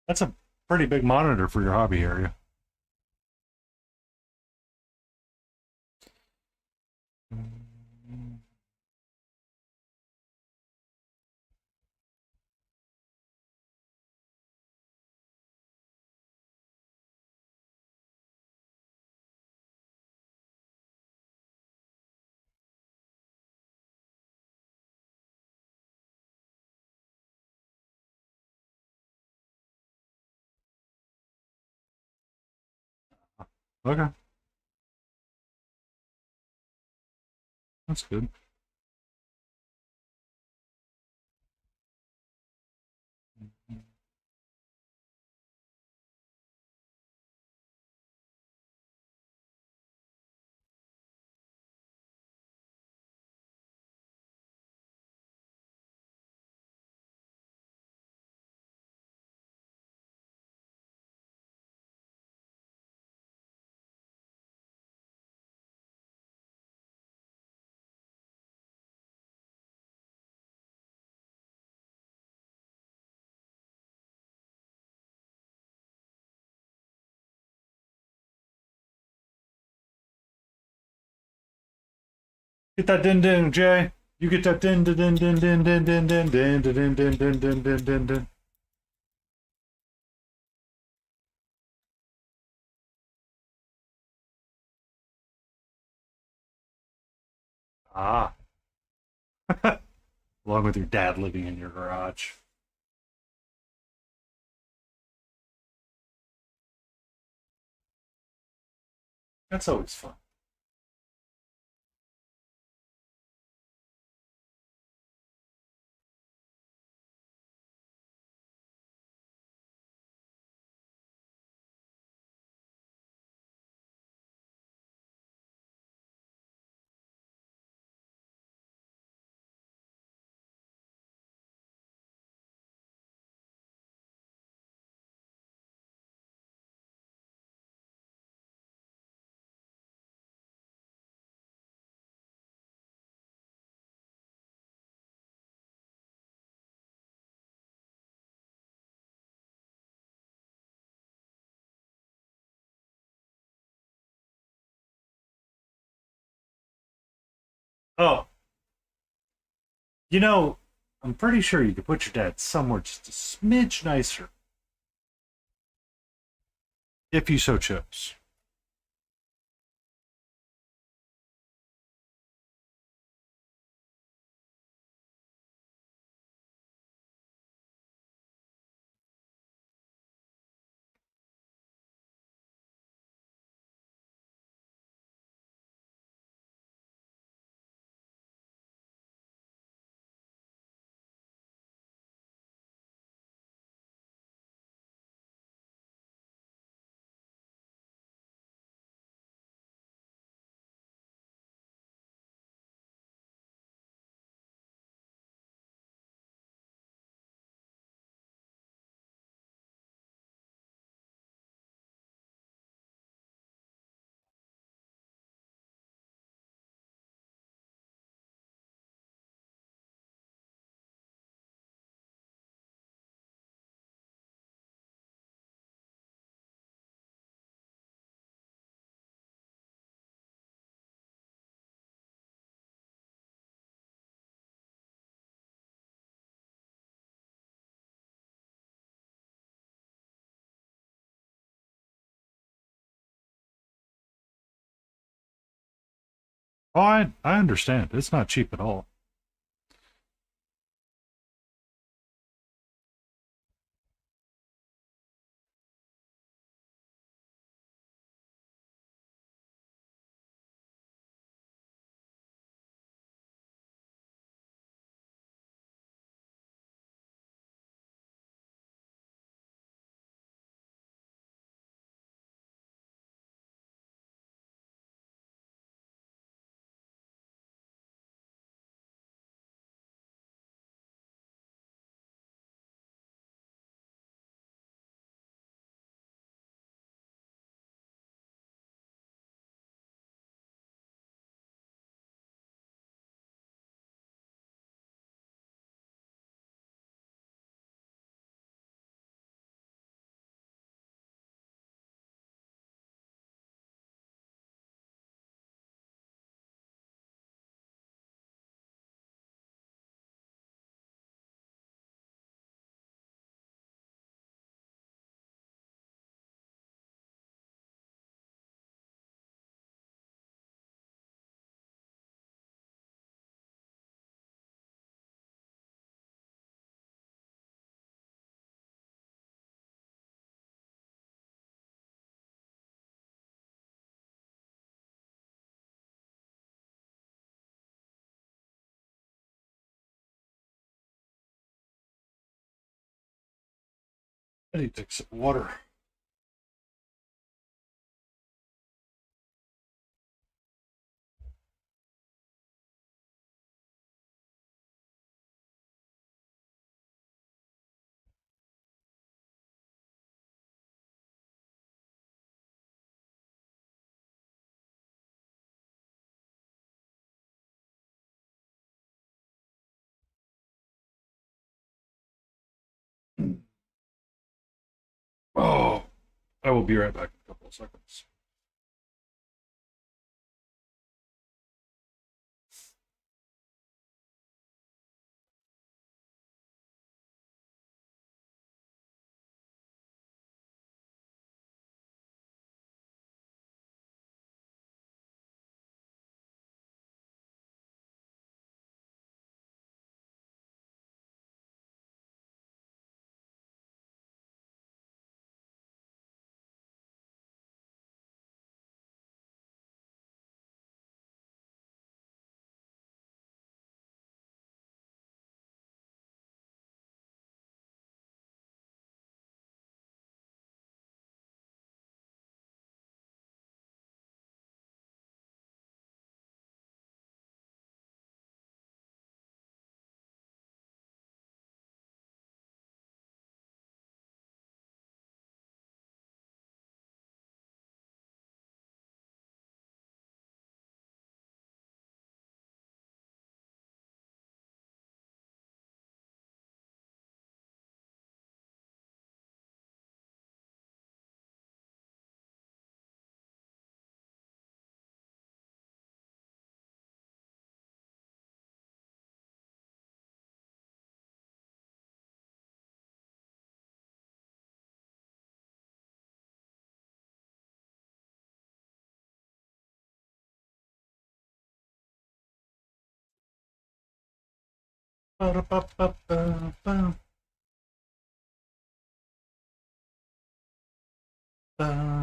That's a pretty big monitor for your hobby area. Okay, that's good. Get that din din, Jay. You get that din din din din din din din din din din din din din din din din. Ah. Along with your dad living in your garage. That's always fun. Oh, you know, I'm pretty sure you could put your dad somewhere just a smidge nicer if you so chose. Oh, I understand. It's not cheap at all. I need to take some water. Oh, I will be right back in a couple of seconds. Ba-da-ba-ba-ba-ba. Ba-da.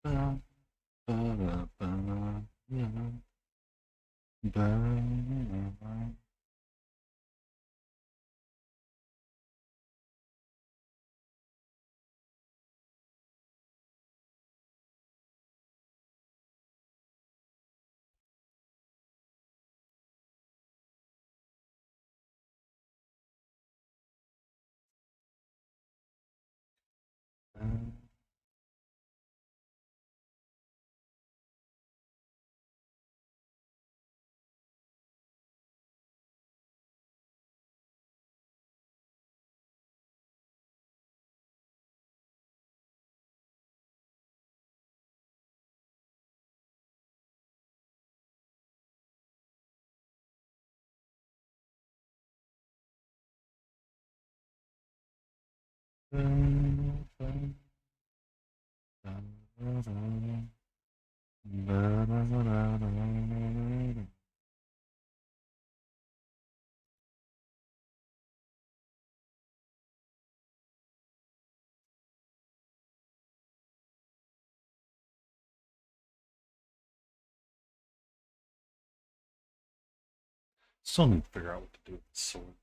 Ba-da. Ba-da-ba. Ba-da. Still need to figure out what to do with the sword.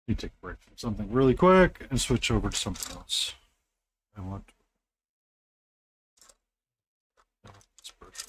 You take a break from something really quick and switch over to something else. I want this brush.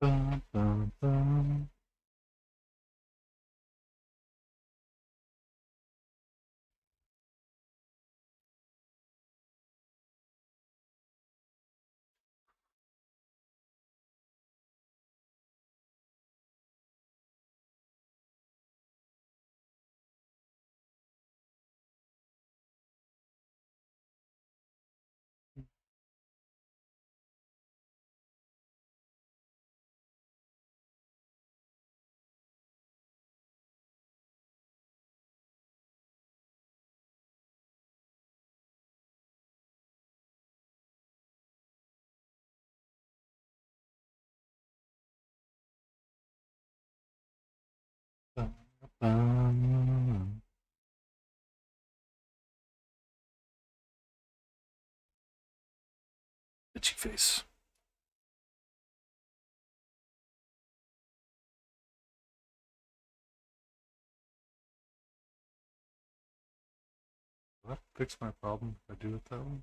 Bum, bum, bum. Bum, bum. Itchy face. Will that fix my problem if I do it that way?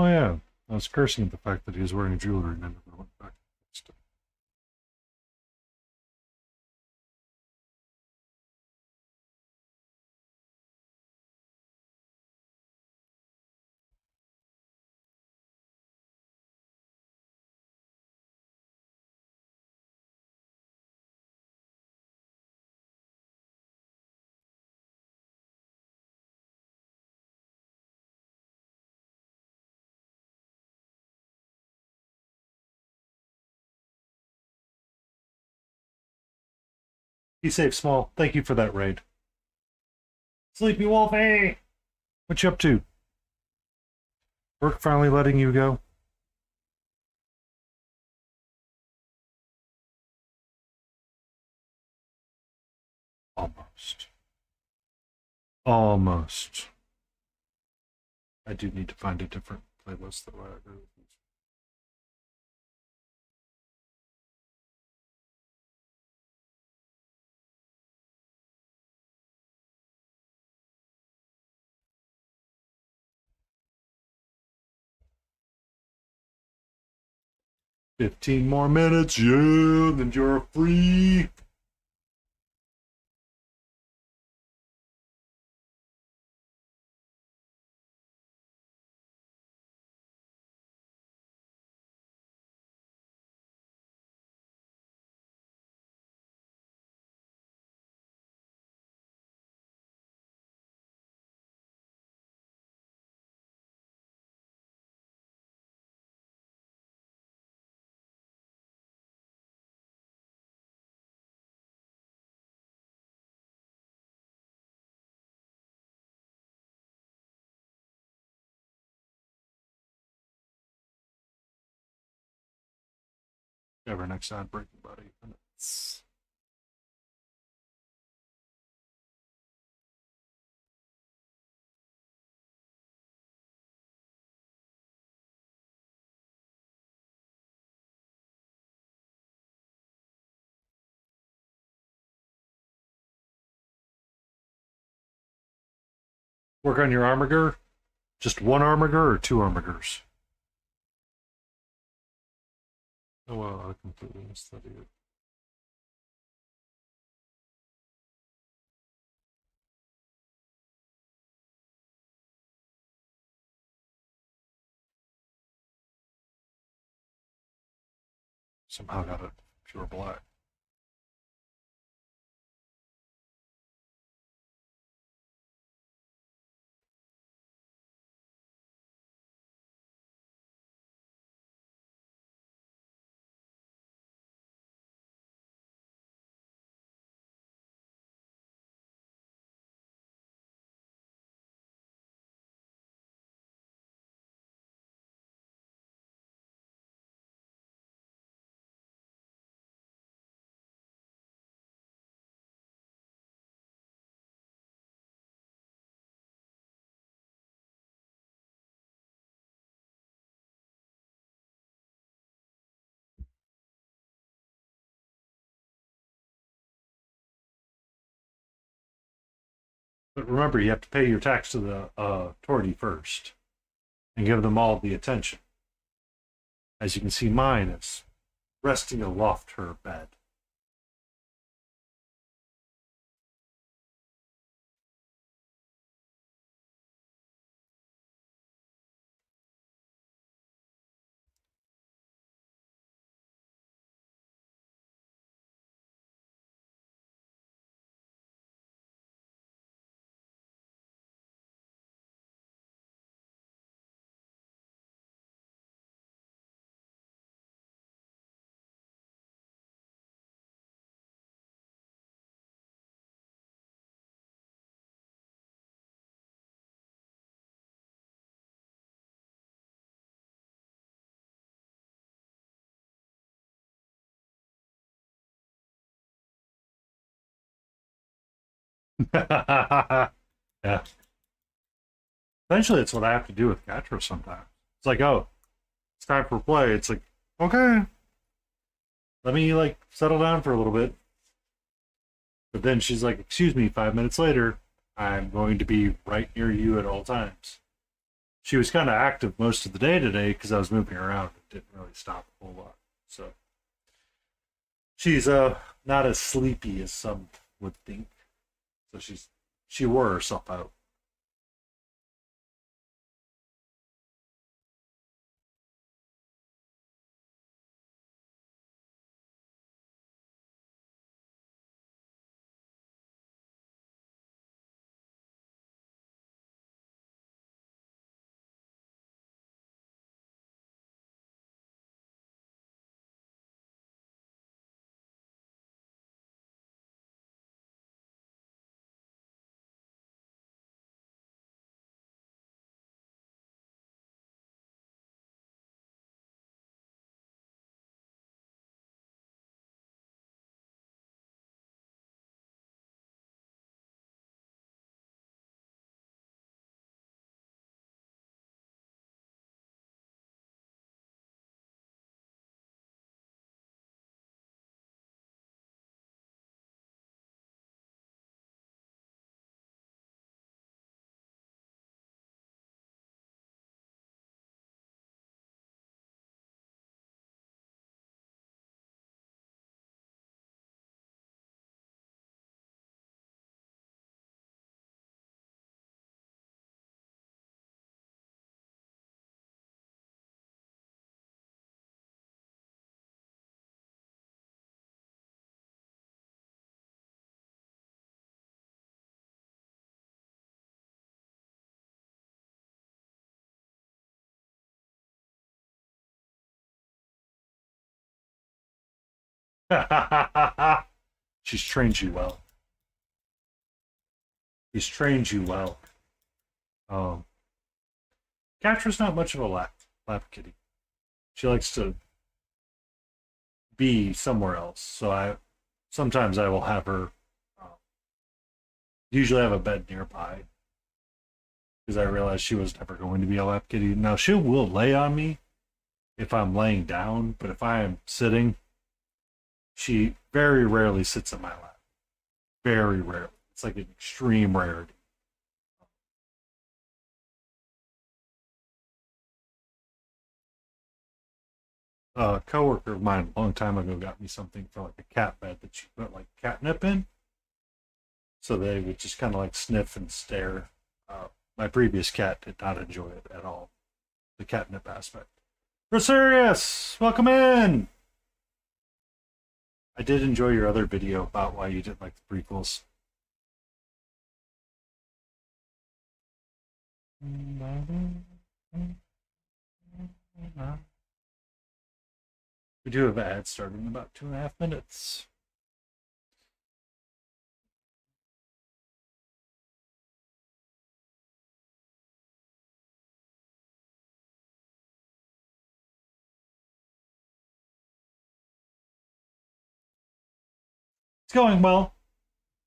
Oh yeah, I was cursing at the fact that he was wearing jewelry and I never went back. Be safe, Small. Thank you for that raid. Sleepy Wolfie! What you up to? Work finally letting you go? Almost. Almost. I do need to find a different playlist that I agree with you. "15 more minutes, yeah, then you're free." Ever next ad break about 8 minutes. Work on your armor. Just one armor or two armors? Oh well, I completely missed that either. Somehow got it pure black. But remember, you have to pay your tax to the authority first and give them all the attention. As you can see, mine is resting aloft her bed. Yeah. Eventually, it's what I have to do with Gatra sometimes. It's like, oh, it's time for play. It's like, okay, let me like settle down for a little bit. But then she's like, excuse me, 5 minutes later, I'm going to be right near you at all times. she was kind of active most of the day today because I was moving around. It didn't really stop a whole lot. So she's not as sleepy as some would think. So she wore herself out. She's trained you well. He's trained you well. Catra's not much of a lap kitty. She likes to be somewhere else. So sometimes I will have her. Usually, have a bed nearby because I realized she was never going to be a lap kitty. Now she will lay on me if I'm laying down, but if I am sitting, she very rarely sits in my lap. Very rarely. It's like an extreme rarity. A coworker of mine a long time ago got me something for like a cat bed that she put like catnip in. So they would just kind of like sniff and stare. My previous cat did not enjoy it at all. The catnip aspect. Rosarius, welcome in! I did enjoy your other video about why you didn't like the prequels. We do have ads starting in about 2.5 minutes. It's going well.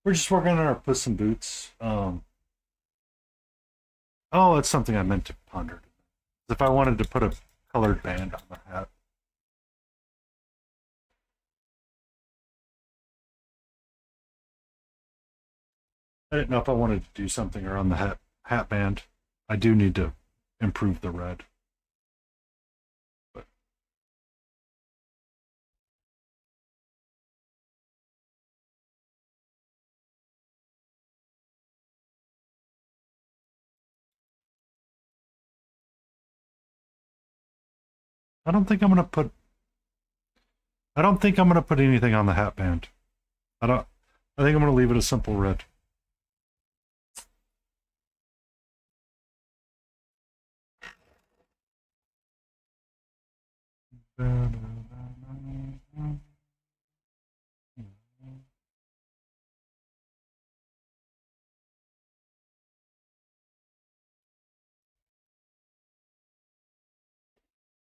We're just working on our Puss in Boots. Oh, it's something I meant to ponder. If I wanted to put a colored band on the hat. I didn't know if I wanted to do something around the hat band. I do need to improve the red. But I don't think I'm gonna put anything on the hat band. I think I'm gonna leave it a simple red.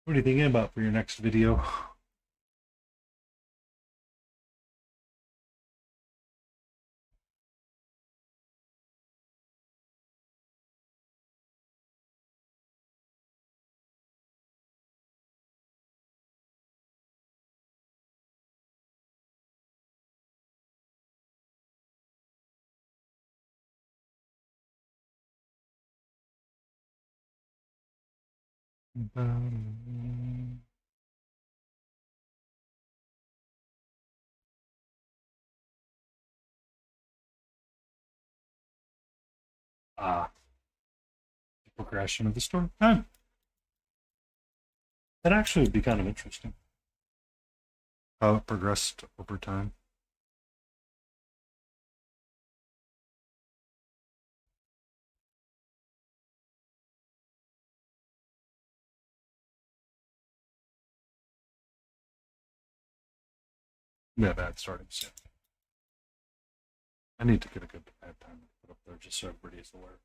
What are you thinking about for your next video? Ah, the progression of the story. That actually would be kind of interesting. How it progressed over time. We have ads starting soon. I need to get a good ad time to put up there just so everybody is aware.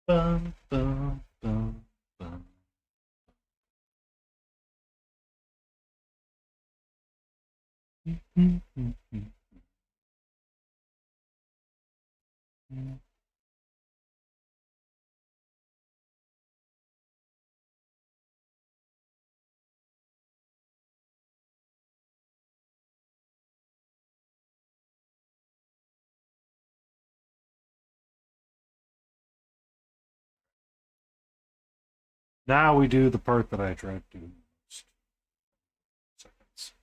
Bum, bum, bum, bum. Now we do the part that I tried to do. Seconds.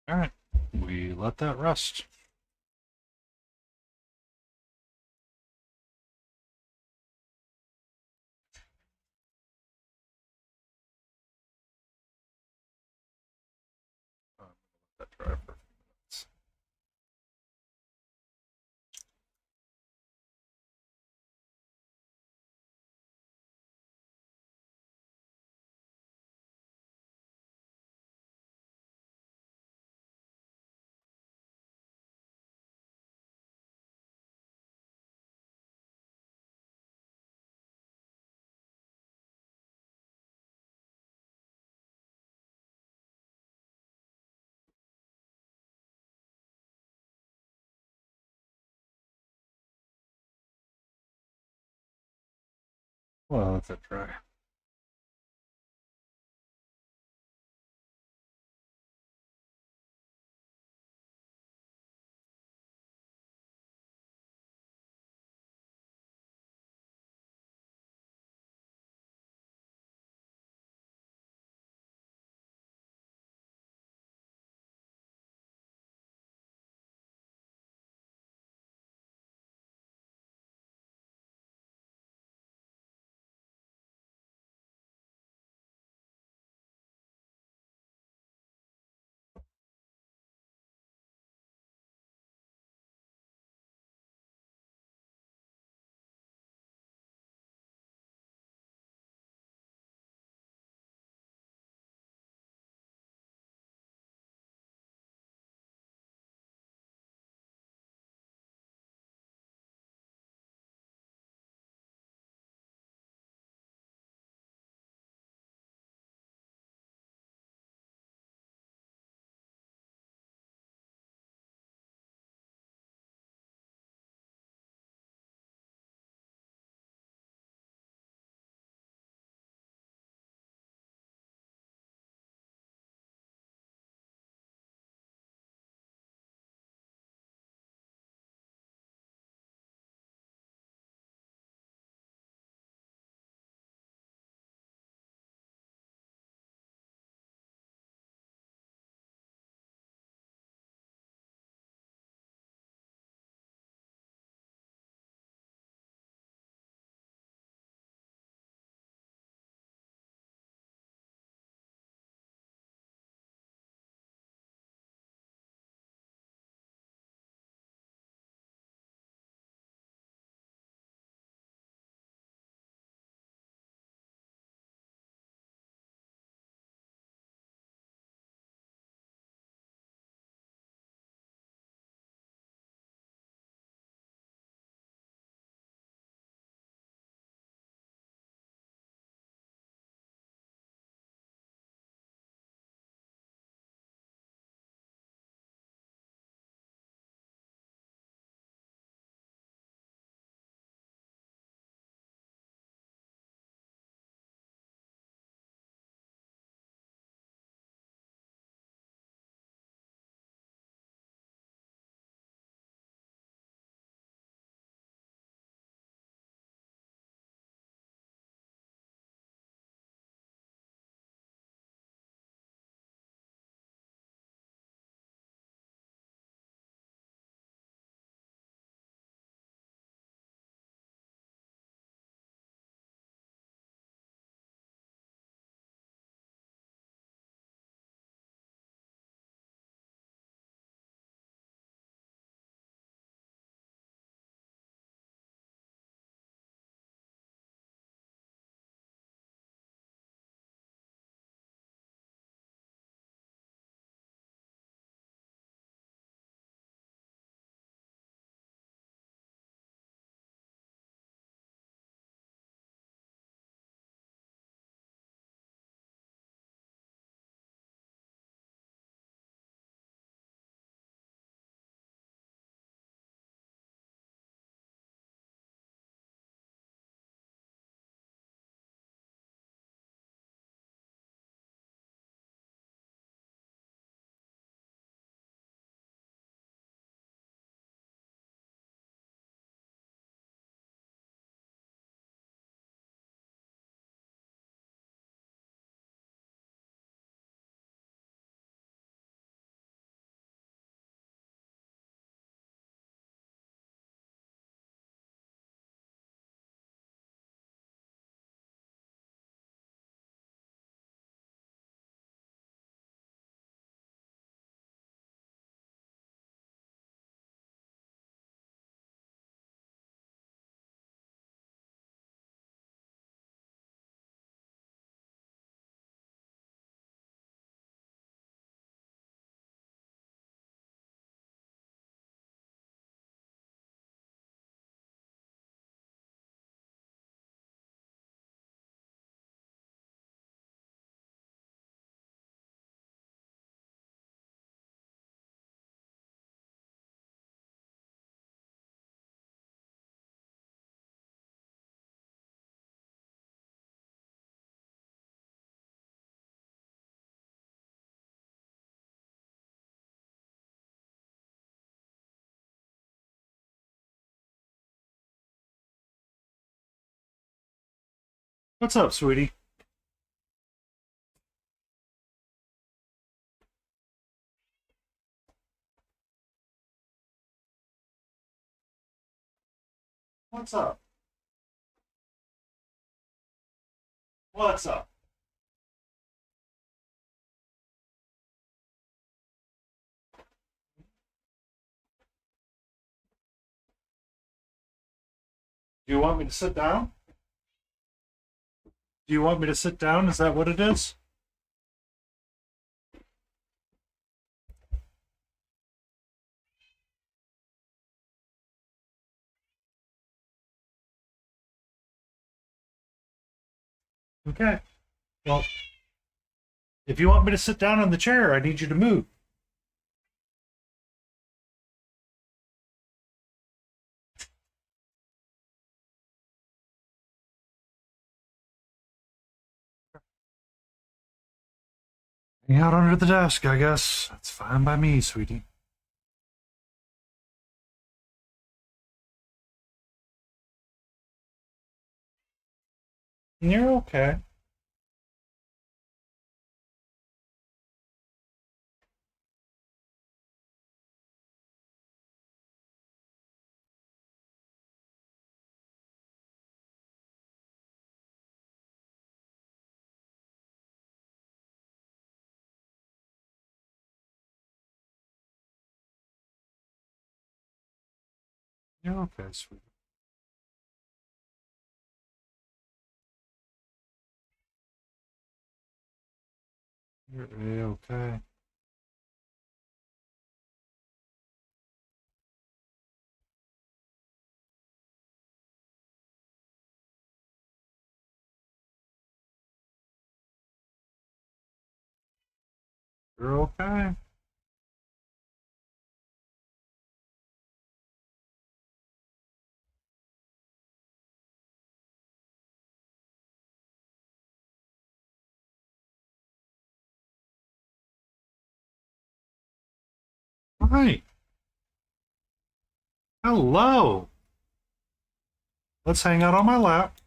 All right, we let that rest. Let that dry for a few minutes. Well, let that dry. What's up, sweetie? What's up? What's up? Do you want me to sit down? Do you want me to sit down? Is that what it is? Okay. Well, if you want me to sit down on the chair, I need you to move. Hang out under the desk, I guess. That's fine by me, sweetie. You're okay. You're okay, sweetie. You're okay. You're okay. Hi. Hello. Let's hang out on my lap.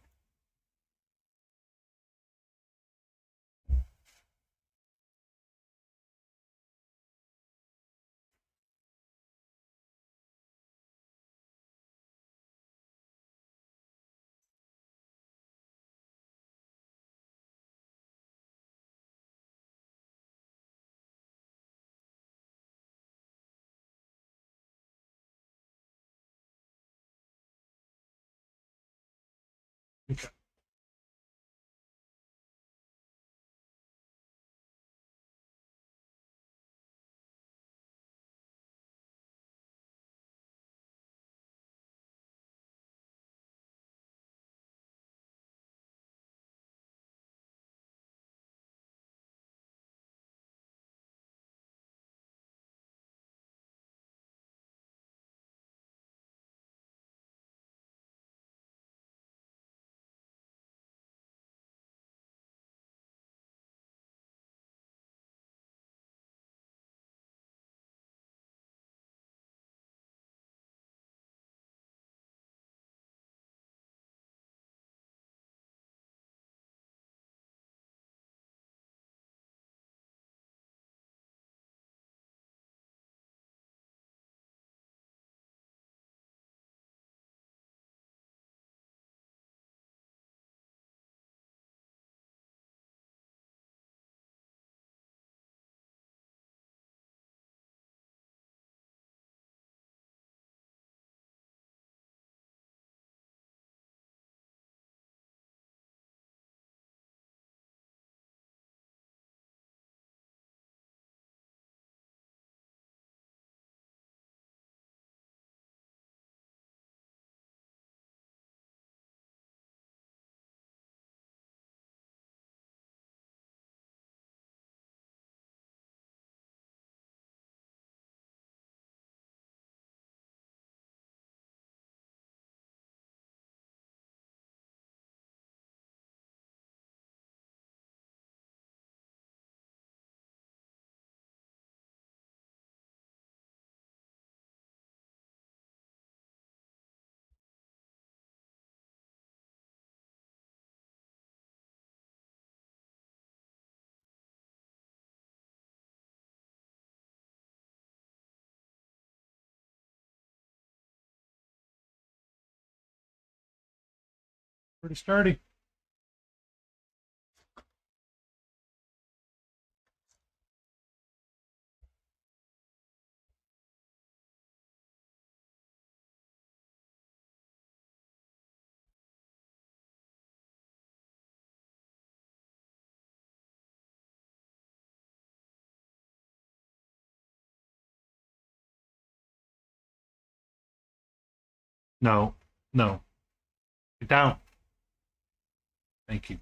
Okay. Pretty sturdy. No, no. Get down. Thank you.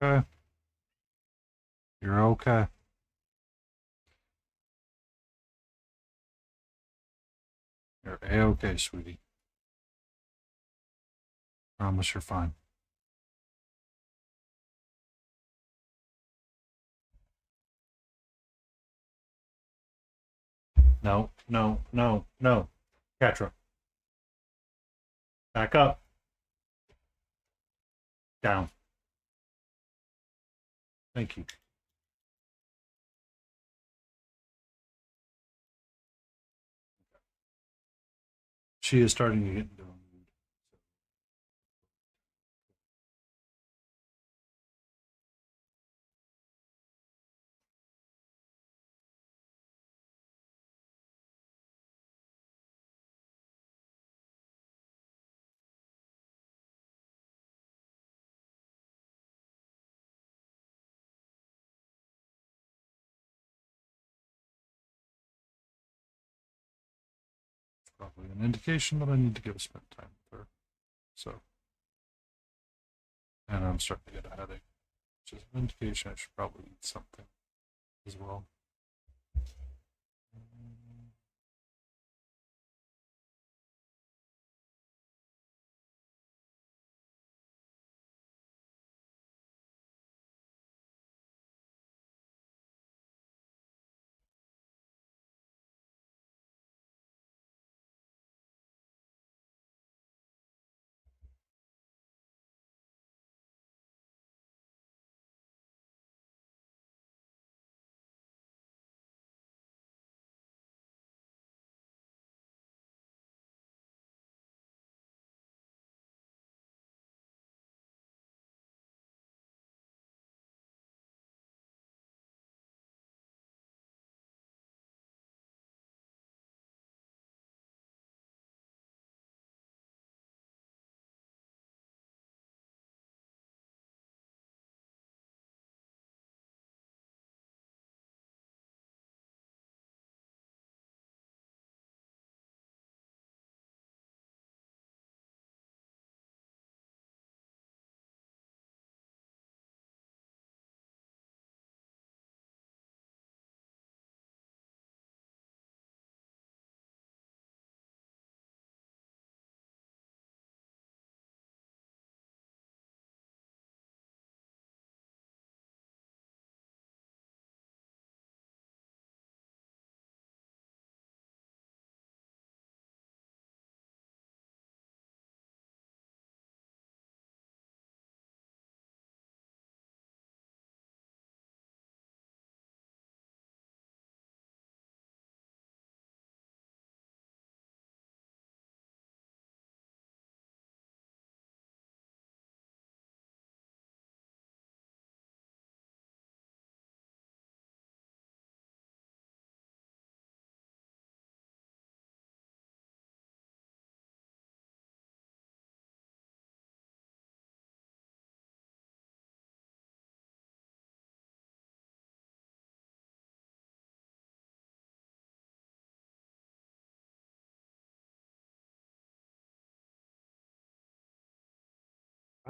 Okay. You're okay. You're A-okay, sweetie. Promise you're fine. No, no, no, no. Catra. Back up. Down. Thank you. She is starting to get into a mood. It's probably an indication that I need to go spend time with her. So, and I'm starting to get a headache, which is an indication I should probably eat something as well.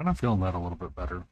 I'm feeling that a little bit better.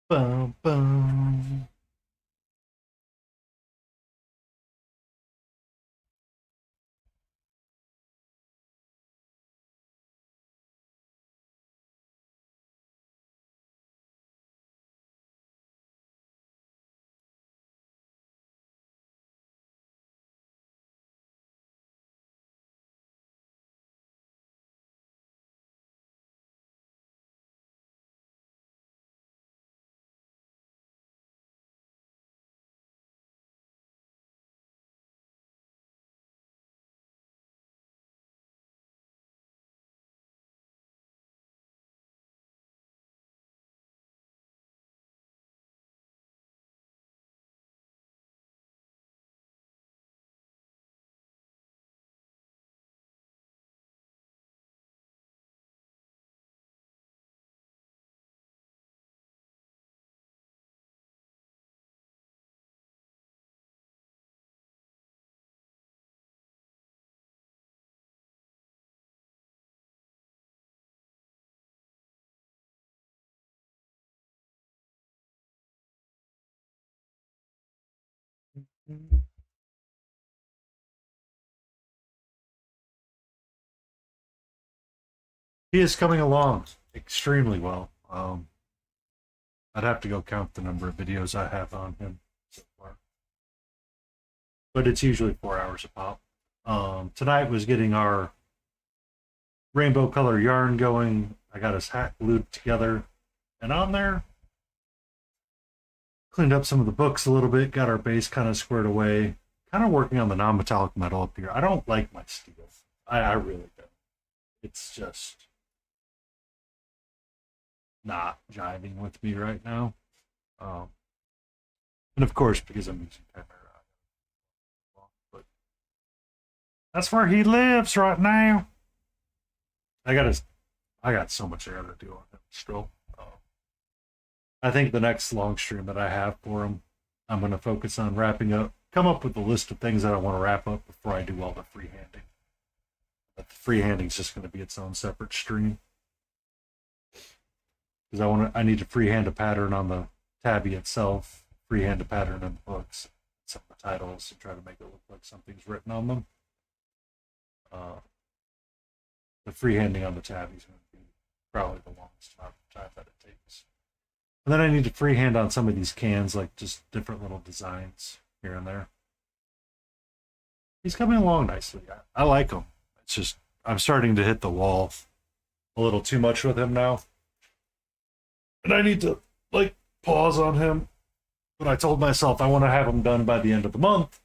Bum, bum. He is coming along extremely well. I'd have to go count the number of videos I have on him so far, but it's usually 4 hours a pop. Tonight was getting our rainbow color yarn going. I got his hat glued together, and on there, cleaned up some of the books a little bit, got our base kind of squared away, kind of working on the non-metallic metal up here. I don't like my steel. I really don't. It's just not jiving with me right now. And of course, because I'm using camera. But that's where he lives right now. I got so much I gotta do on him still. I think the next long stream that I have for him, I'm gonna focus on wrapping up, come up with a list of things that I want to wrap up before I do all the freehanding. But the freehanding is just gonna be its own separate stream. Because I need to freehand a pattern on the tabby itself, freehand a pattern in the books, some of the titles, and try to make it look like something's written on them. The freehanding on the tabby is going to be probably the longest amount of time that it takes. And then I need to freehand on some of these cans, like just different little designs here and there. He's coming along nicely. I like him. It's just, I'm starting to hit the wall a little too much with him now. And I need to, like, pause on him. But I told myself I want to have him done by the end of the month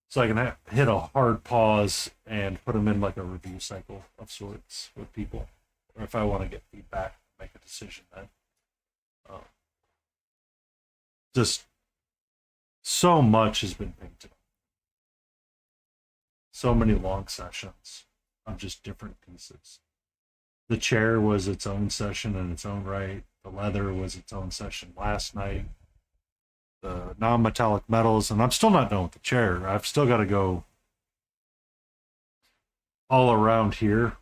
so I can hit a hard pause and put him in, like, a review cycle of sorts with people. Or if I want to get feedback, make a decision then. Just so much has been painted. So many long sessions of just different pieces. The chair was its own session in its own right. The leather was its own session last night. The non-metallic metals, and I'm still not done with the chair. I've still got to go all around here.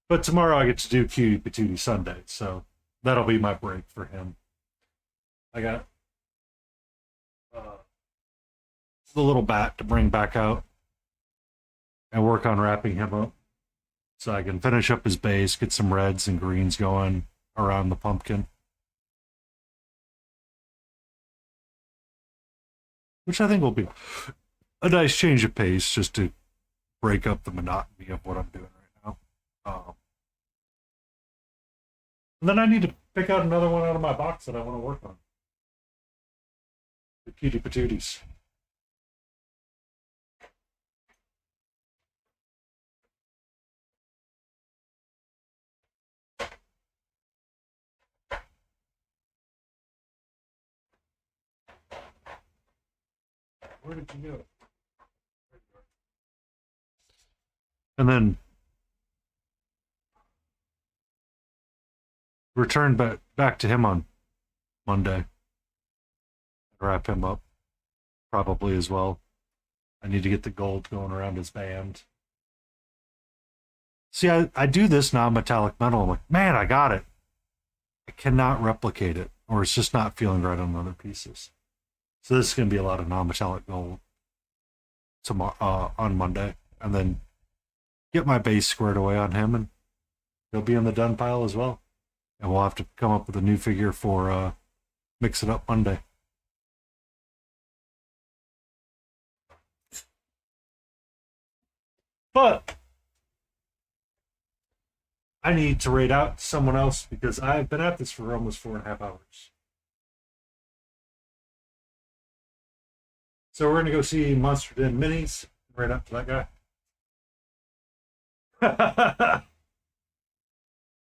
But tomorrow I get to do Cutie Patootie Sunday, so that'll be my break for him. I got the little bat to bring back out and work on wrapping him up so I can finish up his base, get some reds and greens going around the pumpkin. Which I think will be a nice change of pace just to break up the monotony of what I'm doing right now. And then I need to pick out another one out of my box that I want to work on. The Cutie Patooties. Where did you go? And then return back to him on Monday. Wrap him up, probably as well. I need to get the gold going around his band. See, I do this non-metallic metal. I'm like, man, I got it. I cannot replicate it, or it's just not feeling right on other pieces. So this is going to be a lot of non-metallic gold tomorrow, on Monday, and then get my base squared away on him, and he'll be in the done pile as well. And we'll have to come up with a new figure for Mix It Up Monday. But I need to raid out someone else because I've been at this for almost 4.5 hours. So we're going to go see Monster Den Minis. Right up to that guy.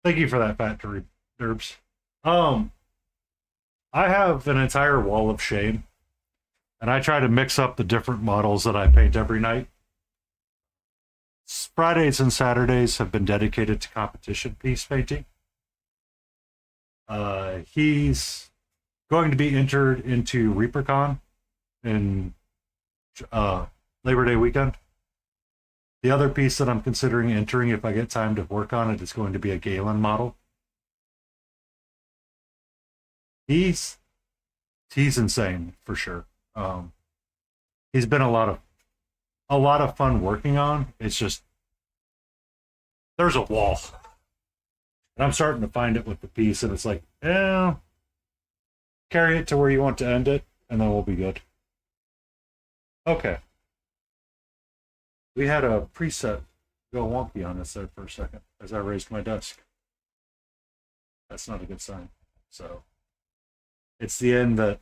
Thank you for that, Fat Derbs. I have an entire wall of shame, and I try to mix up the different models that I paint every night. Fridays and Saturdays have been dedicated to competition piece painting. He's going to be entered into ReaperCon in Labor Day weekend. The other piece that I'm considering entering, if I get time to work on it, is going to be a Galen model. He's insane for sure. He's been a lot of fun working on. It's just there's a wall, and I'm starting to find it with the piece, and it's like, carry it to where you want to end it, and then we'll be good. Okay. We had a preset go wonky on us there for a second as I raised my desk. That's not a good sign. So it's the end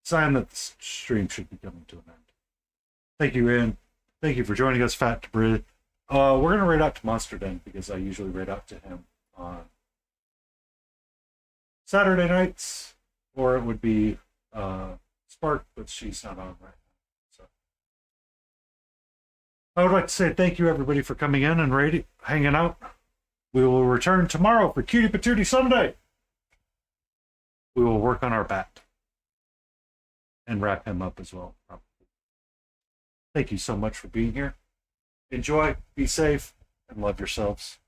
sign that the stream should be coming to an end. Thank you, Ian. Thank you for joining us, Fat Debris. We're going to raid out to Monster Den because I usually raid out to him on Saturday nights, or it would be Spark, but she's not on right now. So I would like to say thank you, everybody, for coming in and hanging out. We will return tomorrow for Cutie Patootie Sunday. We will work on our bat and wrap him up as well, probably. Thank you so much for being here. Enjoy, be safe, and love yourselves.